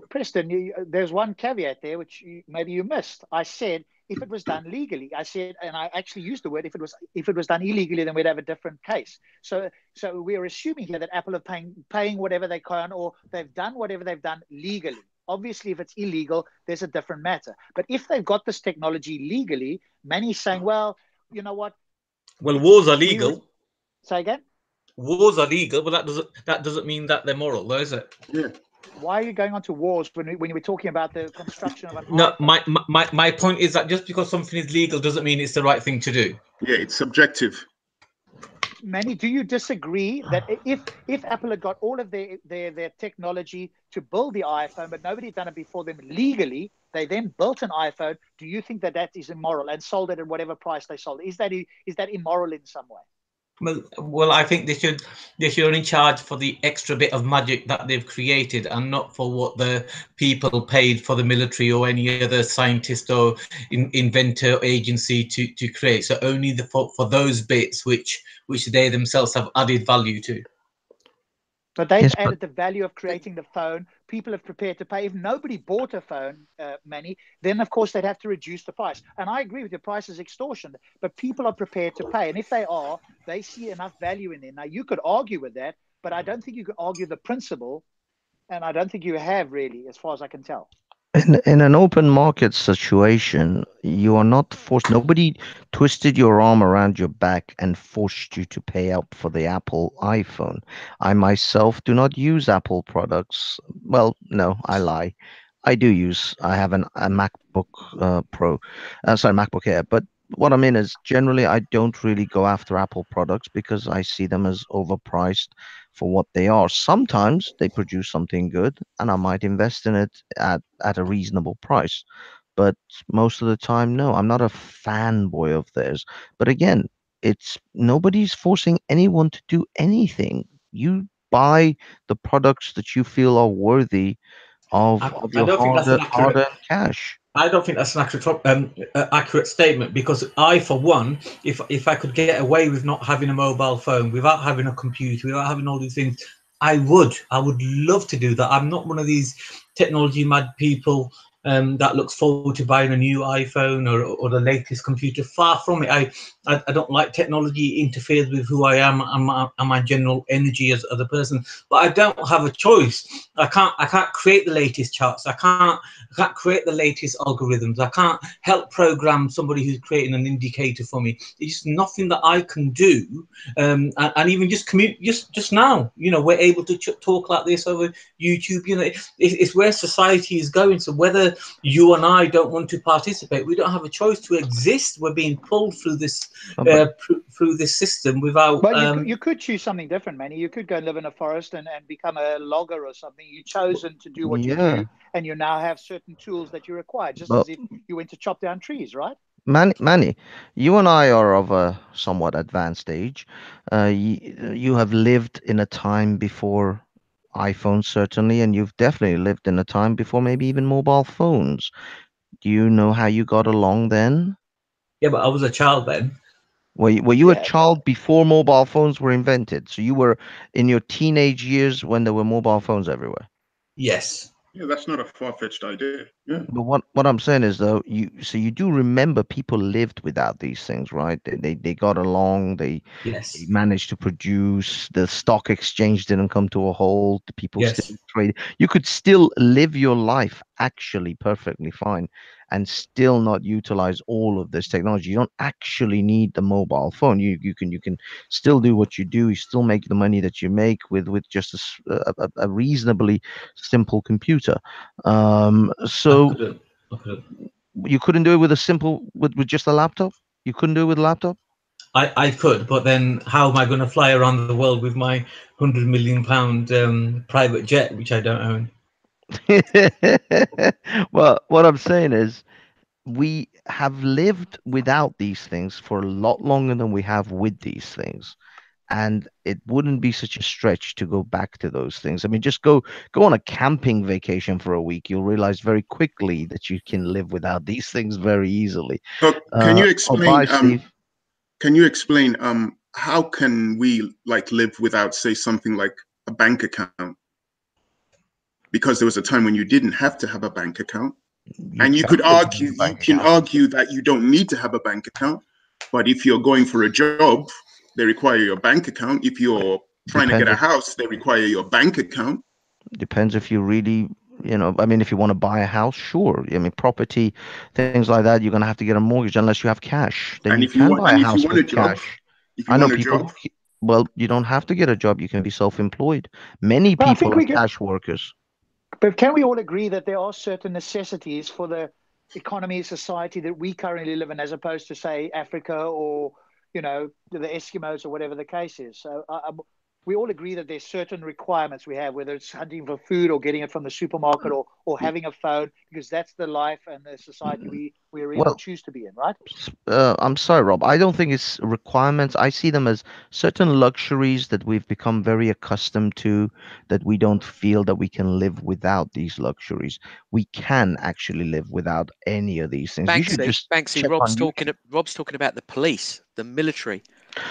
Preston, there's one caveat there which maybe you missed. I said if it was done legally. I said, and I actually used the word, if it was done illegally, then we'd have a different case. So we're assuming here that Apple are paying whatever they can, or they've done whatever they've done legally. Obviously, if it's illegal, there's a different matter. But if they've got this technology legally, Manny's saying, well, you know what? Well, wars are legal. Say again? Wars are legal, but that doesn't mean that they're moral, though, is it? Yeah. Why are you going on to wars when you were talking about the construction of an No, iPhone? my point is that just because something is legal doesn't mean it's the right thing to do. Yeah, it's subjective. Manny, do you disagree that if Apple had got all of their technology to build the iPhone, but nobody had done it before them legally, they then built an iPhone, do you think that is immoral and sold it at whatever price they sold it? Is that immoral in some way? Well, I think they should only charge for the extra bit of magic that they've created, and not for what the people paid for the military or any other scientist or inventor agency to create. So only for those bits which they themselves have added value to. But they've added the value of creating the phone. People have prepared to pay. If nobody bought a phone, Manny, then of course they'd have to reduce the price. And I agree with you, price is extortion, but people are prepared to pay. And if they see enough value in there. Now, you could argue with that, but I don't think you could argue the principle. And I don't think you have really, as far as I can tell. In an open market situation, you are not forced. Nobody twisted your arm around your back and forced you to pay up for the Apple iPhone. I myself do not use Apple products. Well, no, I lie. I have a MacBook MacBook Air. But what I mean is, generally, I don't really go after Apple products because I see them as overpriced for what they are. Sometimes they produce something good, and I might invest in it at a reasonable price. But most of the time, no, I'm not a fanboy of theirs. But again, nobody's forcing anyone to do anything. You buy the products that you feel are worthy of your hard-earned cash. I don't think that's an accurate statement, because I, for one, if I could get away with not having a mobile phone, without having a computer, without having all these things, I would love to do that. I'm not one of these technology mad people that looks forward to buying a new iPhone or the latest computer. Far from it. I don't like technology interferes with who I am and my general energy as a person. But I don't have a choice. I can't create the latest charts. I can't create the latest algorithms. I can't help program somebody who's creating an indicator for me. It's just nothing that I can do. And even just just now, we're able to talk like this over YouTube. It's where society is going. So whether you and I don't want to participate, we don't have a choice to exist. We're being pulled through this system without. But you could choose something different, Manny. You could go and live in a forest and become a logger or something. You've chosen to do what you do, and you now have certain tools that you require, just as if you went to chop down trees, right? Manny, you and I are of a somewhat advanced age. You have lived in a time before iPhones, certainly, and you've definitely lived in a time before maybe even mobile phones. Do you know how you got along then? Yeah, but I was a child then. Were you a Yeah. child before mobile phones were invented? So you were in your teenage years when there were mobile phones everywhere. Yes. Yeah, that's not a far-fetched idea. Yeah. But what I'm saying is though, you do remember people lived without these things, right? They got along, they Yes. managed to produce, the stock exchange didn't come to a halt, the people still Yes. trade. You could still live your life actually perfectly fine and still not utilize all of this technology. You don't actually need the mobile phone. You can still do what you do. You still make the money that you make with just a reasonably simple computer. So I couldn't. you couldn't do it with a simple with just a laptop? You couldn't do it with a laptop? I could, but then how am I going to fly around the world with my £100 million private jet, which I don't own? Well, what I'm saying is we have lived without these things for a lot longer than we have with these things. And it wouldn't be such a stretch to go back to those things. I mean, just go on a camping vacation for a week. You'll realize very quickly that you can live without these things very easily. So can you Oh, bye, explain? Steve. Can you explain? How can we like live without, say, something like a bank account? Because there was a time when you didn't have to have a bank account. You And you can could live without argue, a you bank can account. argue that you don't need to have a bank account. But if you're going for a job, they require your bank account. If you're trying to get Depends a if house, they require your bank account. depends if you really, I mean, if you want to buy a house, sure. I mean, property, things like that, you're gonna have to get a mortgage unless you have cash. Then And you if you can want, buy a and if you house want a with job, cash. if you I know want a people job, who, well, you don't have to get a job. You can be self-employed. Many But I people think are we get. cash workers. But can we all agree that there are certain necessities for the economy, society that we currently live in, as opposed to, say, Africa or, the Eskimos or whatever the case is? So we all agree that there's certain requirements we have, whether it's hunting for food or getting it from the supermarket or having a phone, because that's the life and the society we're in or Well, choose to be in, right? I'm sorry, Rob. I don't think it's requirements. I see them as certain luxuries that we've become very accustomed to, that we don't feel that we can live without these luxuries. We can actually live without any of these things. You should just Banksy. check on YouTube. Rob's talking about the police, the military.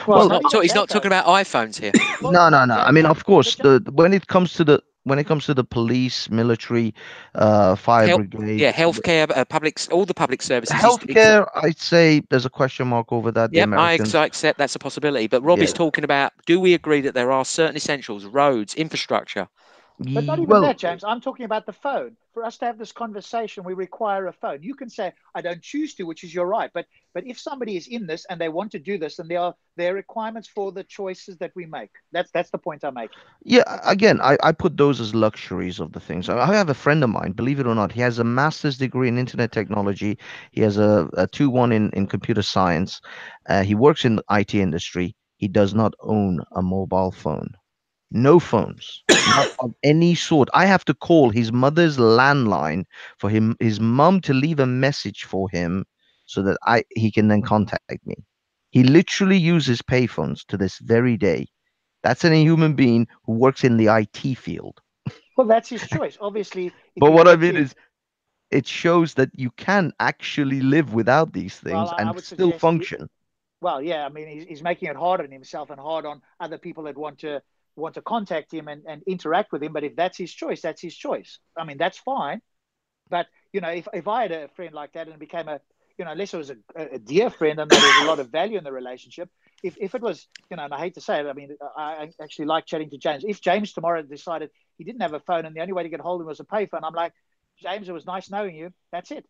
Well, He's Well, not not. even He's that, not though. talking about iPhones here. Well, no. I James, mean, of but course, James, when it comes to the police, military, fire Help. brigade, Yeah, healthcare, all the public services. healthcare, I'd say there's a question mark over that. The Yep, Americans, I accept that's a possibility. But Rob yeah. is talking about: do we agree that there are certain essentials, roads, infrastructure? But not even Well, that, James. I'm talking about the phone. For us to have this conversation, we require a phone. You can say, I don't choose to, which is your right. But if somebody is in this and they want to do this, and there are requirements for the choices that we make. That's the point I'm making. yeah, again, I put those as luxuries of the things. I have a friend of mine, believe it or not, he has a master's degree in internet technology. He has a 2-1 in computer science. He works in the IT industry. He does not own a mobile phone. No phones, not of any sort. I have to call his mother's landline for his mum to leave a message for him so that he can then contact me. He literally uses payphones to this very day. That's a human being who works in the IT field. Well, that's his choice. Obviously, if But he what I works mean in, is, it shows that you can actually live without these well, things I and would still suggest, function. well, yeah, I mean, he's making it hard on himself and hard on other people that want to contact him and interact with him. But if that's his choice, that's his choice. I mean, that's fine. But if I had a friend like that and it became unless it was a dear friend and there was a lot of value in the relationship, if it was, and I hate to say it, I mean, I actually like chatting to James. If James tomorrow decided he didn't have a phone and the only way to get hold of him was a payphone, I'm like, James, it was nice knowing you. That's it.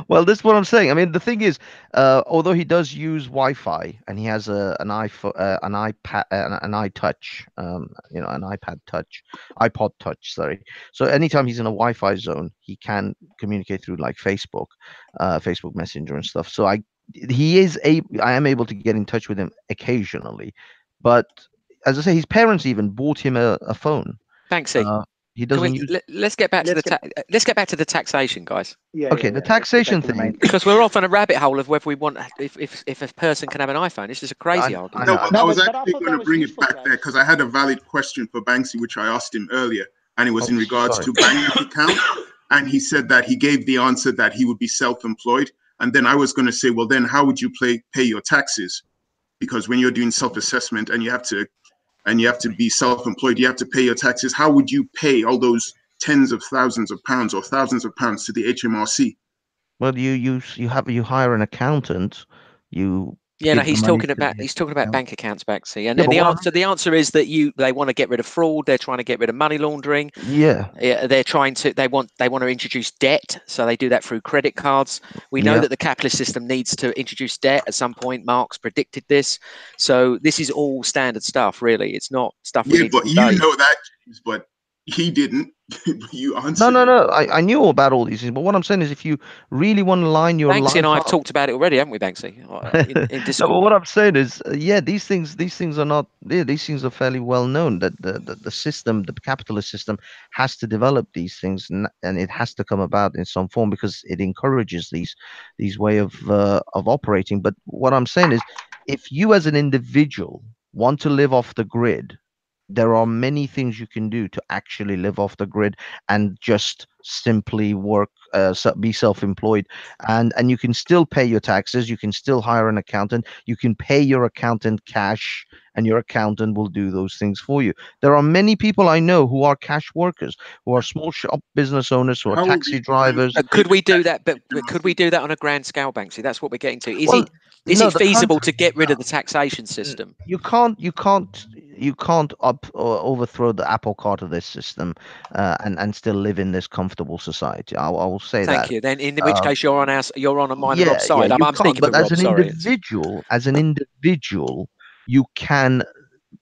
Well, this is what I'm saying. I mean, the thing is, although he does use Wi-Fi and he has an iPhone, an iPad, an iTouch, an iPad Touch, iPod Touch, sorry. So anytime he's in a Wi-Fi zone, he can communicate through like Facebook Messenger and stuff. So I am able to get in touch with him occasionally, but as I say, his parents even bought him a phone. Banksy. He Can doesn't we use. let's get back to Let's get let's get back to the taxation, guys, Okay, the Let's get back taxation to the main thing. thing. because we're off on a rabbit hole of whether we want if a person can have an iPhone. This is a crazy I argument. no, know. but No, I was but I actually thought going that to was bring it useful, back there James. because I had a valid question for Banksy, which I asked him earlier, and it was Oh, in regards sorry. to bank account. And he said that he gave the answer that he would be self-employed. And then I was going to say, well, then how would you pay your taxes? Because when you're doing self-assessment and you have to be self-employed, you have to pay your taxes. How would you pay all those tens of thousands of pounds or thousands of pounds to the HMRC? Well, you hire an accountant. You Yeah, no, give the he's money talking to about the bank account. accounts, Baxi, and Yeah, but the answer is that they want to get rid of fraud. They're trying to get rid of money laundering. Yeah, They're trying to they want to introduce debt, so they do that through credit cards. We know yeah. that the capitalist system needs to introduce debt at some point. Marx predicted this, so this is all standard stuff. Really, it's not stuff we Yeah, need to but you debate. know that, James, but he didn't. You No, answered no, it. no. I knew all about all these things, but what I'm saying is, if you really want to line your Banksy and life I have up. talked about it already, haven't we, Banksy? In No, but Discord. what I'm saying is, yeah, these things are not. Yeah, these things are fairly well known that the system, the capitalist system, has to develop these things, and it has to come about in some form because it encourages these way of operating. But what I'm saying is, if you as an individual want to live off the grid, there are many things you can do to actually live off the grid and just simply work, be self-employed, and you can still pay your taxes. You can still hire an accountant. You can pay your accountant cash, and your accountant will do those things for you. There are many people I know who are cash workers, who are small shop business owners, who are How will taxi they know if drivers. you But pay could the we do tax that? But to could we HMRC? do that on a grand scale, Banksy? That's what we're getting to. Well, Is no, it the feasible to country. get rid of the taxation system? You can't up or overthrow the apple cart of this system, and still live in this comfortable society. I will say Thank that. you. Then, in which Uh, case, you're on mine and Rob's yeah, side. you I'm can't. speaking for But Rob. Sorry. as an individual, you can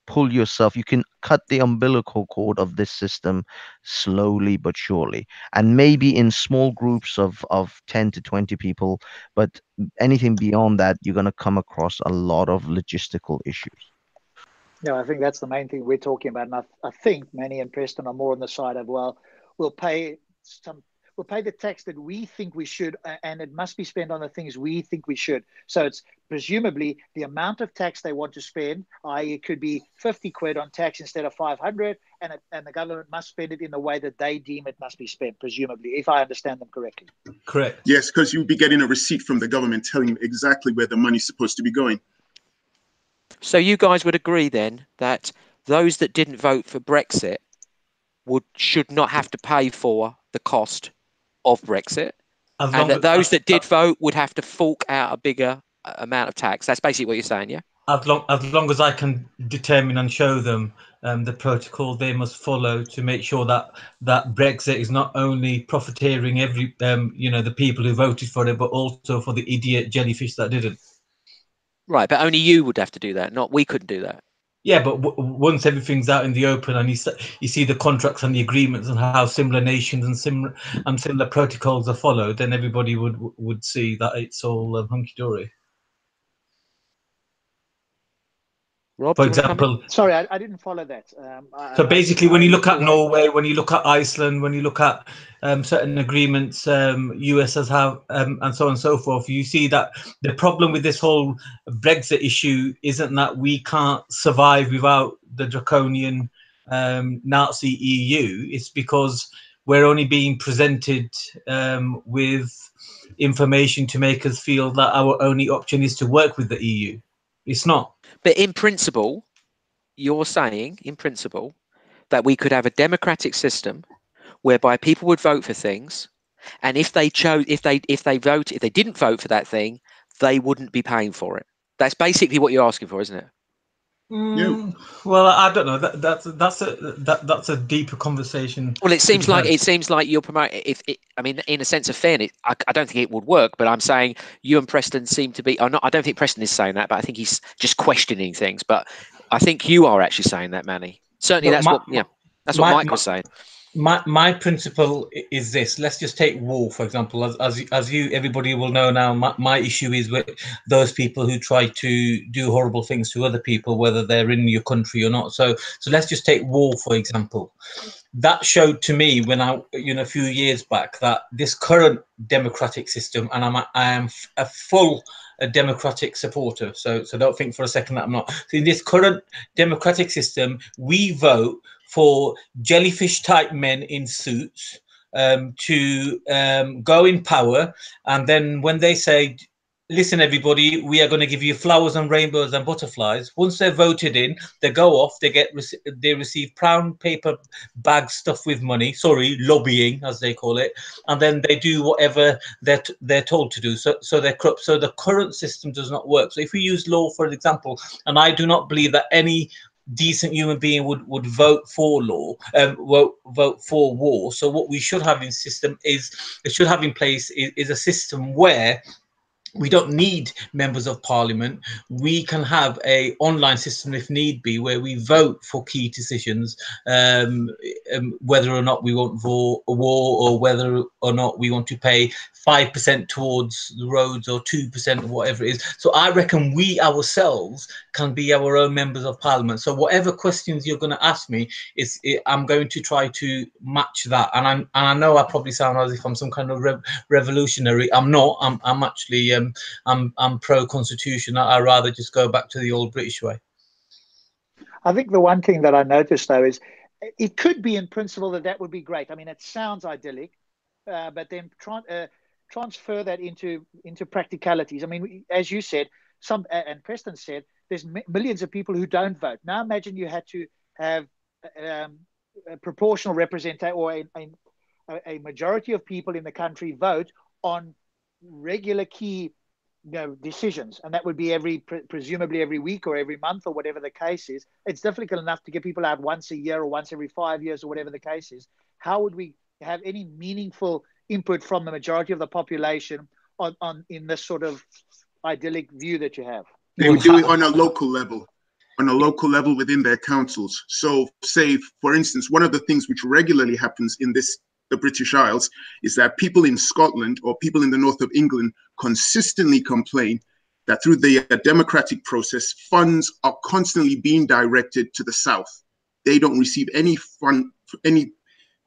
pull yourself. You can cut the umbilical cord of this system slowly but surely, and maybe in small groups of 10 to 20 people. But anything beyond that, you're going to come across a lot of logistical issues. Yeah, I think that's the main thing we're talking about. And I think Manny and Preston are more on the side of, well, we'll pay some, we'll pay the tax that we think we should, and it must be spent on the things we think we should. So it's presumably the amount of tax they want to spend, i.e. it could be 50 quid on tax instead of 500, and the government must spend it in the way that they deem it must be spent, presumably, if I understand them correctly. Correct. Yes, because you'll be getting a receipt from the government telling you exactly where the money's supposed to be going. So you guys would agree then that those that didn't vote for Brexit should not have to pay for the cost of Brexit, As and long that as, those that did vote would have to fork out a bigger amount of tax. That's basically what you're saying, yeah? as long as I can determine and show them the protocol they must follow to make sure that Brexit is not only profiteering every the people who voted for it, but also for the idiot jellyfish that didn't. Right, but only you would have to do that. Not we couldn't do that. Yeah, but once everything's out in the open and you see the contracts and the agreements and how similar nations and similar protocols are followed, then everybody would see that it's all hunky dory. Rob, For do you want to come in? example, Sorry, I didn't follow that. so basically, when you look missed at your way. Norway, when you look at Iceland, when you look at certain agreements US has have, and so on and so forth, you see that the problem with this whole Brexit issue isn't that we can't survive without the draconian Nazi EU. It's because we're only being presented with information to make us feel that our only option is to work with the EU. It's not. But in principle, you're saying, in principle, that we could have a democratic system whereby people would vote for things, and if they didn't vote for that thing, they wouldn't be paying for it. That's basically what you're asking for, isn't it? Yeah. Well, I don't know. That's a deeper conversation. Well, it to be seems like had. you're promoting. I mean, in a sense of fairness, I don't think it would work. But I'm saying you and Preston seem to be. I don't think Preston is saying that, but I think he's just questioning things. But I think you are actually saying that, Manny. Certainly, Well, that's what Mike was saying. my principle is this. Let's just take war, for example. As you everybody will know now, my issue is with those people who try to do horrible things to other people, whether they're in your country or not. So let's just take war, for example. That showed to me when a few years back, that this current democratic system, and I am a full democratic supporter. So don't think for a second that I'm not. So in this current democratic system, we vote for jellyfish type men in suits to go in power, and then when they say, listen, everybody, we are going to give you flowers and rainbows and butterflies. Once they're voted in, they go off. They receive brown paper bags stuffed with money. Sorry, lobbying, as they call it, and then they do whatever they're told to do. So they're corrupt. So the current system does not work. So if we use law for example, and I do not believe that any decent human being would vote for law, vote for war. So what we should have in system is, it should have in place is a system where we don't need members of parliament. We can have a online system if need be, where we vote for key decisions, whether or not we want a war, or whether or not we want to pay 5% towards the roads or 2% or whatever it is. So I reckon we ourselves can be our own members of parliament. So whatever questions you're going to ask me, I'm going to try to match that. And I know I probably sound as if I'm some kind of revolutionary. I'm not. I'm actually I'm pro-constitution. I rather just go back to the old British way. I think the one thing that I noticed, though, is it could be in principle that would be great. I mean, it sounds idyllic, but then transfer that into practicalities. I mean, as you said, and Preston said, there's millions of people who don't vote. Now imagine you had to have a proportional representation, or a majority of people in the country vote on regular key decisions, and that would be presumably every week or every month or whatever the case is. It's difficult enough to get people out once a year or once every 5 years or whatever the case is. How would we have any meaningful input from the majority of the population in this sort of idyllic view that you have? They would do it on a local level, within their councils. So say, for instance, one of the things which regularly happens in the British Isles is that people in Scotland or people in the north of England consistently complain that through the democratic process, funds are constantly being directed to the south. They don't receive any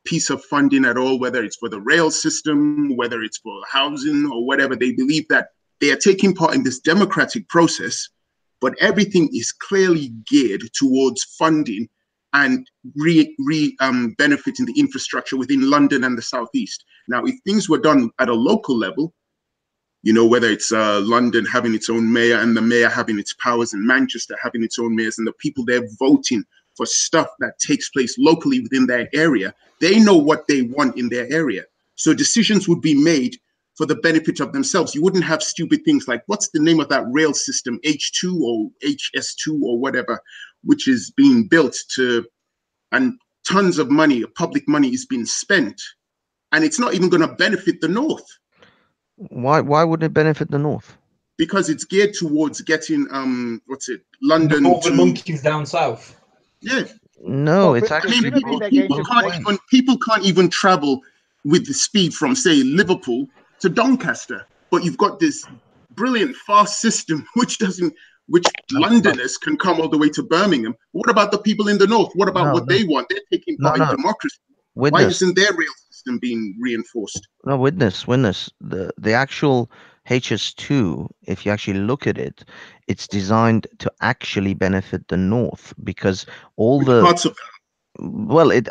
piece of funding at all, whether it's for the rail system, whether it's for housing or whatever. They believe that they are taking part in this democratic process, but everything is clearly geared towards funding and benefiting the infrastructure within London and the southeast. Now, if things were done at a local level, whether it's London having its own mayor and the mayor having its powers, and Manchester having its own mayors, and the people there voting for stuff that takes place locally within their area, they know what they want in their area. So decisions would be made for the benefit of themselves. You wouldn't have stupid things like, what's the name of that rail system, H2 or HS2 or whatever, which is being built and tons of money, public money is being spent, and it's not even going to benefit the North. Why would it benefit the North? Because it's geared towards getting, London Northern monkeys down south. Yeah. No, it's actually... people can't even travel with the speed from, say, Liverpool to Doncaster, but you've got this brilliant fast system which Londoners can come all the way to Birmingham. What about the people in the north? What about they want? They're taking part in democracy. Why isn't their rail system being reinforced? No, witness. The actual HS2, if you actually look at it, it's designed to actually benefit the north, because all the parts of well, let's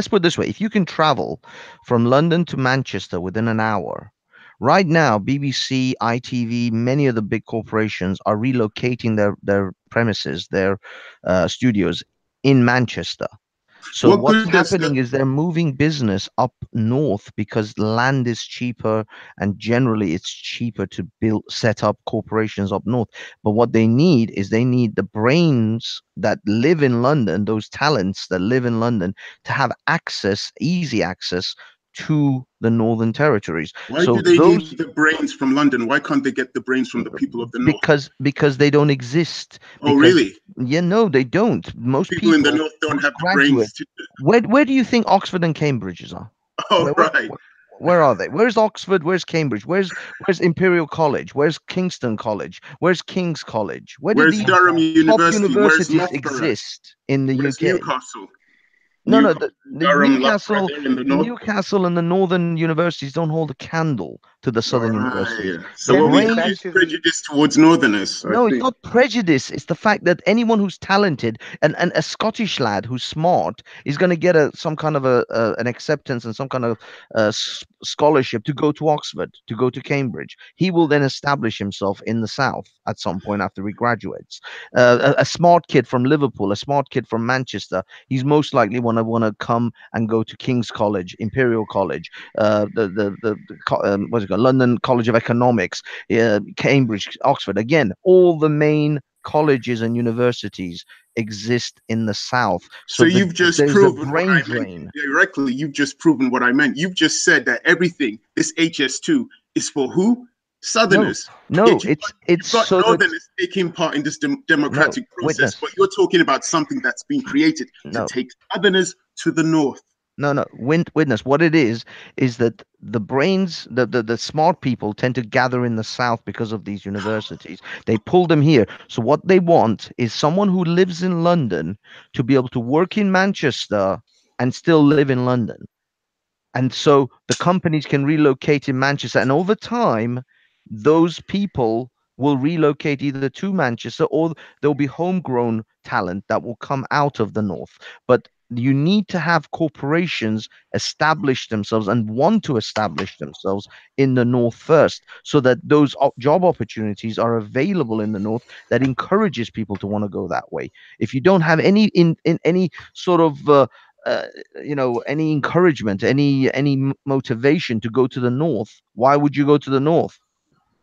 put it this way: if you can travel from London to Manchester within an hour, right now, BBC, ITV, many of the big corporations are relocating their premises, their studios in Manchester. So what's happening is they're moving business up north because land is cheaper, and generally it's cheaper to set up corporations up north. But what they need is the brains that live in London, those talents that live in London, to have easy access to the Northern Territories. Why do they need the brains from London? Why can't they get the brains from the people of the north? Because they don't exist. Oh, really? Yeah, no, they don't. Most people in the north don't have the brains. Where do you think Oxford and Cambridge are? Oh, right. Where are they? Where's Oxford? Where's Cambridge? Where's Imperial College? Where's Kingston College? Where's King's College? Where's Durham University? Top universities exist in the UK? Newcastle? No, no, the Durham, Newcastle, Loughborough, they're in the north. Newcastle and the northern universities don't hold a candle to the southern universities. Right. So The Can what we we get have brains, back is to the prejudice towards northerners. I no, it's see. not prejudice. It's the fact that anyone who's talented and a Scottish lad who's smart is going to get some kind of an acceptance and some kind of scholarship to go to Oxford, to go to Cambridge. He will then establish himself in the South at some point after he graduates. A smart kid from Liverpool, a smart kid from Manchester, he's most likely want to come and go to King's College, Imperial College, what's it called, London College of Economics, Cambridge, Oxford. Again, all the main colleges and universities exist in the South. So you've just there's a proven what brain I meant drain. directly. You've just proven what I meant. You've just said that everything, this HS2, is for who? Southerners. No, Yet it's you've got so that Northerners taking part in this no democratic process, witness. but you're talking about something that's been created to No, take Southerners to the north. no. Witness. What it is that the brains, the smart people tend to gather in the South because of these universities. They pull them here. So what they want is someone who lives in London to be able to work in Manchester and still live in London. And so the companies can relocate in Manchester. And over time, those people will relocate either to Manchester or there'll be homegrown talent that will come out of the north. But you need to have corporations establish themselves and want to establish themselves in the north first, so that those job opportunities are available in the north that encourages people to want to go that way. If you don't have any in any sort of uh, any encouragement, any motivation to go to the north, why would you go to the north?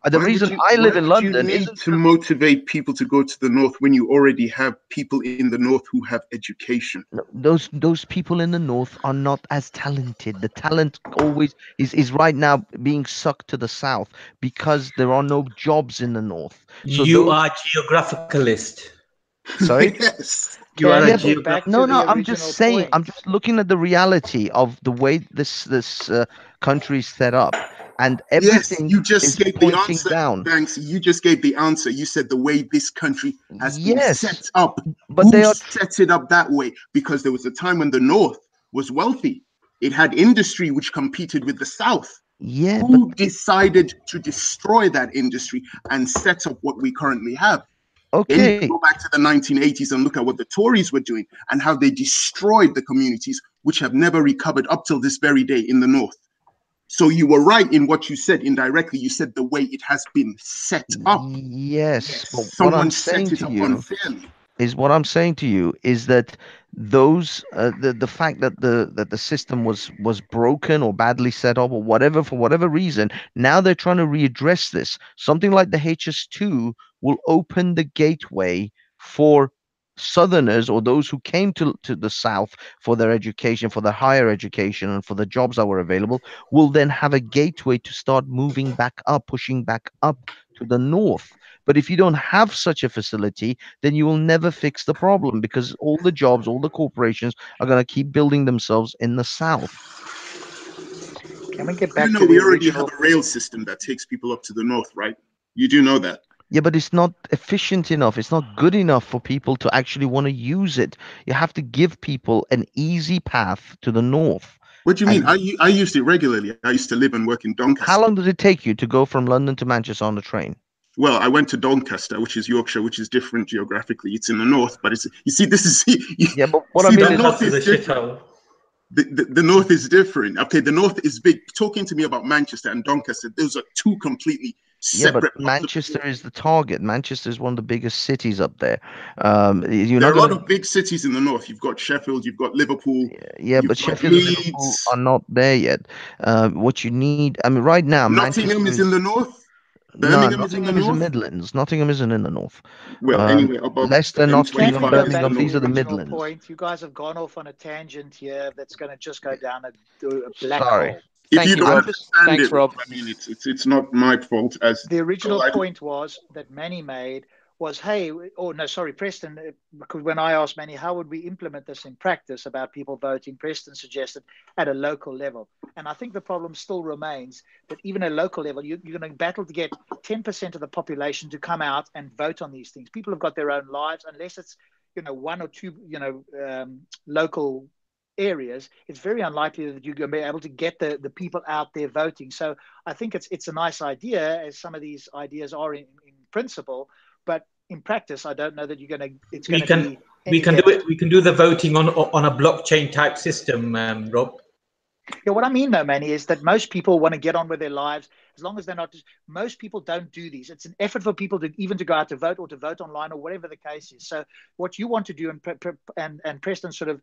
The reason I Why live in would you London need isn't to motivate people to go to the north when you already have people in the north who have education? those people in the north are not as talented. The talent always is right now being sucked to the south because there are no jobs in the north. So You those, are geographicalist. sorry. Yes. You are Can a we Yeah, get geograph. back no, to no, the I'm just original saying, I'm point? just looking at the reality of the way this country is set up, and Yes, everything you just is gave the pointing answer, down. Banks. You just gave the answer. You said the way this country has been Yes, set up. but Who they are, set it up that way? Because there was a time when the North was wealthy. It had industry which competed with the South. yeah, but Who decided to destroy that industry and set up what we currently have? Then you can okay, go back to the 1980s and look at what the Tories were doing and how they destroyed the communities, which have never recovered up till this very day in the North. So you were right in what you said indirectly. You said the way it has been set up. yes, but Yes, what I'm someone saying set it to up you unfairly. is what I'm saying to you is that those the fact that the system was broken or badly set up or whatever, for whatever reason, now they're trying to readdress this. Something like the HS2 will open the gateway for southerners or those who came to the south for their education, for their higher education, and for the jobs that were available, will then have a gateway to start moving back up, pushing back up to the north. But if you don't have such a facility, then you will never fix the problem, because all the jobs, all the corporations are going to keep building themselves in the south. Can we get You back know, to we the already have original? a rail system that takes people up to the north, right? You do know that. Yeah, but it's not efficient enough. It's not good enough for people to actually want to use it. You have to give people an easy path to the north. What do you mean? And I used it regularly. I used to live and work in how Doncaster. long does it take you to go from London to Manchester on the train? Well, I went to Doncaster, which is Yorkshire, which is different geographically. It's in the north, but it's, you see, this is you Yeah, but what I see, mean the is, north Doncaster's is a different. shithole. The north is different. Okay, the north is big. Talking to me about Manchester and Doncaster, those are two completely yeah, but separate parts of the Manchester world. is the target. Manchester is one of the biggest cities up there. You're There not are a lot gonna. of big cities in the north. You've got Sheffield, you've got Liverpool, Yeah, but you've got Sheffield and Liverpool Leeds. are not there yet. What you need, I mean, right now, Nottingham Manchester is in the is north. no, Birmingham is in the Nottingham is the north. Midlands. Nottingham isn't in the north. Well, Um, anyway, above Leicester, the Can Nottingham, we M25 go is the back Birmingham, to north. these the are the original Midlands. point? You guys have gone off on a tangent here that's going to just go down a black Sorry. hole. If Thank you you, don't I'm Rob. just understand Thanks, it, Rob, Rob. I mean, it's not my fault as The original well. point was that Manny made was, hey, oh no, sorry, Preston, because when I asked Manny, how would we implement this in practice about people voting, Preston suggested at a local level. And I think the problem still remains that even at a local level, you're going to battle to get 10% of the population to come out and vote on these things. People have got their own lives, unless it's, one or two, local areas, it's very unlikely that you're going to be able to get the people out there voting. So I think it's a nice idea, as some of these ideas are in principle, but in practice, I don't know that it's going to be any better. We can do the voting on a blockchain type system, Rob. Yeah, what I mean though, Manny, is that most people want to get on with their lives as long as they're not. Most people don't do these. It's an effort for people to even to go out to vote or to vote online or whatever the case is. So what you want to do, and Preston sort of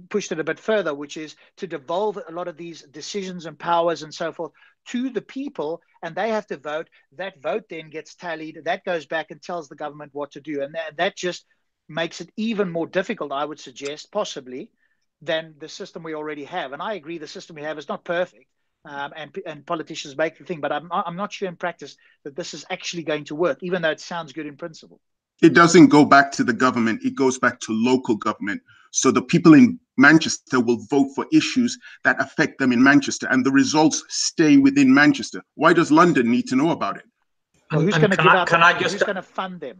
pushed it a bit further, which is to devolve a lot of these decisions and powers and so forth to the people, and they have to vote. That vote then gets tallied. That goes back and tells the government what to do, and that just makes it even more difficult, I would suggest, possibly, than the system we already have. And I agree, the system we have is not perfect, and politicians make the thing, but I'm not sure in practice that this is actually going to work, even though it sounds good in principle. It doesn't go back to the government. It goes back to local government. So the people in Manchester will vote for issues that affect them in Manchester, and the results stay within Manchester. Why does London need to know about it? Well, who's going to give out? Who's going to fund them?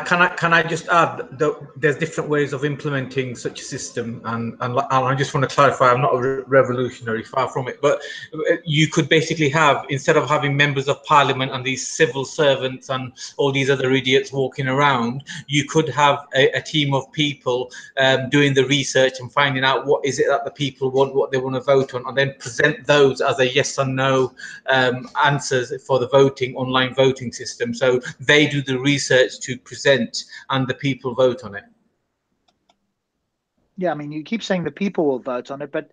Can I just add that there's different ways of implementing such a system, and I just want to clarify, I'm not a revolutionary, far from it, but you could basically have, instead of having members of parliament and these civil servants and all these other idiots walking around, you could have a team of people doing the research and finding out what is it that the people want, what they want to vote on, and then present those as a yes or no answers for the online voting system. So they do the research to present, and the people vote on it. Yeah, I mean, you keep saying the people will vote on it, but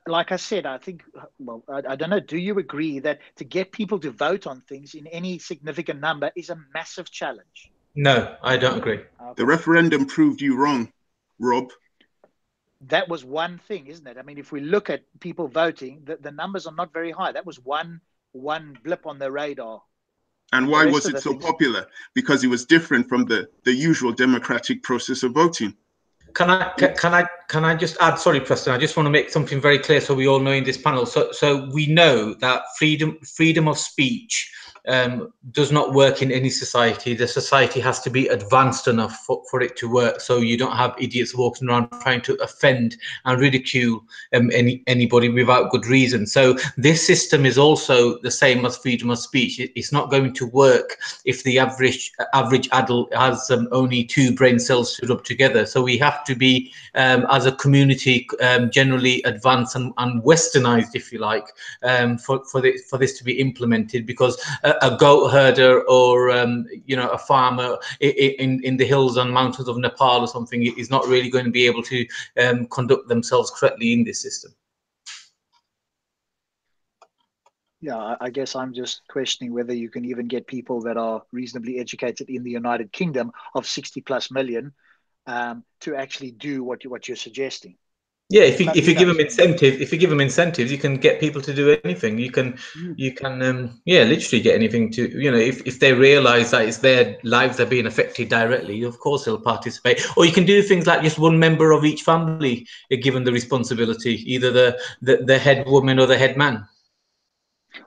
like I said, I think, well, I don't know, do you agree that to get people to vote on things in any significant number is a massive challenge? No, I don't agree. Okay. The referendum proved you wrong, Rob. That was one thing, isn't it? I mean, if we look at people voting, the numbers are not very high. That was one blip on the radar. And why was it so popular? Because it was different from the usual democratic process of voting. Can I just add? Sorry, Preston. I just want to make something very clear so we all know in this panel. So we know that freedom of speech does not work in any society. The society has to be advanced enough for it to work. So you don't have idiots walking around trying to offend and ridicule anybody without good reason. So this system is also the same as freedom of speech. It's not going to work if the average adult has only 2 brain cells stood up together. So we have to be, as a community, generally advanced and westernized, if you like, for this to be implemented, because a goat herder or a farmer in the hills and mountains of Nepal or something is not really going to be able to conduct themselves correctly in this system. Yeah, I guess I'm just questioning whether you can even get people that are reasonably educated in the United Kingdom of 60+ million to actually do what you're suggesting. Yeah, if you give them incentives, you can get people to do anything. You can literally get anything to, if they realize that it's their lives that are being affected directly, of course they'll participate. Or you can do things like just one member of each family given the responsibility, either the head woman or the head man.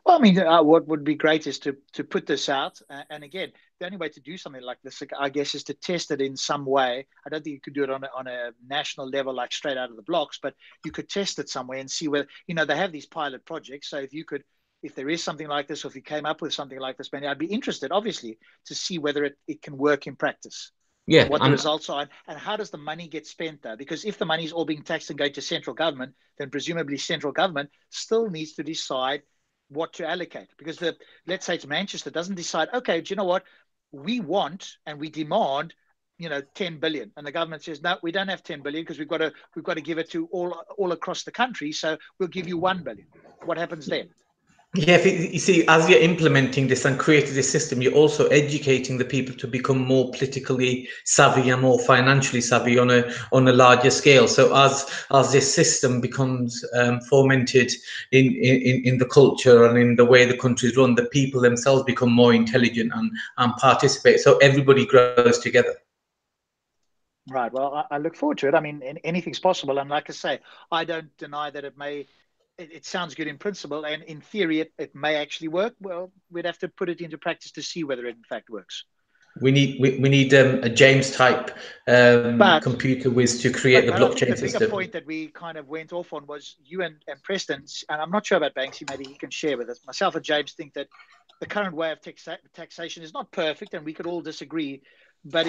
Well, I mean, what would be great is to put this out. And again, the only way to do something like this, I guess, is to test it in some way. I don't think you could do it on a national level, like straight out of the blocks, but you could test it somewhere and see whether, they have these pilot projects. So if there is something like this, or if you came up with something like this, Manny, I'd be interested, obviously, to see whether it can work in practice. Yeah, what the results are, and how does the money get spent, though? Because if the money is all being taxed and going to central government, then presumably central government still needs to decide what to allocate. Because let's say it's Manchester doesn't decide, okay, do you know what? We want and we demand, 10 billion. And the government says, no, we don't have 10 billion because we've got to give it to all across the country. So we'll give you 1 billion. What happens then? Yeah, you see, as you're implementing this and creating this system, you're also educating the people to become more politically savvy and more financially savvy on a larger scale. So as this system becomes fomented in the culture and in the way the country's run, the people themselves become more intelligent and participate. So everybody grows together. Right. Well, I look forward to it. I mean, anything's possible. And like I say, I don't deny that it sounds good in principle, and in theory, it may actually work. Well, we'd have to put it into practice to see whether it in fact works. We need a James type computer whiz to create the but I think blockchain the bigger system. point that we kind of went off on was you and Preston, and I'm not sure about Banksy, maybe he can share with us. Myself and James think that the current way of taxation is not perfect, and we could all disagree. But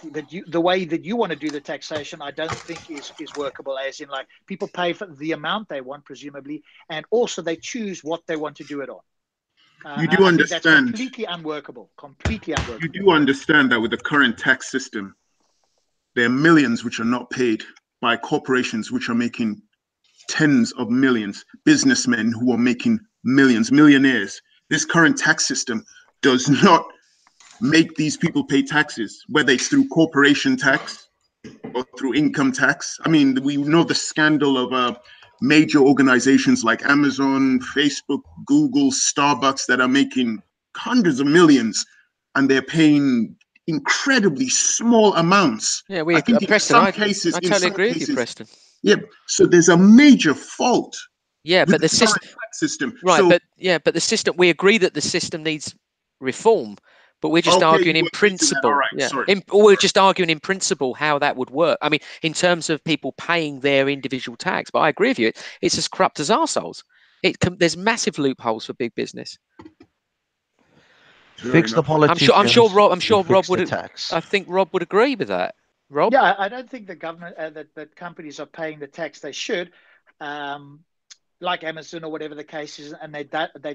the way that you want to do the taxation, I don't think is workable. As in, like, people pay for the amount they want, presumably, and also they choose what they want to do it on. You do I think that's understand. completely unworkable. Completely unworkable. You do understand that with the current tax system, there are millions which are not paid by corporations which are making tens of millions, businessmen who are making millions, millionaires. This current tax system does not make these people pay taxes, whether it's through corporation tax or through income tax. I mean, we know the scandal of major organizations like Amazon, Facebook, Google, Starbucks that are making hundreds of millions, and they're paying incredibly small amounts. Yeah, I think in Preston, some cases, I totally agree with you, Preston. yeah. So there's a major fault. Yeah, but the system, right? So, but the system. We agree that the system needs reform, but we're just arguing in principle. Right, yeah, sorry. we're just arguing in principle how that would work. I mean, in terms of people paying their individual tax. But I agree with you. It's as corrupt as arseholes. There's massive loopholes for big business. Fix the politicians. I'm sure Rob would. Tax. I think Rob would agree with that. Rob? Yeah, I don't think the government that companies are paying the tax they should, like Amazon or whatever the case is, and they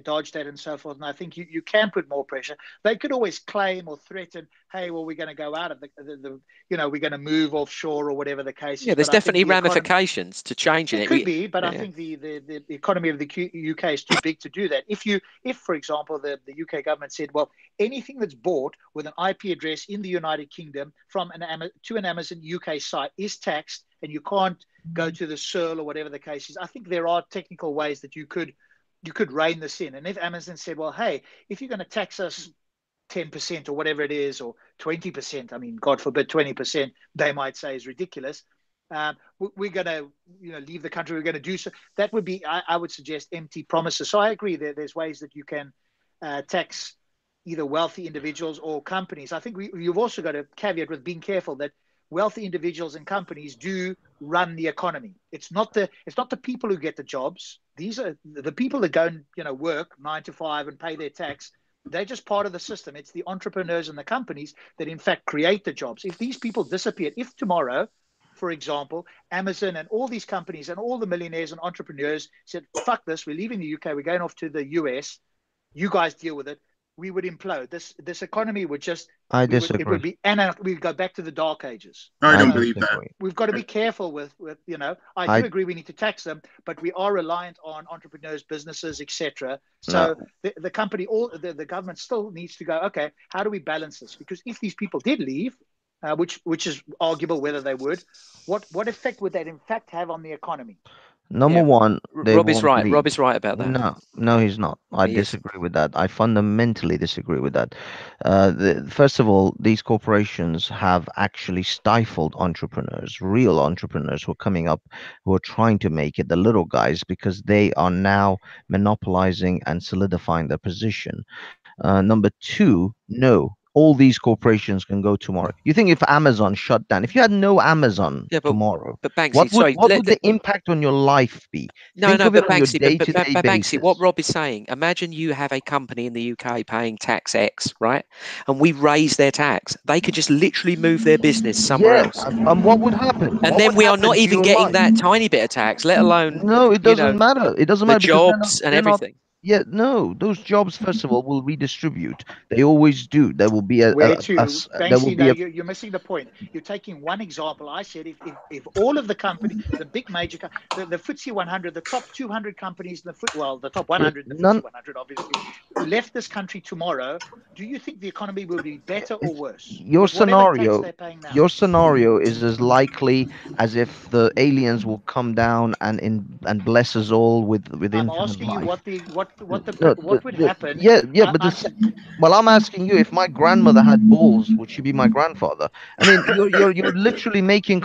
dodge that and so forth. And I think you can put more pressure. They could always claim or threaten, hey, well, we're going to go out of the we're going to move offshore or whatever the case is. Yeah, there's definitely ramifications to changing it. It could be, but I think the economy of the UK is too big to do that. If for example, the UK government said, well, anything that's bought with an IP address in the United Kingdom from to an Amazon UK site is taxed, and you can't go to the SERL or whatever the case is. I think there are technical ways that you could rein this in. And if Amazon said, well, hey, if you're going to tax us 10% or whatever it is, or 20%, I mean, God forbid 20%, they might say is ridiculous. We're going to leave the country. We're going to do so. That would be, I would suggest, empty promises. So I agree there's ways that you can tax either wealthy individuals or companies. I think you've also got to caveat with being careful that wealthy individuals and companies do run the economy. It's not the people who get the jobs. These are the people that go and work 9 to 5 and pay their tax. They're just part of the system. It's the entrepreneurs and the companies that in fact create the jobs. If these people disappear, if tomorrow, for example, Amazon and all these companies and all the millionaires and entrepreneurs said, fuck this, we're leaving the UK, we're going off to the US, you guys deal with it, we would implode. This economy would just... I disagree. It would be, we'd go back to the dark ages. I don't believe that. We've got to be careful with I do agree we need to tax them, but we are reliant on entrepreneurs, businesses, etc. So the company, the government still needs to go, okay, how do we balance this? Because if these people did leave, which is arguable whether they would, what effect would that in fact have on the economy? Number one, Rob is right. Rob is right about that. No, he's not. I disagree with that. I fundamentally disagree with that. First of all, these corporations have actually stifled entrepreneurs, real entrepreneurs who are coming up, who are trying to make it, the little guys, because they are now monopolizing and solidifying their position. Number two, no. All these corporations can go tomorrow. You think if Amazon shut down, if you had no Amazon tomorrow, what would the impact on your life be? Think of it on your day-to-day basis. What Rob is saying, imagine you have a company in the UK paying tax X, right? And we raise their tax. They could just literally move their business somewhere else. And what would happen? And then we are not even getting that tiny bit of tax, let alone... No, it doesn't matter. It doesn't matter. The jobs and everything. Yeah, no, those jobs, first of all, will redistribute. They always do. There will be you're missing the point. You're taking one example. I said if all of the company, the big major, the FTSE 100, the top 200 companies, the top 100, the FTSE 100 obviously, left this country tomorrow, do you think the economy will be better or worse? Your scenario is as likely as if the aliens will come down and bless us all with I'm asking you what would happen. Well, I'm asking you, if my grandmother had balls, would she be my grandfather? I mean, you're literally making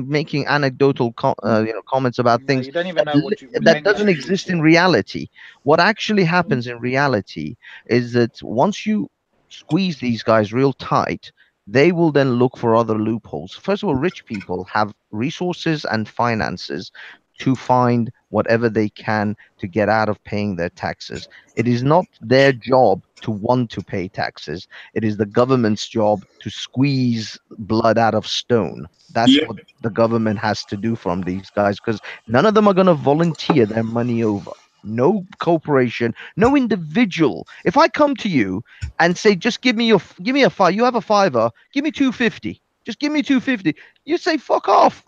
making anecdotal comments about things you don't even know that doesn't exist in reality. What actually happens in reality is that once you squeeze these guys real tight, they will then look for other loopholes. First of all, rich people have resources and finances to find whatever they can to get out of paying their taxes. It is not their job to want to pay taxes. It is the government's job to squeeze blood out of stone. That's Yeah. what the government has to do from these guys, because none of them are going to volunteer their money over. No corporation, no individual. If I come to you and say, just give me a five, you have a fiver, give me 250. Just give me 250. You say, fuck off.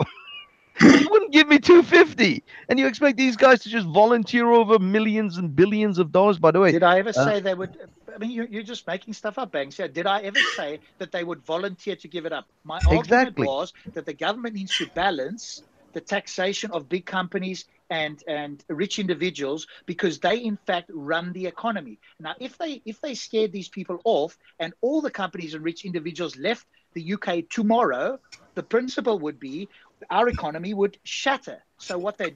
You wouldn't give me 250, and you expect these guys to just volunteer over millions and billions of dollars. By the way, Did I ever say they would? I mean, you're just making stuff up, Banks. Yeah. Did I ever say that they would volunteer to give it up? My argument exactly. was that the government needs to balance the taxation of big companies and rich individuals, because they in fact run the economy. Now, if they scared these people off and all the companies and rich individuals left the UK tomorrow, the principle would be our economy would shatter. So what the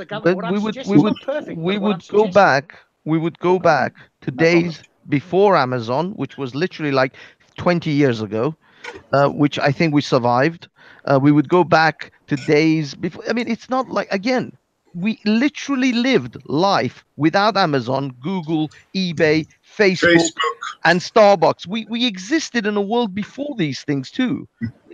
government, But what I'm suggesting is not perfect, but what I'm suggesting. We would go back to No problem. days before Amazon, which was literally like 20 years ago, which I think we survived. We would go back to days before. I mean, it's not like, again, we literally lived life without Amazon, Google, eBay, Facebook, Facebook. and Starbucks. We existed in a world before these things too.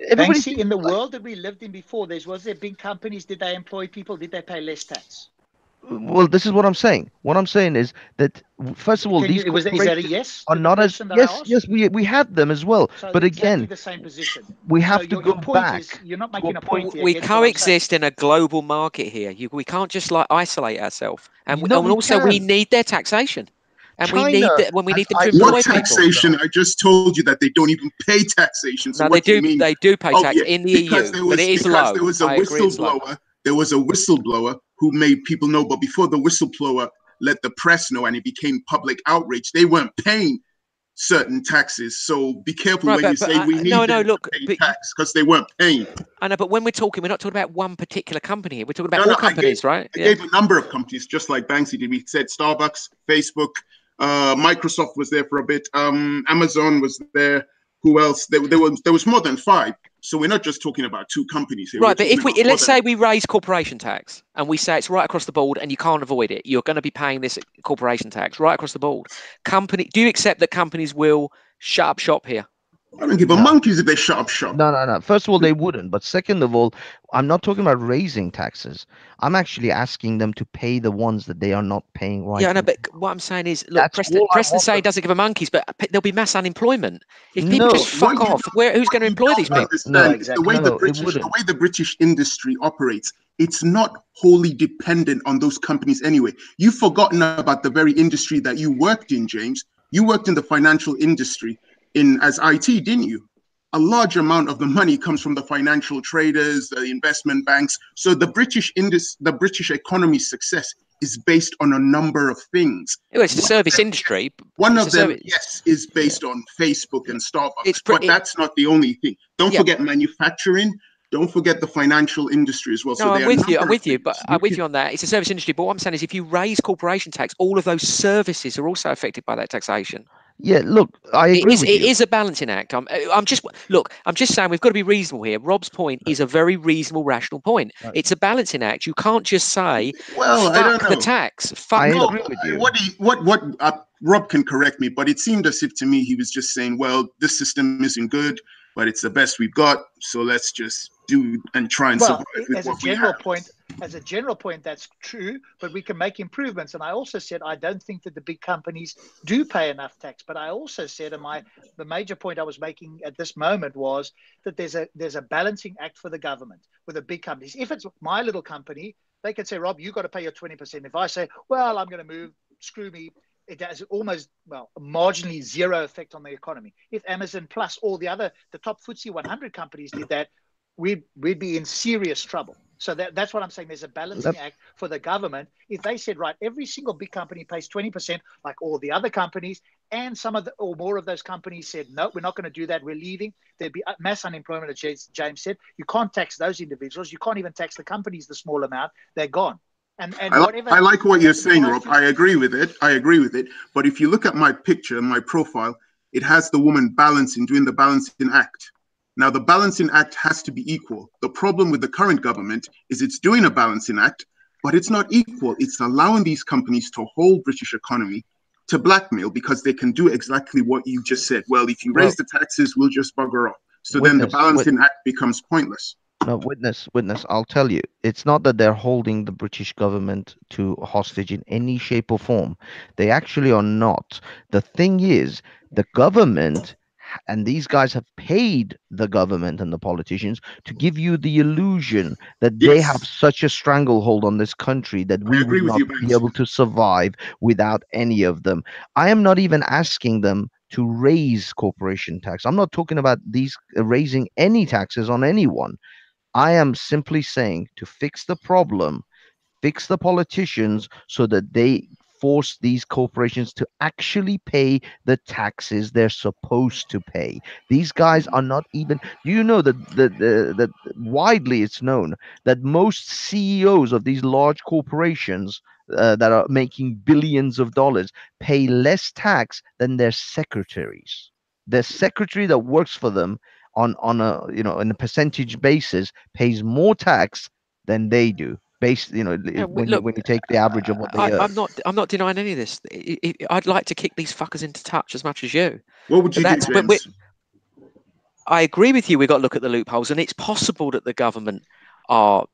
Everybody Banksy, thinks in the like, world that we lived in before, was there big companies? Did they employ people? Did they pay less tax? well, this is what I'm saying. What I'm saying is that first of all, these Is that a corporations yes are to the not as question that I asked? yes, we had them as well. So But exactly again, the same position. we So have to go your point is back you're not to a making a point. point here. We Against what I'm saying. coexist in a global market here. We can't just like isolate ourselves, and No, we also we can. need their taxation, and we China need that when we has need them to What employ people. taxation? I just told you that they don't even pay taxation. So No, they what do you do. mean? They do pay Oh tax yeah, in the because EU, but it is low. there was a I agree, it's low. whistleblower. There was a whistleblower who made people know, but before the whistleblower let the press know and it became public outrage, they weren't paying certain taxes. So be careful Right, when you say we need them look, to pay but tax, because they weren't paying. I know, but when we're not talking about one particular company here. We're talking about No, all no, companies, right? I gave a number of companies, just like Banksy did. We said Starbucks, Facebook, Microsoft was there for a bit. Amazon was there. Who else? There was more than 5. So we're not just talking about 2 companies here. Right, We're but talking if we about let's say we raise corporation tax and we say it's right across the board and you can't avoid it, you're going to be paying this corporation tax right across the board. Do you accept that companies will shut up shop here? I don't give a monkeys if they shut up shop. No. First of all, they wouldn't. But second of all, I'm not talking about raising taxes. I'm actually asking them to pay the ones that they are not paying right Yeah, I know, now. but what I'm saying is, look, That's all I Preston want say he them. doesn't give a monkeys, but there'll be mass unemployment if people No, just fuck What you off. Who's going to employ these don't people? understand no, is the way no, it the wouldn't. way the British industry operates. It's not wholly dependent on those companies anyway. You've forgotten about the very industry that you worked in, James. You worked in the financial industry as IT, didn't you? A large amount of the money comes from the financial traders, the investment banks. So the British economy's success is based on a number of things. Well, it's a service industry. One It's of a them, service. yes, is Yeah. based on Facebook and Starbucks, It's but that's not the only thing. Don't Yeah. forget manufacturing. Don't forget the financial industry as well. No, So I'm there are a with you. I'm number of with you, things. but I'm with you on that. It's a service industry. But what I'm saying is, if you raise corporation tax, all of those services are also affected by that taxation. Yeah, look, I agree with you. It is a balancing act. I'm just saying we've got to be reasonable here. Rob's point is a very reasonable, rational point. Right. It's a balancing act. You can't just say, Well, I don't fuck the know. tax. Fuck I them. agree with you. Rob can correct me, but it seemed as if to me he was just saying, well, this system isn't good, but it's the best we've got. So let's just do and try and survive with as a what we general have. point, that's true, but we can make improvements. And I also said I don't think that the big companies do pay enough tax. But I also said, the major point I was making at this moment was that there's a balancing act for the government with the big companies. If it's my little company, they can say, Rob, you got to pay your 20%. If I say, well, I'm going to move, screw me, it has almost, marginally zero effect on the economy. If Amazon plus all the top FTSE 100 companies did that, we'd be in serious trouble. So that's what I'm saying. There's a balancing act for the government. If they said, right, every single big company pays 20%, like all the other companies, and or more of those companies said, no, we're not going to do that, we're leaving, there'd be mass unemployment, as James said. You can't tax those individuals. You can't even tax the companies the small amount. They're gone. And whatever. I like what you're saying, Rob. I agree with it. But if you look at my picture and my profile, it has the woman balancing, doing the balancing act. Now, the balancing act has to be equal. The problem with the current government is it's doing a balancing act, but it's not equal. It's allowing these companies to hold British economy to blackmail because they can do exactly what you just said. Well, if you raise the taxes, we'll just bugger off. So then the balancing act becomes pointless. No, witness, I'll tell you, it's not that they're holding the British government to hostage in any shape or form. They actually are not. The thing is, the government and these guys have paid the government and the politicians to give you the illusion that they have such a stranglehold on this country that we would not be able to survive without any of them. I am not even asking them to raise corporation tax. I'm not talking about these raising any taxes on anyone. I am simply saying to fix the problem, fix the politicians so that they force these corporations to actually pay the taxes they're supposed to pay. These guys are not even, do you know that widely it's known that most CEOs of these large corporations that are making billions of dollars pay less tax than their secretaries. Their secretary that works for them on a on a percentage basis pays more tax than they do. Based, when you take the average of what they earn. I'm not denying any of this. I'd like to kick these fuckers into touch as much as you. What would you do, James? I agree with you. We've got to look at the loopholes, and it's possible that the government are,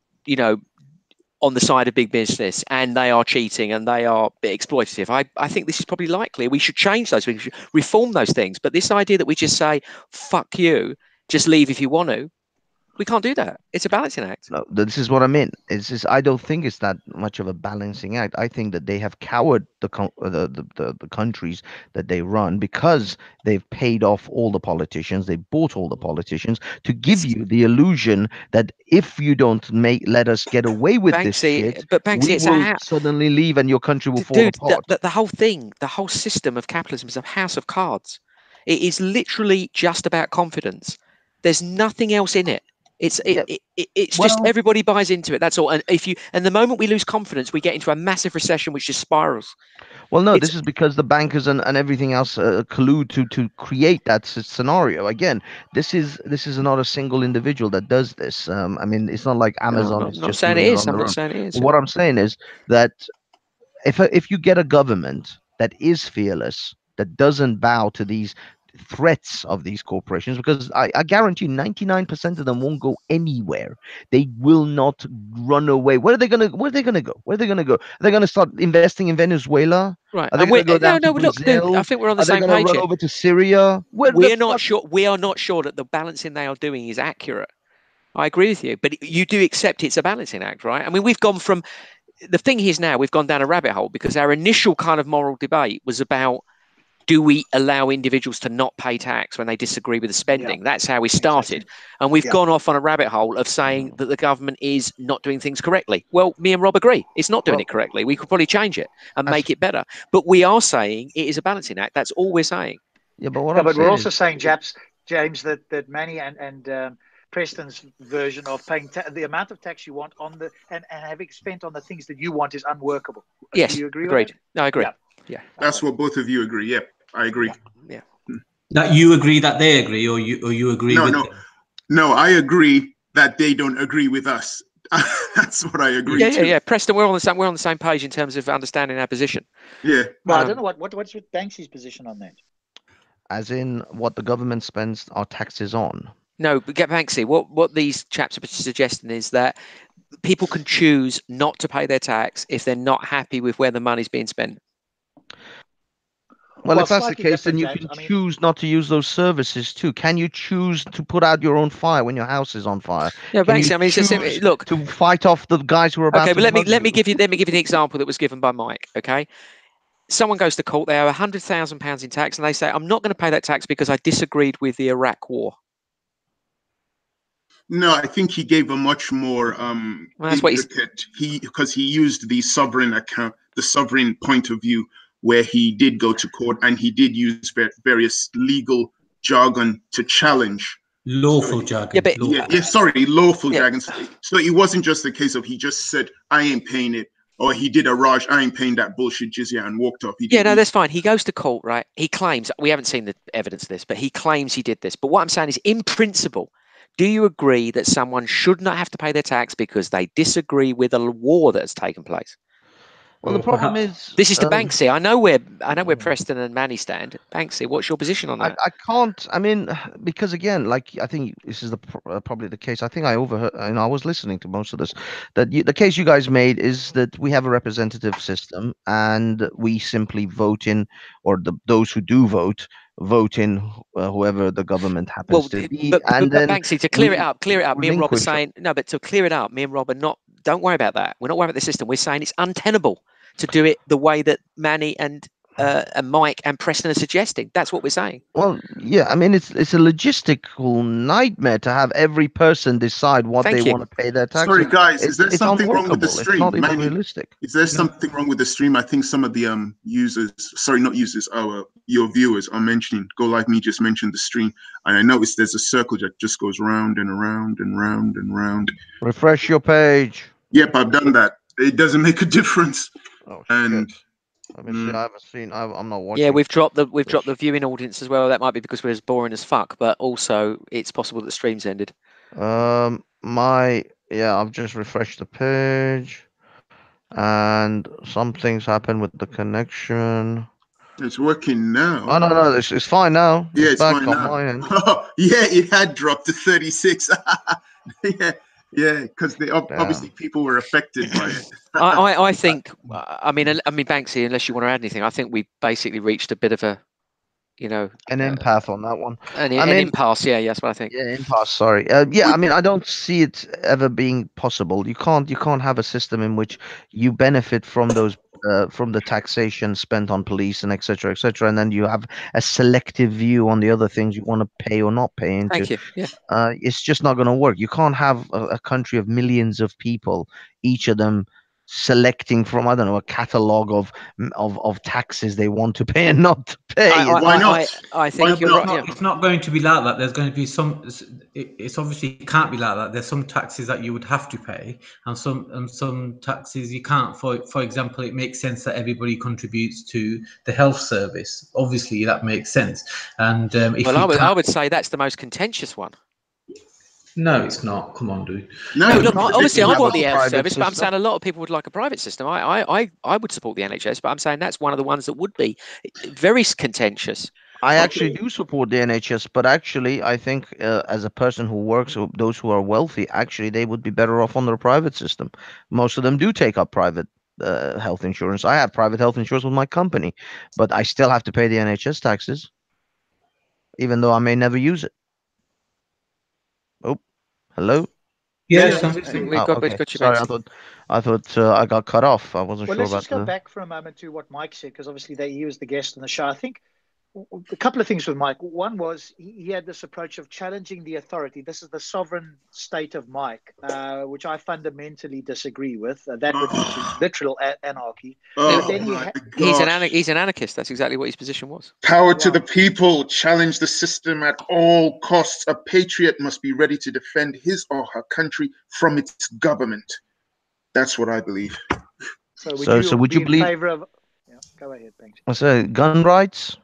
on the side of big business and they are cheating and they are exploitative. I think this is probably likely. We should change those. We should reform those things. But this idea that we just say, fuck you, just leave if you want to, we can't do that. It's a balancing act. No, this is what I mean. It's just, I don't think it's that much of a balancing act. I think that they have cowered the countries that they run because they've paid off all the politicians. They bought all the politicians to give you the illusion that if you don't let us get away with this shit, we will suddenly leave and your country will fall apart. The whole thing, the whole system of capitalism is a house of cards. It is literally just about confidence. There's nothing else in it. It's just everybody buys into it. That's all. And the moment we lose confidence, we get into a massive recession, which just spirals. Well, no, this is because the bankers and everything else collude to create that scenario. Again, this is not a single individual that does this. I mean, it's not like Amazon is just doing it on their own. I'm not saying it is. What I'm saying is that if you get a government that is fearless, that doesn't bow to these threats of these corporations, because I guarantee 99% of them won't go anywhere. They will not run away. Where are they gonna go? Where are they gonna go? Are they gonna start investing in Venezuela? Right. Are they gonna go down to Brazil? Look, I think we're on the same page. Are they gonna run over to Syria? We are not sure that the balancing they are doing is accurate. I agree with you, but you do accept it's a balancing act, right? I mean, we've gone from the thing is now we've gone down a rabbit hole because our initial kind of moral debate was about, do we allow individuals to not pay tax when they disagree with the spending? That's how we started. Exactly. And we've gone off on a rabbit hole of saying that the government is not doing things correctly. Well, me and Rob agree. It's not doing it correctly. We could probably change it and make it better. But we are saying it is a balancing act. That's all we're saying. Yeah, but we're also saying, James, that Manny and Preston's version of paying the amount of tax you want on and having spent on the things that you want is unworkable. Yes, do you agree agreed. with that? No, I agree. Yeah. That's what both of you agree. Yeah, I agree. Yeah. That you agree that they agree, or you agree with them? No, I agree that they don't agree with us. That's what I agree to. Yeah. Preston, we're on the same page in terms of understanding our position. Yeah. Well, I don't know what's with Banksy's position on that. As in what the government spends our taxes on. No, but get Banksy. What these chaps are suggesting is that people can choose not to pay their tax if they're not happy with where the money's being spent. Well, if that's the case, then you can choose not to use those services too. Can you choose to put out your own fire when your house is on fire? Yeah, Banksy. I mean, it's look, to fight off the guys who are about. Okay, but let me give you the example that was given by Mike. Okay. Someone goes to court, they owe £100,000 in tax, and they say, I'm not going to pay that tax because I disagreed with the Iraq war. No, I think he gave a much more intricate, because he used the sovereign point of view, where he did go to court and he did use various legal jargon to challenge. Lawful jargon. Lawful jargon. So it wasn't just a case of he just said, I ain't paying it. or he did a Raj, I ain't paying that bullshit jizya, and walked off. Yeah, no, that's fine. He goes to court, right? He claims, we haven't seen the evidence of this, but he claims he did this. But what I'm saying is, in principle, do you agree that someone should not have to pay their tax because they disagree with a war that has taken place? Well, the problem is this is to Banksy. I know where Preston and Manny stand. Banksy, what's your position on that? I can't. I mean, because again, like I think this is probably the case. I think I overheard, and I was listening to most of this. That the case you guys made is that we have a representative system, and we simply vote in, or those who do vote in whoever the government happens to be. But then Banksy, to clear it up, me and Rob are saying no. But to clear it up, me and Rob are not. Don't worry about that. We're not worried about the system. We're saying it's untenable to do it the way that Manny and Mike and Preston are suggesting. That's what we're saying. Well, yeah, I mean, it's a logistical nightmare to have every person decide what they want to pay their taxes. Sorry, guys, is there something wrong with the stream? It's not even realistic. Is there something wrong with the stream? I think some of the users, sorry, not users, your viewers are mentioning, Go Like Me just mentioned the stream, and I noticed there's a circle that just goes round and around and round and round. Refresh your page. Yep, I've done that. It doesn't make a difference. Oh, and let me see. I haven't seen. I'm not watching. Yeah, we've dropped the viewing audience as well. That might be because we're as boring as fuck, but also it's possible that the stream's ended. I've just refreshed the page, and something's happened with the connection. It's working now. Oh no, it's fine now. Yeah, it's back fine on now. my end. Yeah, it had dropped to 36. Yeah, because obviously people were affected by it. I think. I mean, Banksy. Unless you want to add anything, I think we basically reached a bit of a, an impasse on that one. An impasse. Yeah, that's what I think. Yeah, impasse. Sorry. I mean, I don't see it ever being possible. You can't have a system in which you benefit from those. From the taxation spent on police and etc., and then you have a selective view on the other things you want to pay or not pay into. Thank you. Yeah. It's just not going to work. You can't have a country of millions of people, each of them selecting from, I don't know, a catalog of taxes they want to pay and not to pay. Why not? I think you're right. It's not going to be like that. There's going to be some. It's obviously it can't be like that. There's some taxes that you would have to pay, and some taxes you can't. For example, it makes sense that everybody contributes to the health service. Obviously, that makes sense. And I would say that's the most contentious one. No, it's not. Come on, dude. No, look, obviously I want the health service, but I'm saying a lot of people would like a private system. I would support the NHS, but I'm saying that's one of the ones that would be very contentious. I actually do support the NHS, but actually I think as a person who works, or those who are wealthy, actually they would be better off on their private system. Most of them do take up private health insurance. I have private health insurance with my company, but I still have to pay the NHS taxes, even though I may never use it. Oh, hello. Yes, we've got you. Sorry, I thought I got cut off. I wasn't sure about that. Let's just go back for a moment to what Mike said, because obviously he was the guest on the show. I think a couple of things with Mike. One was he had this approach of challenging the authority. This is the sovereign state of Mike, which I fundamentally disagree with. That would lead to literal anarchy. He's an anarchist. That's exactly what his position was. Power to the people. Challenge the system at all costs. A patriot must be ready to defend his or her country from its government. That's what I believe. So would you believe in favor of? Yeah, go ahead, thanks. I say gun rights.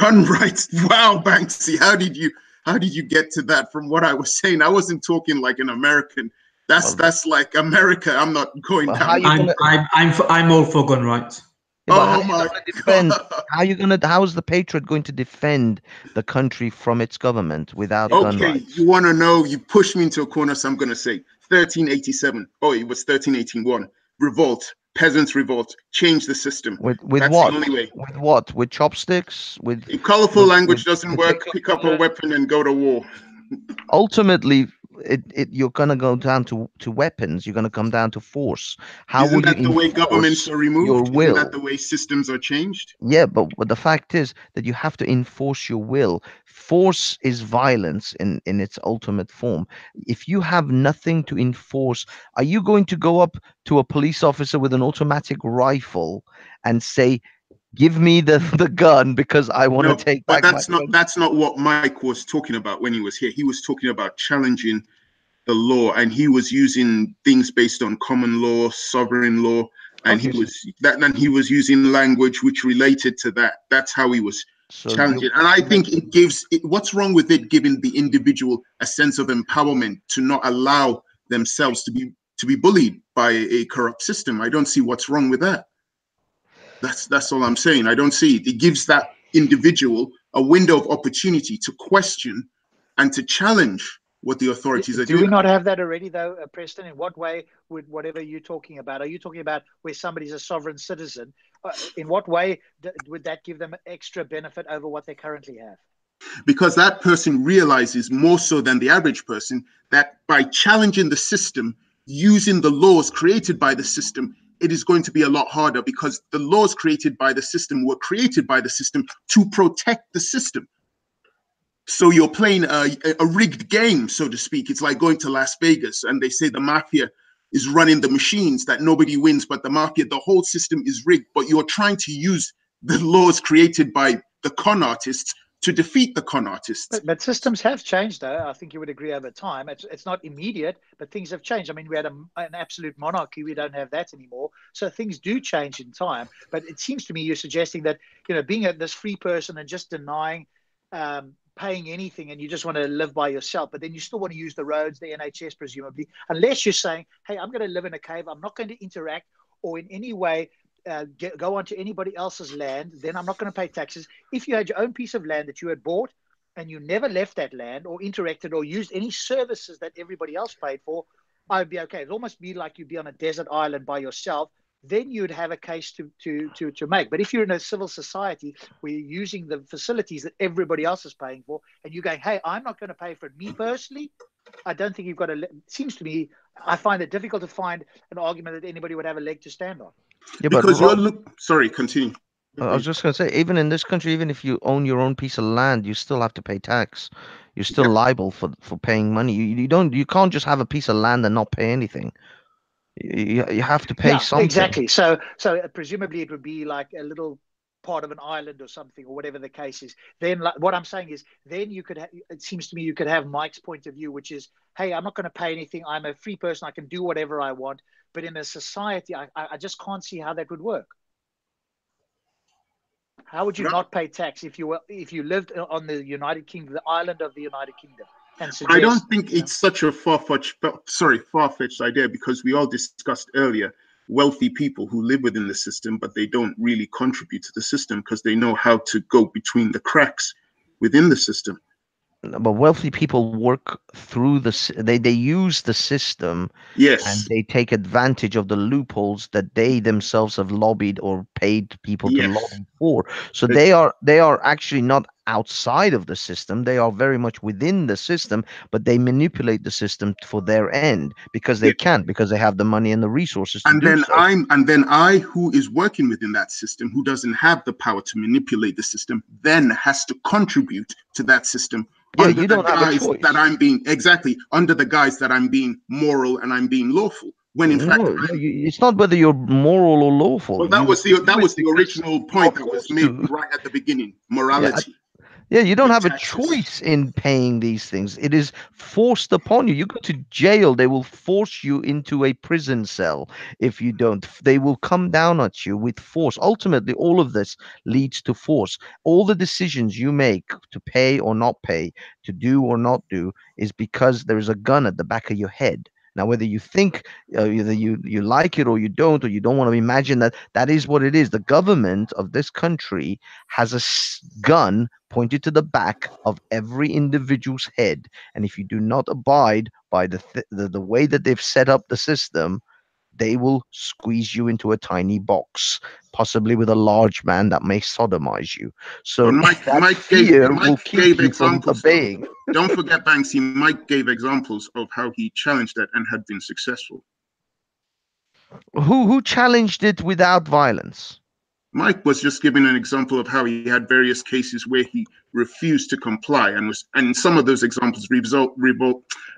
Gun rights. Wow, Banksy, how did you get to that? From what I was saying, I wasn't talking like an American. That's like America. I'm not going down. I'm all for gun rights. Oh my God. How is the patriot going to defend the country from its government without gun rights? Okay, you want to know? You pushed me into a corner, so I'm going to say 1387. Oh, it was 1381. Revolt. Peasants' revolt. Change the system. With That's what? The only way. With what? With chopsticks? If colorful language doesn't work, pick up a weapon and go to war. Ultimately, you're gonna go down to weapons. You're gonna come down to force. Isn't that the way governments are removed? Your will? Isn't that the way systems are changed? Yeah, but the fact is that you have to enforce your will. Force is violence in its ultimate form. If you have nothing to enforce, are you going to go up to a police officer with an automatic rifle and say, "Give me the gun because I want to take back"? But that's not what Mike was talking about when he was here. He was talking about challenging the law, and he was using things based on common law, sovereign law, and Okay. he was using language which related to that. That's how he was challenging. And I think it gives what's wrong with it giving the individual a sense of empowerment to not allow themselves to be bullied by a corrupt system. I don't see what's wrong with that. That's all I'm saying. I don't see it. It gives that individual a window of opportunity to question and to challenge what the authorities are Do doing. we not have that already, though, Preston? In what way would whatever you're talking about? Are you talking about where somebody's a sovereign citizen? In what way would that give them extra benefit over what they currently have? Because that person realizes more so than the average person that by challenging the system, using the laws created by the system, it is going to be a lot harder, because the laws created by the system were created by the system to protect the system. So you're playing a rigged game, so to speak. It's like going to Las Vegas and they say the mafia is running the machines, that nobody wins but the mafia. The whole system is rigged, but you're trying to use the laws created by the con artists to defeat the con artists. But systems have changed, though. I think you would agree over time. It's not immediate, but things have changed. I mean, we had an absolute monarchy. We don't have that anymore. So things do change in time. But it seems to me you're suggesting that, being this free person and just denying paying anything, and you just want to live by yourself, but then you still want to use the roads, the NHS, presumably, unless you're saying, hey, I'm going to live in a cave. I'm not going to interact or in any way go onto anybody else's land, then I'm not going to pay taxes. If you had your own piece of land that you had bought and you never left that land or interacted or used any services that everybody else paid for, I'd be okay. It'd almost be like you'd be on a desert island by yourself. Then you'd have a case to make. But if you're in a civil society where you're using the facilities that everybody else is paying for, and you're going, hey, I'm not going to pay for it, me personally, I don't think you've got it seems to me, I find it difficult to find an argument that anybody would have a leg to stand on. Yeah, because sorry, continue. I was just going to say, even in this country, even if you own your own piece of land, you still have to pay tax. You're still liable for paying money. You can't just have a piece of land and not pay anything. You have to pay something. Exactly. So presumably it would be like a little part of an island or something, or whatever the case is. Then what I'm saying is, then you could it seems to me you could have Mike's point of view, which is, hey, I'm not going to pay anything. I'm a free person. I can do whatever I want. But in a society, I just can't see how that would work. How would you not pay tax if you lived on the United Kingdom, the island of the United Kingdom? I don't think it's such a far-fetched idea, because we all discussed earlier wealthy people who live within the system, but they don't really contribute to the system because they know how to go between the cracks within the system. But wealthy people work through they use the system, and they take advantage of the loopholes that they themselves have lobbied or paid people to lobby for. So they are actually not outside of the system. They are very much within the system, but they manipulate the system for their end because they can, because they have the money and the resources to do so. And then I, who is working within that system, who doesn't have the power to manipulate the system, then has to contribute to that system. Yeah, you don't have a choice. That I'm being under the guise that I'm being moral and I'm being lawful. When in fact, it's not whether you're moral or lawful. Well, that was the original point that was made right at the beginning. Morality. Yeah, you don't have a choice in paying these things. It is forced upon you. You go to jail, they will force you into a prison cell if you don't. They will come down at you with force. Ultimately, all of this leads to force. All the decisions you make to pay or not pay, to do or not do, is because there is a gun at the back of your head. Now, whether you think either you like it or you don't, or you don't want to imagine that is what it is. The government of this country has a gun pointed to the back of every individual's head, and if you do not abide by the way that they've set up the system, they will squeeze you into a tiny box, possibly with a large man that may sodomize you. So Mike gave examples. Don't forget, Banksy, Mike gave examples of how he challenged that and had been successful. Who challenged it without violence? Mike was just giving an example of how he had various cases where he refused to comply, and some of those examples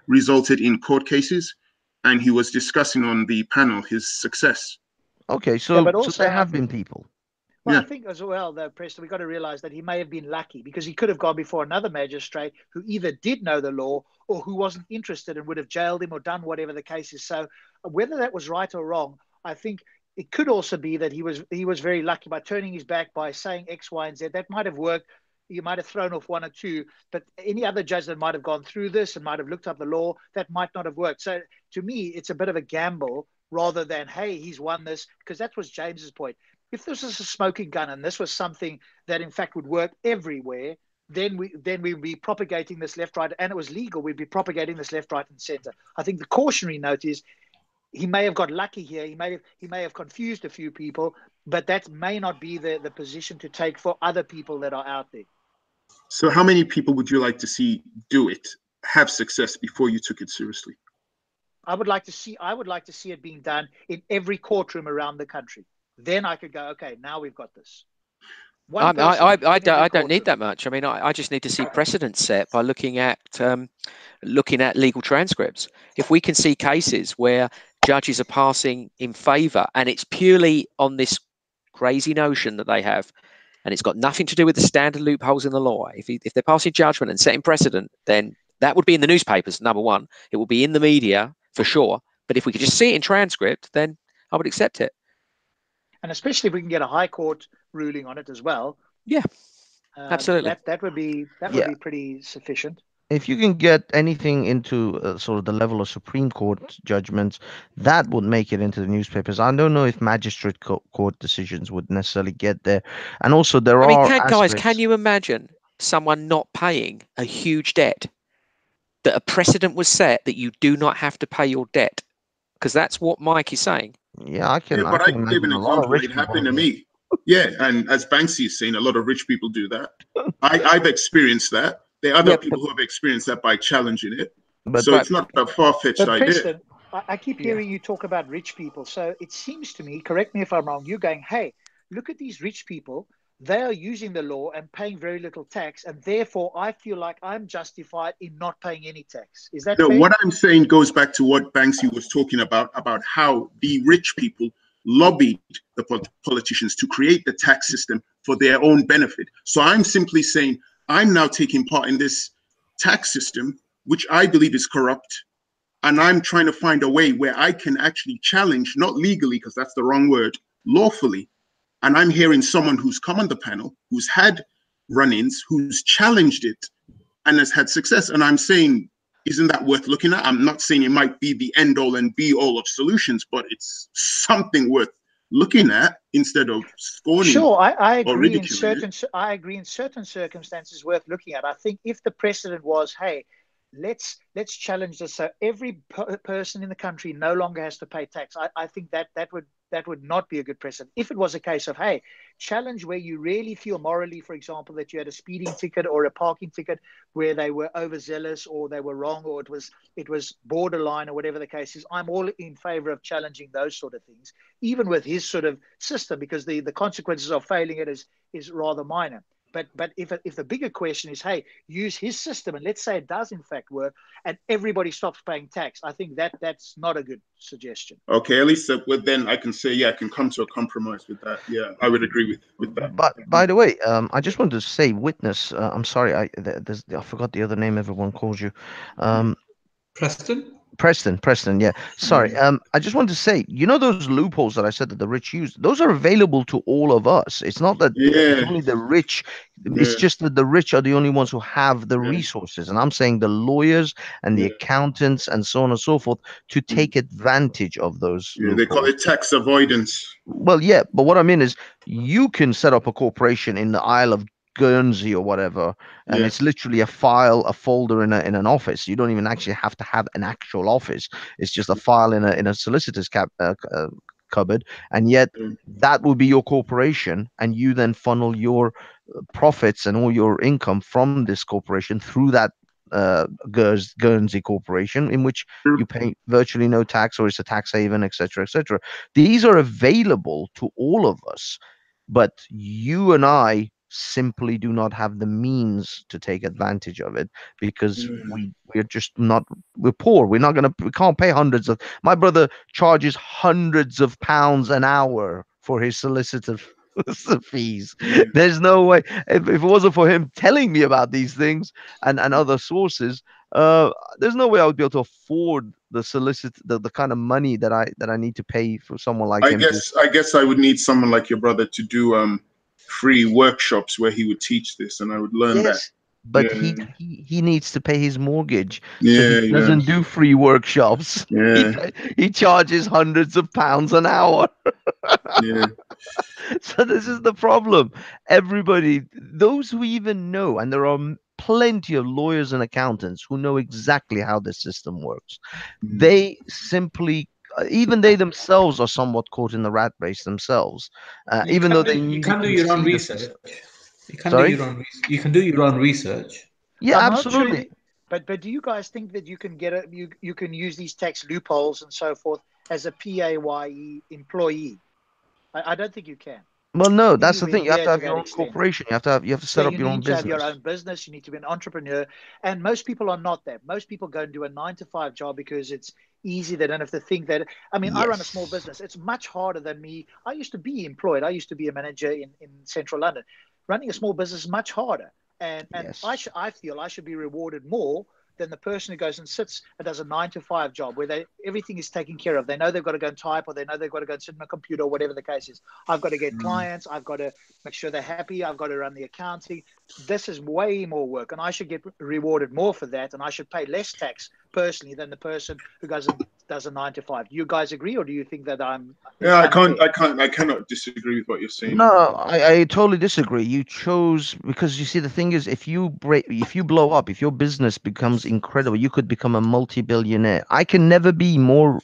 resulted in court cases, and he was discussing on the panel his success. Okay, so there have been people. Well, Yeah. I think as well, though, Preston, we've got to realize that he may have been lucky because he could have gone before another magistrate who either did know the law or who wasn't interested and would have jailed him or done whatever the case is. So whether that was right or wrong, I think it could also be that he was very lucky by turning his back, by saying X, Y, and Z. That might have worked. You might have thrown off one or two, but any other judge that might have gone through this and might have looked up the law, that might not have worked. So to me, it's a bit of a gamble rather than, hey, he's won this, because that was James's point. If this was a smoking gun and this was something that in fact would work everywhere, then we'd be propagating this left, right, and it was legal, we'd be propagating this left, right, and center. I think the cautionary note is he may have got lucky here. He may have confused a few people, but that may not be the position to take for other people that are out there. So how many people would you like to see do it, have success before you took it seriously? I would like to see it being done in every courtroom around the country. Then I could go, okay, now we've got this. I don't need that much. I mean, I just need to see precedent set by looking at legal transcripts. If we can see cases where judges are passing in favour, and it's purely on this crazy notion that they have, and it's got nothing to do with the standard loopholes in the law. If they're passing judgment and setting precedent, then that would be in the newspapers, number one. It will be in the media for sure. But if we could just see it in transcript, then I would accept it. And especially if we can get a high court ruling on it as well. Yeah, absolutely. That would be pretty sufficient. If you can get anything into sort of the level of Supreme Court judgments, that would make it into the newspapers. I don't know if magistrate court decisions would necessarily get there. And also guys, can you imagine someone not paying a huge debt, that a precedent was set that you do not have to pay your debt? Because that's what Mike is saying. Yeah, I can. Yeah, but I can give an example. It happened to me. Yeah, and as Banksy is saying, a lot of rich people do that. I've experienced that. There are other people who have experienced that by challenging it. So it's not a far-fetched idea. Preston, I keep hearing you talk about rich people. So it seems to me, correct me if I'm wrong, you're going, hey, look at these rich people. They are using the law and paying very little tax, and therefore I feel like I'm justified in not paying any tax. Is that fair? What I'm saying goes back to what Banksy was talking about how the rich people lobbied the politicians to create the tax system for their own benefit. So I'm simply saying I'm now taking part in this tax system, which I believe is corrupt, and I'm trying to find a way where I can actually challenge, not legally, because that's the wrong word, lawfully. And I'm hearing someone who's come on the panel, who's had run-ins, who's challenged it and has had success. And I'm saying, isn't that worth looking at? I'm not saying it might be the end all and be all of solutions, but it's something worth looking at instead of scorning. Sure, I agree. I agree in certain circumstances worth looking at. I think if the precedent was, hey, let's challenge this so every person in the country no longer has to pay tax, I think that would not be a good precedent. If it was a case of, hey, challenge where you really feel morally, for example, that you had a speeding ticket or a parking ticket where they were overzealous or they were wrong or it was borderline or whatever the case is, I'm all in favor of challenging those sort of things, even with his sort of system, because the consequences of failing it is rather minor. But if the bigger question is, hey, use his system, and let's say it does in fact work, and everybody stops paying tax, I think that's not a good suggestion. Okay, at least then I can say, yeah, I can come to a compromise with that. Yeah, I would agree with that. But by the way, I just wanted to say, witness. I'm sorry, I forgot the other name everyone calls you. Preston, yeah. Sorry. I just wanted to say, those loopholes that I said that the rich use, those are available to all of us. It's not that it's only the rich. It's just that the rich are the only ones who have the resources. And I'm saying the lawyers and the accountants and so on and so forth to take advantage of those. Yeah, they call it tax avoidance. Well, yeah, but what I mean is you can set up a corporation in the Isle of Guernsey or whatever, and it's literally a folder in an office. You don't even actually have to have an actual office. It's just a file in a solicitor's cupboard, and yet that will be your corporation, and you then funnel your profits and all your income from this corporation through that Guernsey corporation, in which you pay virtually no tax, or it's a tax haven, etc., etc. These are available to all of us, but you and I simply do not have the means to take advantage of it because we're just not, we're poor. We can't pay hundreds of, my brother charges hundreds of pounds an hour for his solicitor the fees. Yeah. There's no way. If it wasn't for him telling me about these things and other sources, there's no way I would be able to afford the kind of money that I need to pay for someone like him to. I guess I would need someone like your brother to do free workshops where he would teach this, and I would learn that. Yes, but Yeah, he needs to pay his mortgage, so yeah, he yeah, doesn't do free workshops. yeah, He charges hundreds of pounds an hour. yeah. So this is the problem. Everybody, those who even know, and there are plenty of lawyers and accountants who know exactly how the system works. They simply, even they themselves are somewhat caught in the rat race themselves, even though You can do your own see the research. system. You can Sorry? do your own. You can do your own research. Yeah, I'm absolutely. not sure, but do you guys think that you can you can use these tax loopholes and so forth as a PAYE employee? I don't think you can. Well, no, I think that's you'll the be thing. You have to weird to have your that own extent. corporation. You have to So set up you your own need to have your business. own business. You need to be an entrepreneur. And most people are not that. Most people go and do a 9-to-5 job because it's easy. They don't have to think that. I mean, I run a small Yes. business. It's much harder than me. I used to be employed. I used to be a manager in central London. Running a small business is much harder. And Yes. I feel I should be rewarded more than the person who goes and sits and does a 9-to-5 job where everything is taken care of. They know they've got to go and type, or they know they've got to go and sit on a computer, or whatever the case is. I've got to get clients. I've got to make sure they're happy. I've got to run the accounting. This is way more work, and I should get rewarded more for that, and I should pay less tax personally than the person who goes and does a 9-to-5. Do you guys agree, or do you think that Yeah, unfair? I cannot disagree with what you're saying. No, I totally disagree. You chose because you see the thing is if you blow up, if your business becomes incredible, you could become a multi-billionaire. I can never be more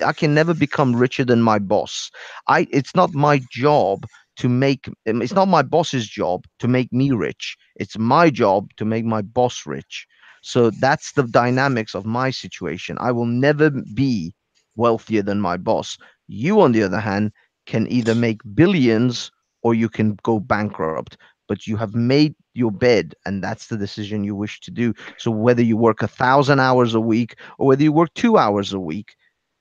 I can never become richer than my boss. It's not my job to make it's not my boss's job to make me rich. It's my job to make my boss rich. So that's the dynamics of my situation. I will never be wealthier than my boss. You, on the other hand, can either make billions or you can go bankrupt. But you have made your bed, and that's the decision you wish to do. So whether you work 1,000 hours a week or whether you work 2 hours a week,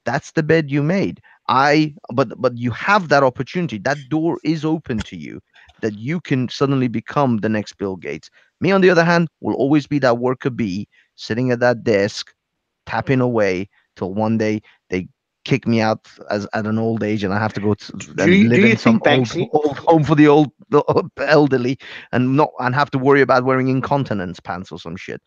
that's the bed you made. But you have that opportunity. That door is open to you that you can suddenly become the next Bill Gates. Me, on the other hand, will always be that worker bee sitting at that desk, tapping away till one day they kick me out as at an old age and I have to go Do and live you in some think, Banksy? old home for the elderly and not and have to worry about wearing incontinence pants or some shit.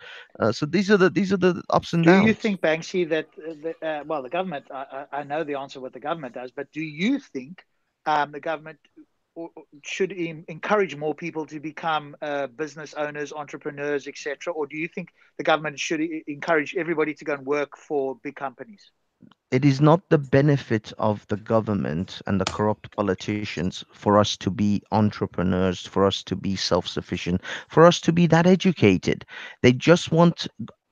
So these are the ups and Do you downs. think, Banksy, that well, the government? I know the answer what the government does, but do you think the government should encourage more people to become business owners, entrepreneurs, etc., or do you think the government should encourage everybody to go and work for big companies? It is not the benefit of the government and the corrupt politicians for us to be entrepreneurs, for us to be self-sufficient, for us to be that educated. They just want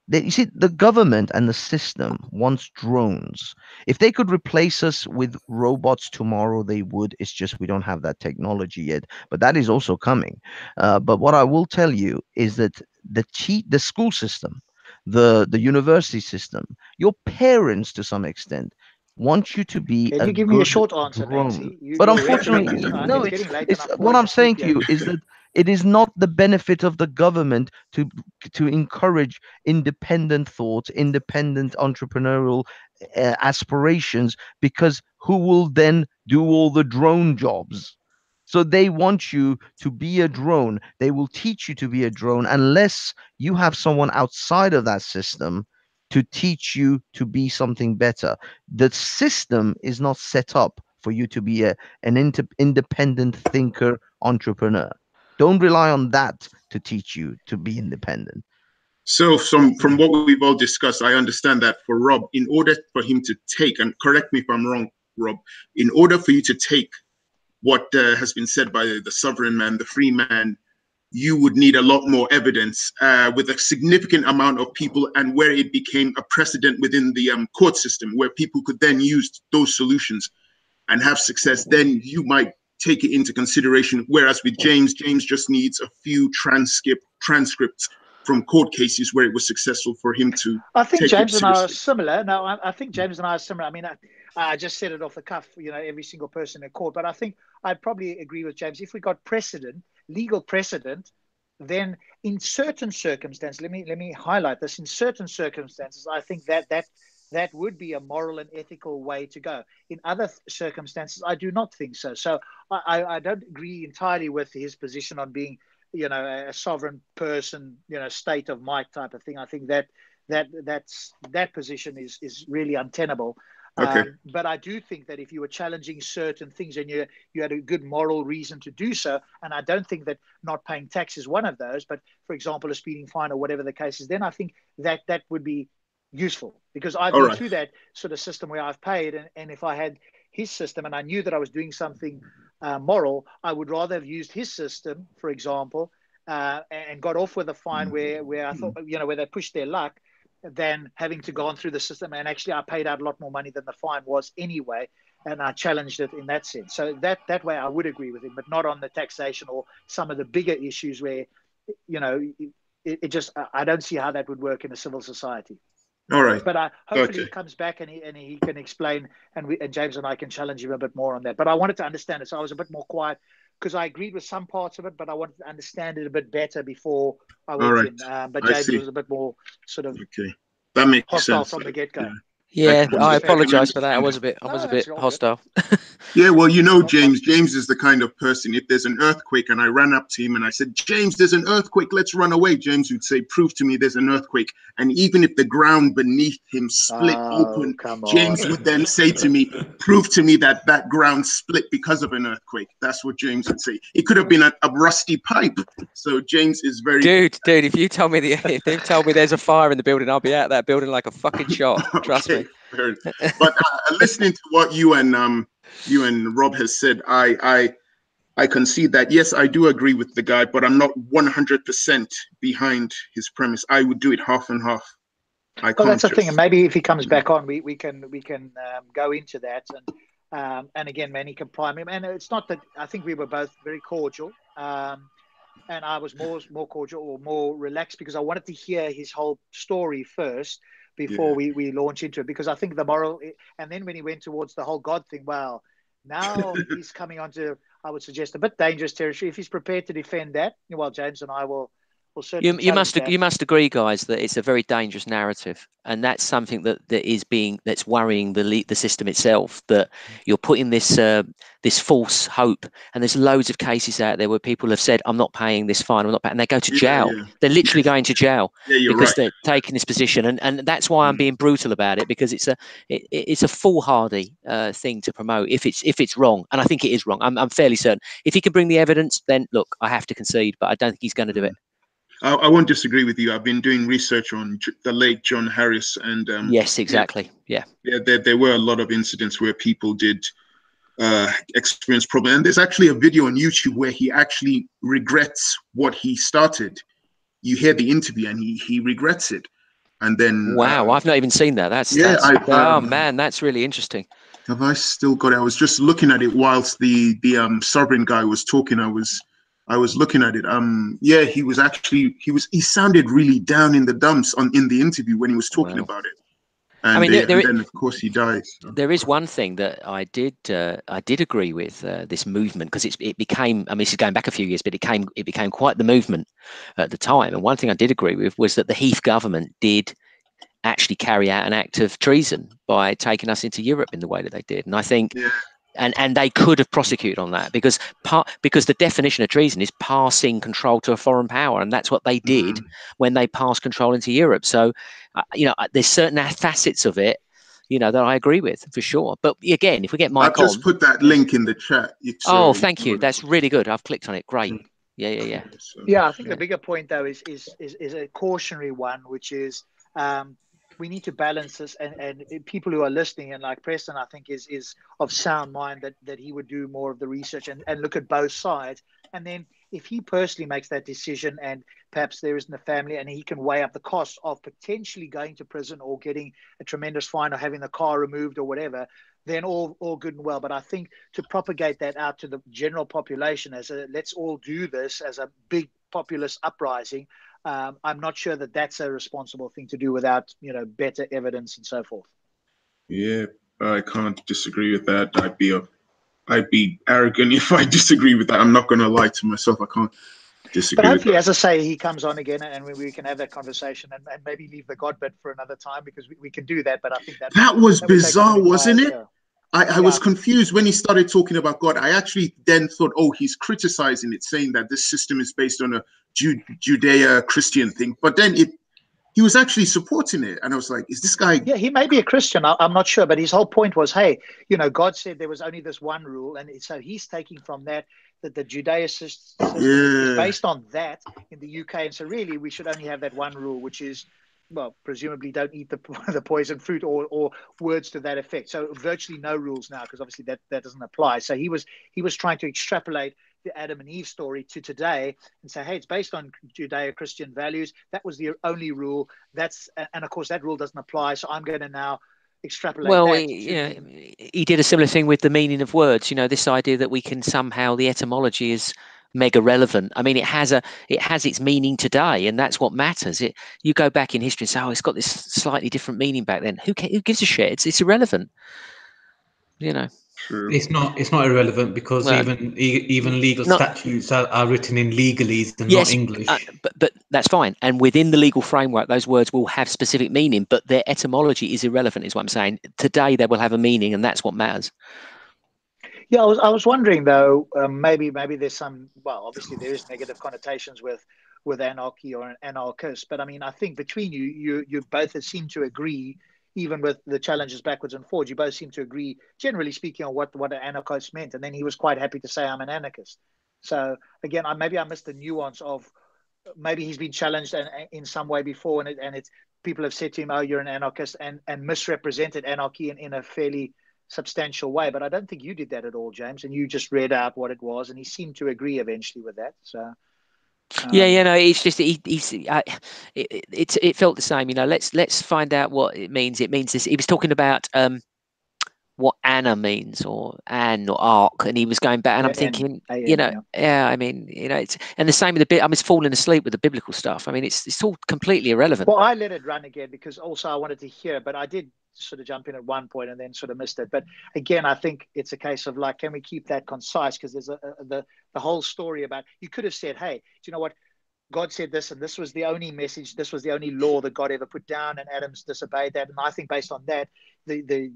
you see, the government and the system wants drones. If they could replace us with robots tomorrow, they would. It's just we don't have that technology yet, but that is also coming. But what I will tell you is that the school system, the university system, your parents to some extent want you to be Can a you give me a good short answer, drone. Banksy? But Your rhetoric unfortunately, is no, it's getting late and it's I'm what falling I'm saying asleep to here. you is that it is not the benefit of the government to encourage independent thought, independent entrepreneurial aspirations, because who will then do all the drone jobs? So they want you to be a drone. They will teach you to be a drone unless you have someone outside of that system to teach you to be something better. The system is not set up for you to be an independent thinker, entrepreneur. Don't rely on that to teach you to be independent. So from what we've all discussed, I understand that for Rob, in order for him to take, and correct me if I'm wrong, Rob, in order for you to take what has been said by the sovereign man, the free man, you would need a lot more evidence with a significant amount of people, and where it became a precedent within the court system, where people could then use those solutions and have success, then you might take it into consideration. Whereas with James just needs a few transcripts from court cases where it was successful for him to I think take it James and I are seriously. similar. No, I think James and I are similar. I mean, I just said it off the cuff, every single person in court. But I think I'd probably agree with James. If we got precedent, legal precedent, then in certain circumstances, let me highlight this. In certain circumstances, I think that would be a moral and ethical way to go. In other circumstances, I do not think so. So I don't agree entirely with his position on being, a sovereign person, state of might type of thing. I think that position is really untenable. Okay. But I do think that if you were challenging certain things and you had a good moral reason to do so, and I don't think that not paying tax is one of those, but for example, a speeding fine or whatever the case is, then I think that would be useful, because I've been through that sort of system where I've paid, and if I had his system and I knew that I was doing something moral, I would rather have used his system, for example, and got off with a fine where I thought, where they pushed their luck, than having to go on through the system. And actually, I paid out a lot more money than the fine was anyway, and I challenged it in that sense. So that way, I would agree with him, but not on the taxation or some of the bigger issues where, it just, I don't see how that would work in a civil society. All right. But hopefully he comes back and he can explain, and James and I can challenge him a bit more on that. But I wanted to understand it, so I was a bit more quiet, because I agreed with some parts of it, but I wanted to understand it a bit better before I went in. But James was a bit more sort of that makes hostile sense from the get-go. Yeah, I apologise for that. I was a bit hostile. Yeah, well, James is the kind of person, if there's an earthquake and I ran up to him and I said, James, there's an earthquake, let's run away. James would say, prove to me there's an earthquake. And even if the ground beneath him split open, James would then say to me, prove to me that ground split because of an earthquake. That's what James would say. It could have been a rusty pipe. So James is very... Dude, if you tell me if they've told me there's a fire in the building, I'll be out of that building like a fucking shot. Trust me. But listening to what you and Rob has said, I concede that, yes, I do agree with the guy, but I'm not 100% behind his premise. I would do it half and half. Well, that's the thing, and maybe if he comes back on, we can go into that, and again, Manny can prime him. And it's not that I think we were both very cordial, and I was more cordial or more relaxed, because I wanted to hear his whole story first before we launch into it, because I think the moral, and then when he went towards the whole God thing, well, now he's coming onto, I would suggest, a bit dangerous territory. If he's prepared to defend that, well, James and I will certainly you must agree, guys, that it's a very dangerous narrative, and that's something that's worrying the system itself, that you're putting this false hope. And there's loads of cases out there where people have said, I'm not paying this fine, I'm not paying, and they go to jail. They're literally going to jail because they're taking this position, and that's why I'm being brutal about it, because it's a foolhardy thing to promote if it's wrong, and I think it is wrong. I'm fairly certain. If he can bring the evidence, then look, I have to concede, but I don't think he's going to do it. I won't disagree with you. I've been doing research on the late John Harris, and yes, exactly. Yeah, there were a lot of incidents where people did experience problem. And there's actually a video on YouTube where he actually regrets what he started. You hear the interview, and he regrets it. And then wow, I've not even seen that. Oh man, that's really interesting. Have I still got it? I was just looking at it whilst the sovereign guy was talking. I was looking at it. Yeah, he sounded really down in the dumps in the interview when he was talking about it. And, then of course he dies. So. There is one thing that I did agree with this movement, because it became, I mean, this is going back a few years, but it became quite the movement at the time. And one thing I did agree with was that the Heath government did actually carry out an act of treason by taking us into Europe in the way that they did. And I think and they could have prosecuted on that, because the definition of treason is passing control to a foreign power, and that's what they did when they passed control into Europe. So, there's certain facets of it, that I agree with for sure. But again, if we get Mike I've just put that link in the chat. Thank you. That's really good. I've clicked on it. Great. Yeah. Yeah, I think the bigger point though is a cautionary one, which is we need to balance this, and people who are listening, and like Preston, I think is of sound mind that he would do more of the research and look at both sides. And then if he personally makes that decision, and perhaps there isn't a family, and he can weigh up the cost of potentially going to prison or getting a tremendous fine or having the car removed or whatever, then all good and well. But I think to propagate that out to the general population as let's all do this as a big populist uprising, I'm not sure that that's a responsible thing to do without better evidence and so forth. Yeah, I can't disagree with that. I'd be arrogant if I disagree with that. I'm not going to lie to myself. I can't disagree But with hopefully, that. as I say, he comes on again and we can have that conversation and maybe leave the God bit for another time, because we can do that. But I think That was would take up bizarre, an entire wasn't it? show. I was confused when he started talking about God. I actually then thought, oh, he's criticizing it, saying that this system is based on a Judeo-Christian thing. But then he was actually supporting it. And I was like, is this guy... Yeah, he may be a Christian. I'm not sure. But his whole point was, hey, God said there was only this one rule. And so he's taking from that the Judaism is based on that in the UK. And so really, we should only have that one rule, which is, well, presumably don't eat the poison fruit or words to that effect. So virtually no rules now, because obviously that doesn't apply. So he was trying to extrapolate the Adam and Eve story to today and say, hey, it's based on Judeo-Christian values. That was the only rule. And of course that rule doesn't apply. So I'm going to now extrapolate that. He did a similar thing with the meaning of words. This idea that we can somehow, the etymology is mega relevant. I mean, it has its meaning today, and that's what matters. You go back in history and say, oh, it's got this slightly different meaning back then. Who gives a shit? It's irrelevant. True. It's not irrelevant, because even legal statutes are written in legalese and not English. But that's fine. And within the legal framework, those words will have specific meaning, but their etymology is irrelevant, is what I'm saying. Today, they will have a meaning, and that's what matters. Yeah, I was wondering though, maybe there's some. Well, obviously there is negative connotations with anarchy or an anarchist, but I mean, I think between you both seem to agree. Even with the challenges backwards and forwards, you both seem to agree, generally speaking, on what an anarchist meant. And then he was quite happy to say, I'm an anarchist. So again, maybe I missed the nuance of maybe he's been challenged in some way before, and it's people have said to him, oh, you're an anarchist, and misrepresented anarchy in a fairly substantial way. But I don't think you did that at all, James, and you just read out what it was, and he seemed to agree eventually with that. So no, it's just it felt the same. Let's find out what it means. It means this. He was talking about what Anna means, or Anne, or Ark, and he was going back, and I'm thinking, I mean, it's, and the same with the bit. I was falling asleep with the biblical stuff. I mean, it's all completely irrelevant. Well, I let it run again because also I wanted to hear, but I did sort of jump in at one point and then sort of missed it. But again, I think it's a case of like, can we keep that concise? Because there's the whole story about, you could have said, hey, do you know what? God said this, and this was the only message, this was the only law that God ever put down, and Adam's disobeyed that. And I think based on that, the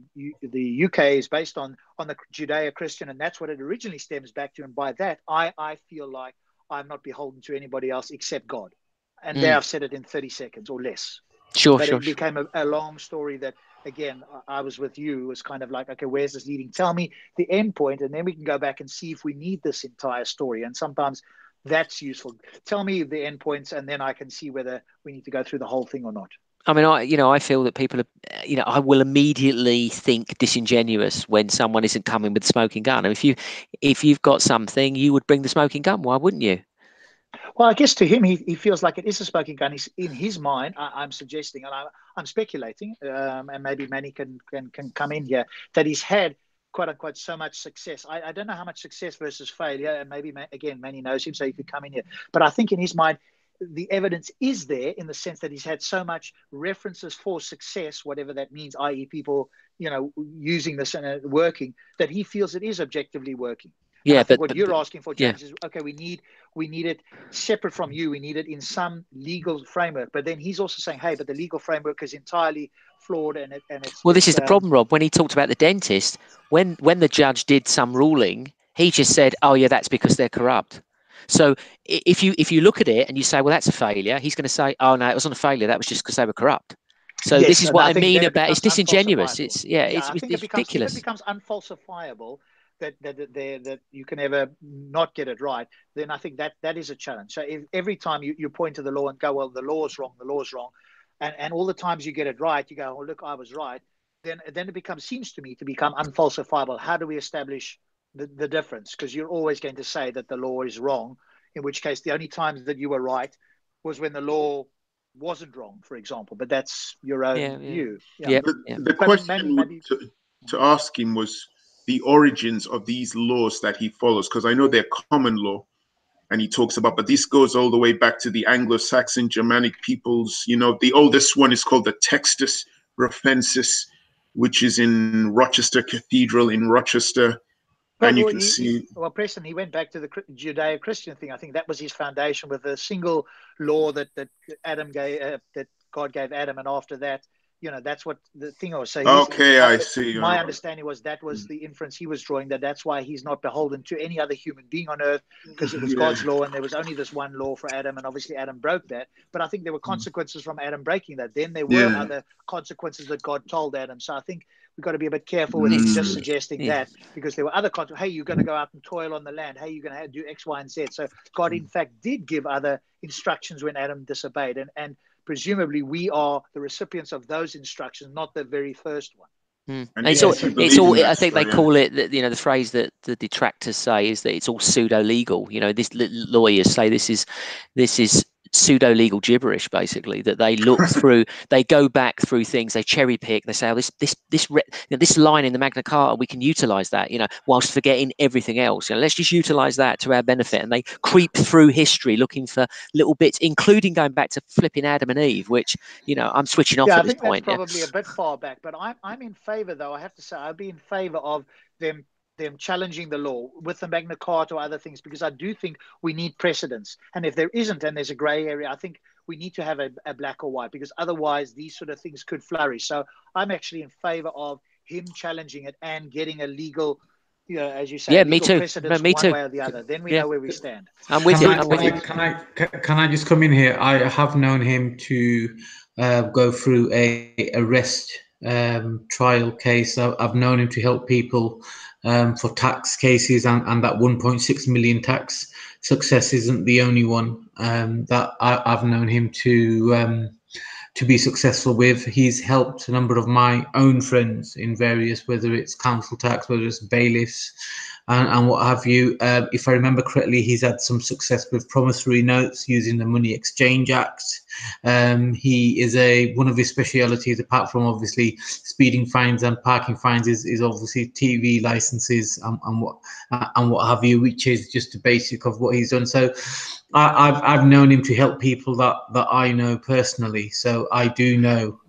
UK is based on the Judeo-Christian, and that's what it originally stems back to. And by that, I feel like I'm not beholden to anybody else except God. And there I've said it in 30 seconds or less. But it became a long story that, again, I was with you. It was kind of like, okay, where's this leading? Tell me the end point, and then we can go back and see if we need this entire story. And sometimes that's useful. Tell me the end points, and then I can see whether we need to go through the whole thing or not. I mean, I feel that people are, I will immediately think disingenuous when someone isn't coming with a smoking gun. And if you've got something, you would bring the smoking gun. Why wouldn't you? Well, I guess to him, he feels like it is a smoking gun. He's in his mind. I'm suggesting, and I'm speculating, and maybe Manny can come in here, that he's had, quote unquote, so much success. I don't know how much success versus failure, and maybe again Manny knows him, so he could come in here. But I think in his mind, the evidence is there in the sense that he's had so much references for success, whatever that means, i.e., people using this and working, that he feels it is objectively working. And I think what you're asking for, James, is okay. We need it separate from you. We need it in some legal framework. But then he's also saying, hey, but the legal framework is entirely flawed, and it's. Well, this is the problem, Rob. When he talked about the dentist, when the judge did some ruling, he just said, "Oh yeah, that's because they're corrupt." So if you look at it and you say, "Well, that's a failure," he's going to say, "Oh no, it wasn't a failure. That was just because they were corrupt." So this is what I mean about it's disingenuous. It's ridiculous. If it becomes unfalsifiable, that you can ever not get it right, then I think that is a challenge. So if every time you point to the law and go, well, the law's wrong, and all the times you get it right, you go, oh, look, I was right, then it seems to me to become unfalsifiable. How do we establish the difference? Because you're always going to say that the law is wrong, in which case the only times that you were right was when the law wasn't wrong, for example. But that's your own view. The question to ask him was the origins of these laws that he follows, because I know they're common law, and he talks about, but this goes all the way back to the Anglo-Saxon Germanic peoples. The oldest one is called the Textus Rufensis, which is in Rochester Cathedral in Rochester. Well, And you well, can see. well, Preston, he went back to the Judeo-Christian thing. I think that was his foundation, with a single law that Adam gave, that God gave Adam, and after that, you know, that's what the thing was. So Okay, I see. My understanding was that was the inference he was drawing, that's why he's not beholden to any other human being on earth, because it was God's law, and there was only this one law for Adam, and obviously Adam broke that. But I think there were consequences from Adam breaking that. Then there were other consequences that God told Adam. So I think we've got to be a bit careful with him just suggesting that, because there were other consequences. Hey, you're going to go out and toil on the land. Hey, you're going to do X, Y, and Z. So God, in fact, did give other instructions when Adam disobeyed. And presumably we are the recipients of those instructions, not the very first one. And it's all. I think they call it, you know, the phrase that the detractors say is that it's all pseudo legal. You know, this lawyers say this is pseudo legal gibberish, basically, that they look through, they go back through things, they cherry pick, they say, oh, this line in the Magna Carta, we can utilize that, you know, whilst forgetting everything else. You know, let's just utilize that to our benefit. And they creep through history looking for little bits, including going back to flipping Adam and Eve, which, you know, I'm switching off at this point. That's probably a bit far back, but I'm in favor, though. I have to say, I'd be in favor of them challenging the law with the Magna Carta or other things, because I do think we need precedents. And if there isn't, and there's a grey area, I think we need to have a black or white, because otherwise these sort of things could flourish. So I'm actually in favor of him challenging it and getting a legal, you know, as you say, yeah, me too. Precedents me one too. way or the other. Then we know where we stand. I'm with you. Can I just come in here? I have known him to go through a arrest trial case. I've known him to help people for tax cases, and that 1.6 million tax success isn't the only one that I've known him to be successful with. He's helped a number of my own friends in various, whether it's council tax, whether it's bailiffs, and what have you. If I remember correctly, he's had some success with promissory notes using the Money Exchange Act. He is one of his specialities, apart from obviously speeding fines and parking fines, is obviously TV licenses and what have you, which is just the basic of what he's done. So I've known him to help people that I know personally. So I do know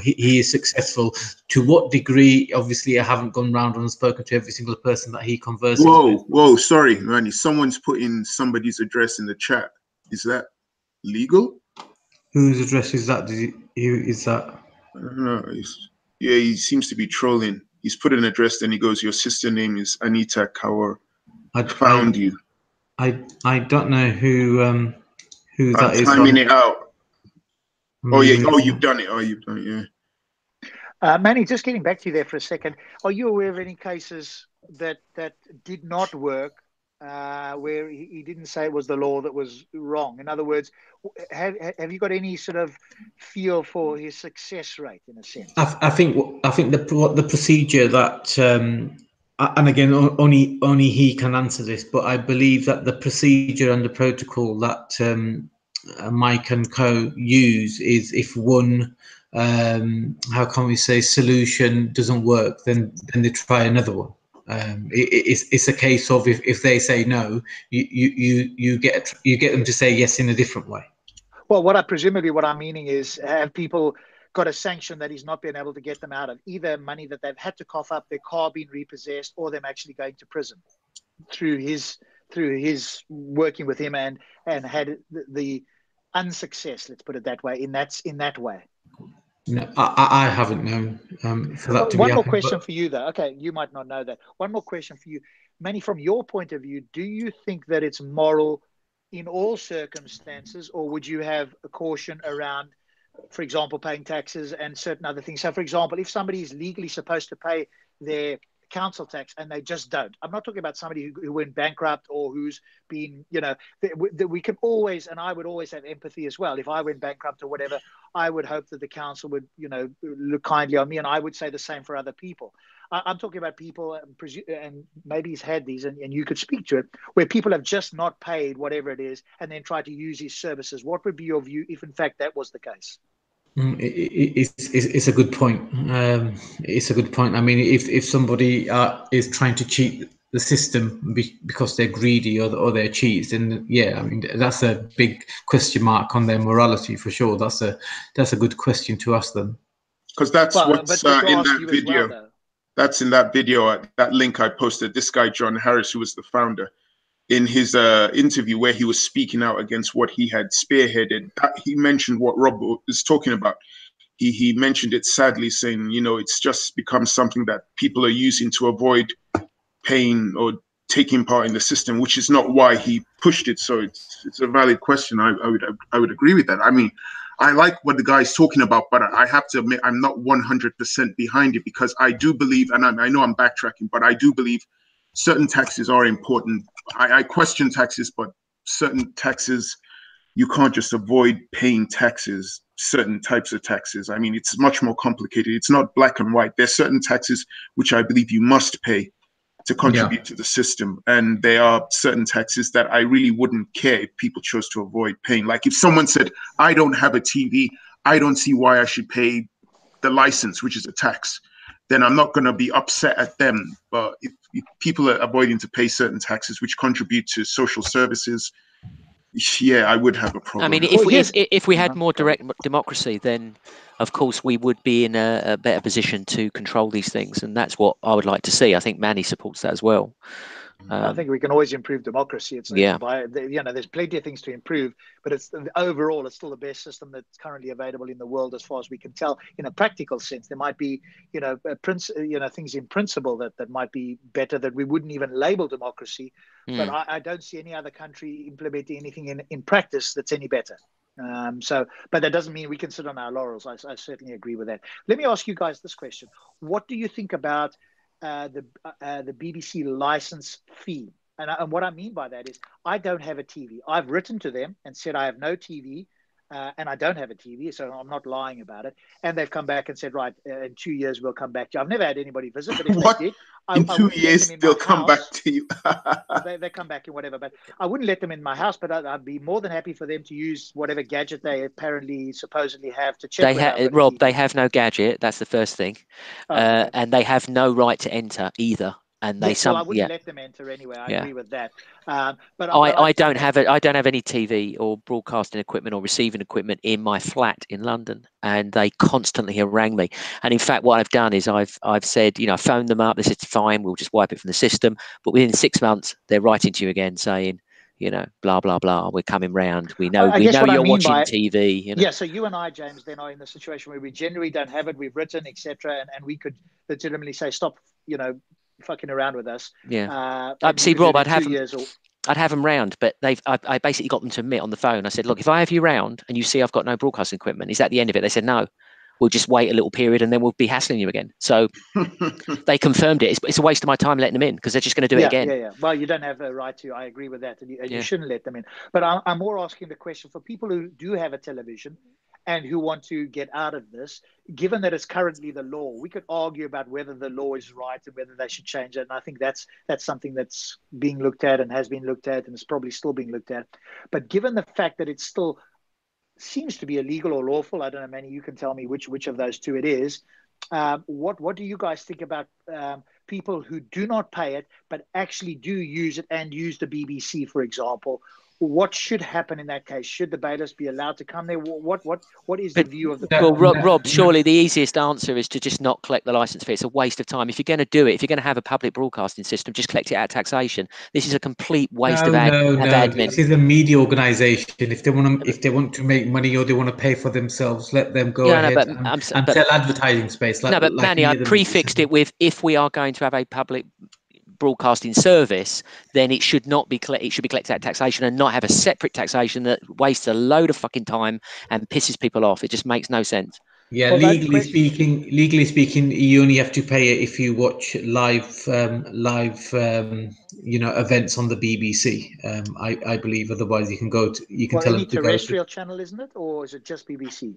he is successful. To what degree? Obviously, I haven't gone round and spoken to every single person that he converses with. Whoa, sorry, Manny. Someone's putting somebody's address in the chat. Is that legal? Whose address is that? Who is that? I don't know. He seems to be trolling. He's put an address, then he goes, your sister name is Anita Kaur. I found you. I don't know who that is. Timing it out. Oh yeah. Oh, you've done it. Yeah. Manny, just getting back to you there for a second. Are you aware of any cases that did not work, where he didn't say it was the law that was wrong? In other words, have you got any sort of feel for his success rate, in a sense? I think the procedure that, and again, only he can answer this, but I believe that the procedure and the protocol that Mike and co use is, if one how can we say solution doesn't work, then they try another one. It's a case of if they say no, you get them to say yes in a different way. Well, what I'm meaning is, have people got a sanction that he's not been able to get them out of, either money that they've had to cough up, their car being repossessed, or them actually going to prison through his working with him and had the unsuccess, let's put it that way, in that way. No, I haven't known for that to be. One more question for you, though. Okay, you might not know that. One more question for you, Manny. From your point of view, do you think that it's moral in all circumstances, or would you have a caution around, for example, paying taxes and certain other things? So, for example, if somebody is legally supposed to pay their council tax and they just don't. I'm not talking about somebody who went bankrupt or who's been, you know, that we can always, and I would always have empathy as well. If I went bankrupt or whatever, I would hope that the council would, you know, look kindly on me, and I would say the same for other people. I'm talking about people, and maybe he's had these, and you could speak to it, where people have just not paid whatever it is and then try to use his services. What would be your view if, in fact, that was the case? It's a good point. It's a good point. I mean, if somebody is trying to cheat the system because they're greedy or they're cheats, then yeah, I mean that's a big question mark on their morality for sure. That's a good question to ask them. because that's Well, what's but to in ask that you as video. well, though. That's in that video, that link I posted. This guy, John Harris, who was the founder, in his interview where he was speaking out against what he had spearheaded, he mentioned what Rob is talking about. He mentioned it sadly, saying, you know, it's just become something that people are using to avoid pain or taking part in the system, which is not why he pushed it. So it's a valid question. I would agree with that. I mean, I like what the guy's talking about, but I have to admit I'm not 100% behind it, because I do believe, and I know I'm backtracking, but I do believe certain taxes are important. I question taxes, but certain taxes, you can't just avoid paying taxes, certain types of taxes. I mean, it's much more complicated. It's not black and white. There's certain taxes which I believe you must pay to contribute to the system. And there are certain taxes that I really wouldn't care if people chose to avoid paying. Like if someone said, I don't have a TV, I don't see why I should pay the license, which is a tax, then I'm not going to be upset at them. But if people are avoiding to pay certain taxes which contribute to social services, yeah, I would have a problem. I mean, if we had more direct democracy, then of course we would be in a better position to control these things, and that's what I would like to see. I think Manny supports that as well. I think we can always improve democracy. It's by, you know, there's plenty of things to improve, but it's overall, it's still the best system that's currently available in the world, as far as we can tell. In a practical sense, there might be, you know, things in principle that might be better that we wouldn't even label democracy. But I don't see any other country implementing anything in practice that's any better. But that doesn't mean we can sit on our laurels. I certainly agree with that. Let me ask you guys this question: what do you think about the BBC license fee? And what I mean by that is, I don't have a TV. I've written to them and said I have no TV, and I don't have a TV, so I'm not lying about it. And they've come back and said, right, in 2 years we'll come back to you. I've never had anybody visit, but if they did, in 2 years they'll come back to you. They come back in whatever, but I wouldn't let them in my house. But I'd be more than happy for them to use whatever gadget they supposedly have to check. Rob, they have no gadget. That's the first thing, okay. And they have no right to enter either. And they I wouldn't let them enter anyway. I agree with that. But I don't have any TV or broadcasting equipment or receiving equipment in my flat in London, and they constantly harangue me. And in fact, what I've done is I've said, you know, I phoned them up. They said, fine, we'll just wipe it from the system. But within 6 months, they're writing to you again saying, you know, blah blah blah. We're coming round. We know you're watching TV. You know? Yeah. So you and I, James, then are in the situation where we generally don't have it. We've written, etc., and we could legitimately say, stop, you know, fucking around with us. Yeah. See, Rob, I'd have them round, but I basically got them to admit on the phone. I said, look, if I have you round and you see I've got no broadcasting equipment, is that the end of it? They said, no, we'll just wait a little period and then we'll be hassling you again. So they confirmed it. It's a waste of my time letting them in, because they're just going to do it again. Yeah. Well, you don't have a right to. I agree with that, and you shouldn't let them in. But I'm more asking the question for people who do have a television and who want to get out of this, given that it's currently the law. We could argue about whether the law is right and whether they should change it. And I think that's something that's being looked at and has been looked at and is probably still being looked at. But given the fact that it still seems to be illegal or lawful, I don't know, Manny, you can tell me which of those two it is. What do you guys think about people who do not pay it but actually do use it and use the BBC, for example? What should happen in that case? Should the bailiffs be allowed to come there? What is the view of the? Well, Rob, surely the easiest answer is to just not collect the license fee. It's a waste of time. If you're going to do it, if you're going to have a public broadcasting system, just collect it out of taxation. This is a complete waste of admin. This is a media organisation. If they want to make money or they want to pay for themselves, let them go ahead and sell advertising space. But Manny, I prefixed it with, if we are going to have a public broadcasting service, then it should not be it should be collected out of taxation and not have a separate taxation that wastes a load of fucking time and pisses people off. It just makes no sense. Yeah, legally speaking, you only have to pay it if you watch live events on the BBC. I believe. Otherwise, you can tell them to go. Terrestrial channel, isn't it, or is it just BBC?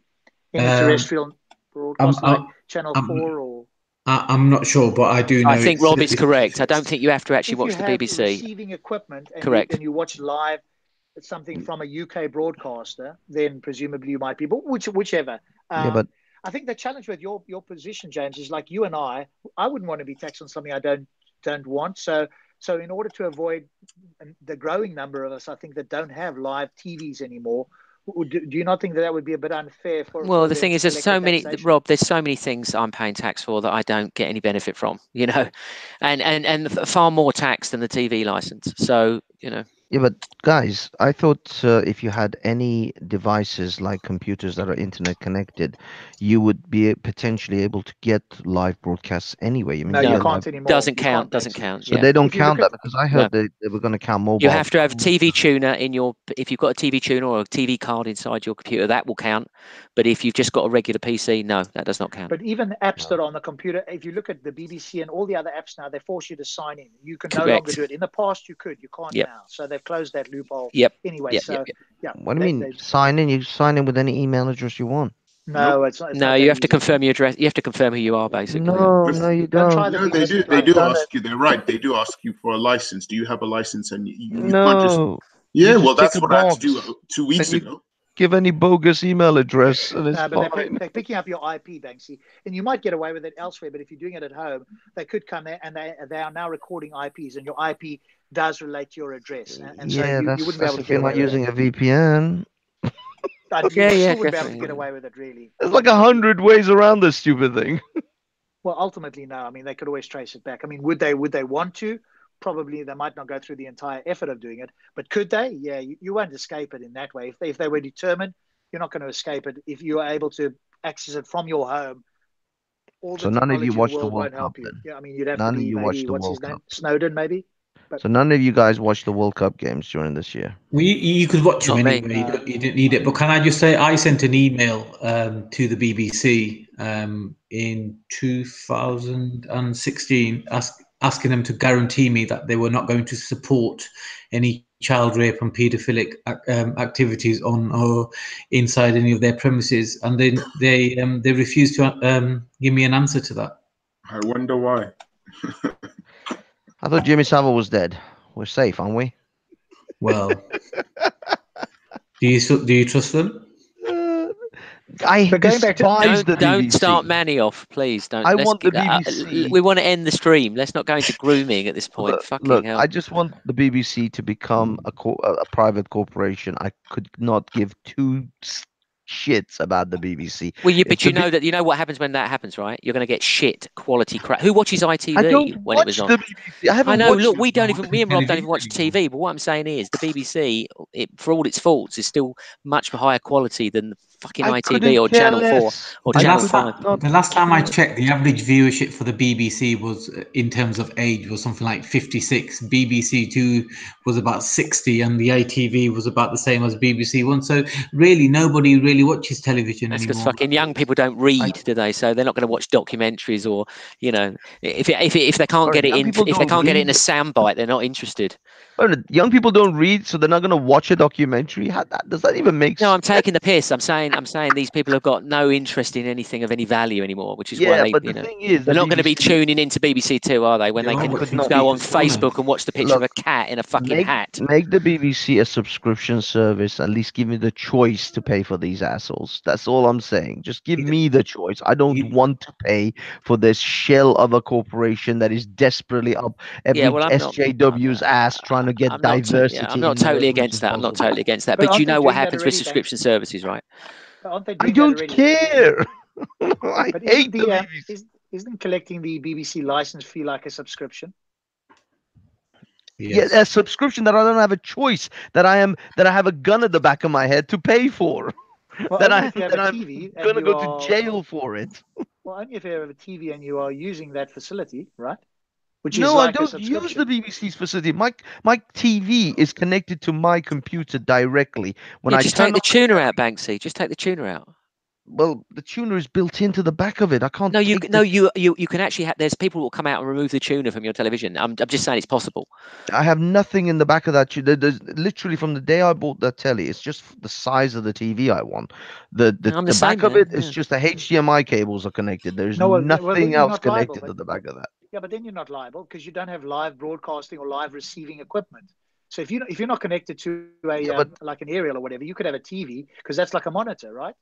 Any terrestrial broadcast like Channel 4 or? I'm not sure, but I do know. I think Rob is correct. I don't think you have to actually watch the BBC. Receiving equipment, and correct. And you watch live something from a UK broadcaster, then presumably you might be. But whichever. But I think the challenge with your position, James, is like you and I wouldn't want to be taxed on something I don't want. So in order to avoid the growing number of us, I think, that don't have live TVs anymore, Do you not think that would be a bit unfair for? Well, for the them thing to is, there's collect so the many, taxation? Rob. There's so many things I'm paying tax for that I don't get any benefit from. You know, and far more tax than the TV license. So you know. Yeah, but guys, I thought if you had any devices like computers that are internet connected, you would be potentially able to get live broadcasts anyway. I mean, No, you you get No, live. can't anymore. doesn't You count. can't, Doesn't Banksy. count. So Yeah. they don't If you look count at that because I No. heard they were going to count mobile. You have to have a phones. TV tuner in your. If you've got a TV tuner or a TV card inside your computer, that will count. But if you've just got a regular PC, no, that does not count. But even the apps that No. are on the computer, if you look at the BBC and all the other apps now, they force you to sign in. You can no Correct. longer do it. In the past, you could. You can't Yep. now. So they've closed that loophole. Yep. Anyway, Yep. so Yep. Yep. yeah. What do you mean sign in? You sign in with any email address you want. No, it's not. It's No, not you that have to easy. confirm your address. You have to confirm who you are, basically. Yeah. No, Yes. no, you Don't don't. try the No, they BBC do. Plus. They do done ask you. They're right. They do ask you for a license. Do you have a license? And you can't just. No, Yeah, you just well, tick that's a what I had to do box 2 weeks and you ago. give any bogus email address and it's No, but fine. they're picking up your IP, Banksy, and you might get away with it elsewhere. But if you're doing it at home, they could come there and they are now recording IPs, and your IP does relate to your address, and so Yeah, you that's wouldn't be able to if get you're away not with using that. a VPN. But you Yeah. still Yeah. wouldn't be able to Definitely. get away with it, really. There's like 100 ways around this stupid thing. Well, ultimately, no. I mean, they could always trace it back. I mean, would they want to? Probably they might not go through the entire effort of doing it, but could they? Yeah, you won't escape it in that way. If they were determined, you're not going to escape it. If you are able to access it from your home, all the So none of you technology in the watched the world World won't Cup help you. then. Yeah, I mean, you'd have to None of be you maybe watched the what's his World name, Cup. Snowden, maybe. But So none of you guys watched the World Cup games during this year. Well, you could watch them Not me. anyway. You didn't need it. But can I just say, I sent an email to the BBC in 2016 asking them to guarantee me that they were not going to support any child rape and paedophilic activities on or inside any of their premises, and then they refused to give me an answer to that. I wonder why. I thought Jimmy Savile was dead. We're safe, aren't we? Well, do you trust them? I But going back to- despise the Don't BBC. start Manny off, please. Don't. I Let's want the get, BBC. we want to end the stream. Let's not go into grooming at this point. Fucking Look, hell. I just want the BBC to become a private corporation. I could not give two shits about the BBC. Well, It's but you the know that what happens when that happens, right? You're going to get shit quality crap. Who watches ITV I don't when it was watch on? the BBC. I I haven't know. watched. Look, we don't watch even. Me and Rob don't even watch television TV. But what I'm saying is, the BBC, for all its faults, is still much higher quality than the fucking I ITV couldn't or care Channel 4 less. or The I Channel could last 5. time, not the last time I care. checked, the average viewership for the BBC was, in terms of age, was something like 56. BBC Two was about 60, and the ITV was about the same as BBC One. So really, nobody really watches television That's because anymore. fucking young people don't read, do they? So they're not going to watch documentaries or, if they can't Sorry, get it young in, people if they don't can't get it in a read. soundbite, they're not interested. Young people don't read, so they're not going to watch a documentary. Does that even make No, I'm sense? taking the piss. I'm saying these people have got no interest in anything of any value anymore, which is why Yeah, they, but the thing is, they're the not going to be BBC. tuning into BBC Two, are they? When they They are can could watching not go on Speaker's Corner. Facebook and watch the picture of Look, a cat in a fucking make hat. make the BBC a subscription service. At least give me the choice to pay for these assholes. That's all I'm saying. Just give me the choice. I don't want to pay for this shell of a corporation that is desperately up Yeah, every well, SJW's ass trying to get I'm not diversity in there totally as much against as that. I'm not possible. totally against that. But But you aren't they know what doing that happens with already, subscription Banksy? services, right? Aren't they I doing that don't already? care. I But hate the BBC. isn't collecting the BBC license fee like a subscription? Yeah, Yes. a subscription that I don't have a choice, that I have a gun at the back of my head to pay for. Well, that only I if you have that a I'm TV and gonna you go to are. jail for it. Well, only if you have a TV and you are using that facility, right? Which is No, I like a don't use the subscription. BBC's facility. My TV is connected to my computer directly. When Yeah, I just take turn the on the tuner out, Banksy. Just take the tuner out. well, the tuner is built into the back of it. I can't No, take the you can actually have. There's people who will come out and remove the tuner from your television. I'm just saying it's possible. I have nothing in the back of that. There's literally from the day I bought that telly, it's just the size of the TV I want. The I'm the back same, of man. it is just the HDMI cables are connected. There's No, well, then nothing you're else not liable. connected to the back of that. Yeah, but then you're not liable because you don't have live broadcasting or live receiving equipment. So if you're not connected to a Yeah, but like an aerial or whatever, you could have a TV because that's like a monitor, right?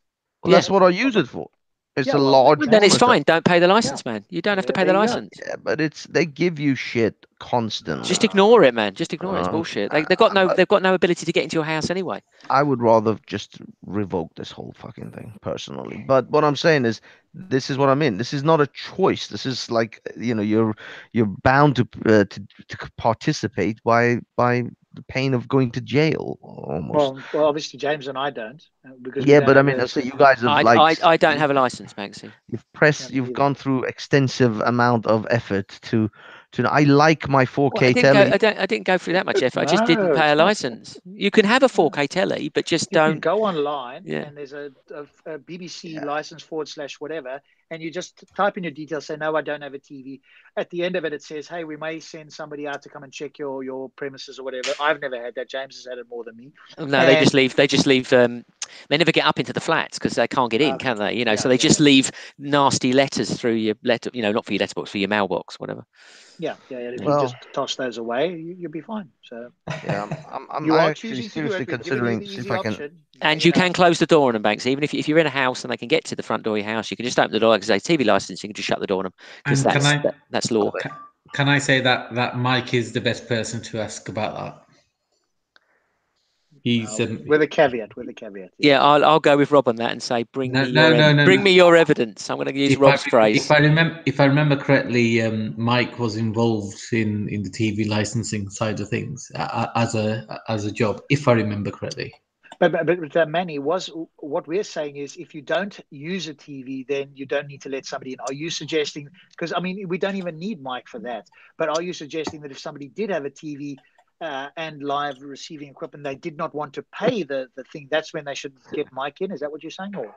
well, Yeah. that's what I use it for. It's Yeah, a well, large Then it's monitor. fine. Don't pay the license, man. You don't have to pay the there you go. license. Yeah, but they give you shit constantly. Just ignore it, man. Just ignore it. It's bullshit. They've got no ability to get into your house anyway. I would rather just revoke this whole fucking thing personally. But what I'm saying is, this is what I mean. This is not a choice. This is like, you're bound to participate by the pain of going to jail almost. Well, obviously James and I don't, because we Yeah, don't but I have mean, a- I say you guys have I don't have a license, Banksy. you've gone through extensive amount of effort to. I like my 4K Well, telly. I didn't go through that much effort. I just didn't No, pay a it's not. license. You can have a 4K telly, but just You can don't. go online Yeah. and there's a BBC license / whatever, and you just type in your details, say, no, I don't have a TV. At the end of it, it says, hey, we may send somebody out to come and check your premises or whatever. I've never had that. James has had it more than me. No, they just leave. They just leave. They never get up into the flats because they can't get in, Okay. can they? Yeah, So they yeah, just yeah. leave nasty letters through your letter. Not for your letterbox, for your mailbox, whatever. Yeah. If Well- you just toss those away, you'll be fine. So Yeah, I'm you are actually choosing to do seriously it. We've given you considering the see if easy I can. option. And you can close the door on them, Banks. Even if you're in a house and they can get to the front door of your house, you can just open the door because they TV license. You can just shut the door on them because And that's law. Can I say that Mike is the best person to ask about that? He's with a caveat. Yeah, I'll go with Rob on that and say, bring me your evidence. I'm going to use Rob's phrase. If I remember correctly, Mike was involved in the TV licensing side of things as a job, if I remember correctly. But Manny, what we're saying is, if you don't use a TV, then you don't need to let somebody in. Are you suggesting? Because I mean, we don't even need Mike for that. But are you suggesting that if somebody did have a TV and live receiving equipment, they did not want to pay the thing, that's when they should get Mike in? Is that what you're saying? Or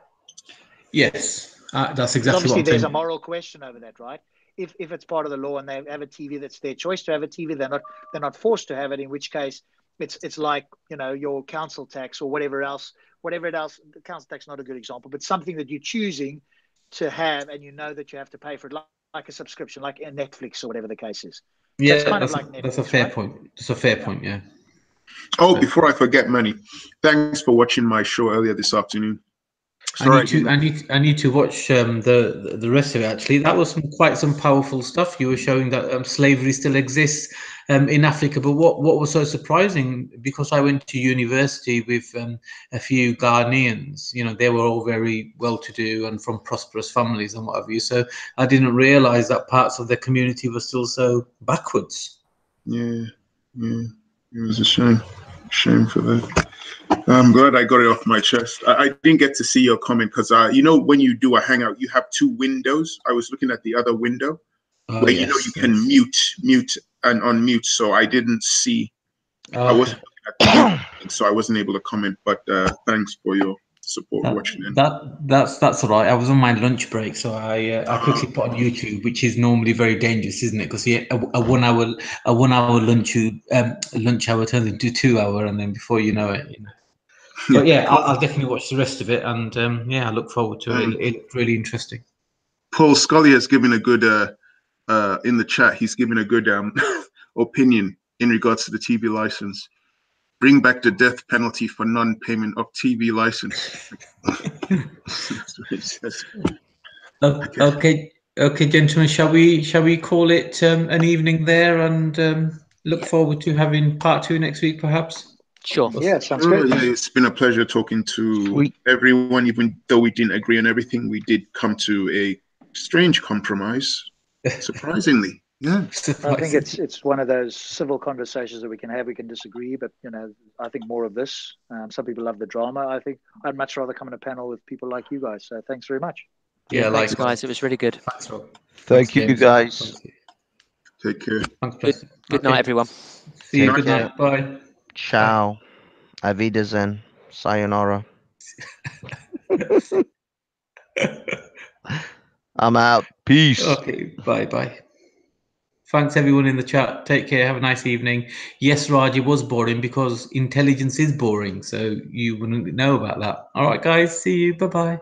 yes, that's exactly what obviously I'm there's saying. a moral question over that, right? If it's part of the law and they have a TV, that's their choice to have a TV. They're not forced to have it. In which case, it's like your council tax or whatever else. The council tax is not a good example, but something that you're choosing to have, and you know that you have to pay for it, like a subscription, like a Netflix or whatever the case is. So Yeah, it's kind of like Netflix, that's a fair right? point. That's a fair point. Yeah. Oh, before I forget, Manny, thanks for watching my show earlier this afternoon. I need to watch the rest of it. Actually, that was quite some powerful stuff. You were showing that slavery still exists in Africa. But what was so surprising, because I went to university with a few Ghanaians. They were all very well-to-do and from prosperous families and what have you. So I didn't realize that parts of the community were still so backwards. Yeah, it was a shame for that. I'm glad I got it off my chest. I didn't get to see your comment because when you do a hangout, you have two windows. I was looking at the other window where you can mute and unmute. So I didn't see. I wasn't looking at the mute, so I wasn't able to comment. But thanks for your support watching it. That's all right. I was on my lunch break, so I quickly put on YouTube, which is normally very dangerous, isn't it? Because a 1 hour lunch hour turns into 2 hour, and then before you know it. But yeah, I'll definitely watch the rest of it, and I look forward to it. It looked really interesting. Paul Scully has given a good in the chat. He's given a good opinion in regards to the TV license. Bring back the death penalty for non-payment of TV license. Okay, gentlemen. Shall we call it an evening there, and look forward to having part 2 next week, perhaps? Sure. Yeah, sounds good. Yeah, it's been a pleasure talking to everyone. Even though we didn't agree on everything, we did come to a strange compromise. Surprisingly, yeah. I think it's one of those civil conversations that we can have. We can disagree, but I think more of this. Some people love the drama. I think I'd much rather come on a panel with people like you guys. So thanks very much. Yeah, thanks, guys. It was really good. Thanks, Rob. Thank you, guys. Take care. Good night, everyone. See you. Good night. Bye. Ciao. Avidazen. Sayonara. I'm out. Peace. Okay. Bye. Thanks, everyone in the chat. Take care. Have a nice evening. Yes, Raj, it was boring because intelligence is boring, so you wouldn't know about that. All right, guys. See you. Bye-bye.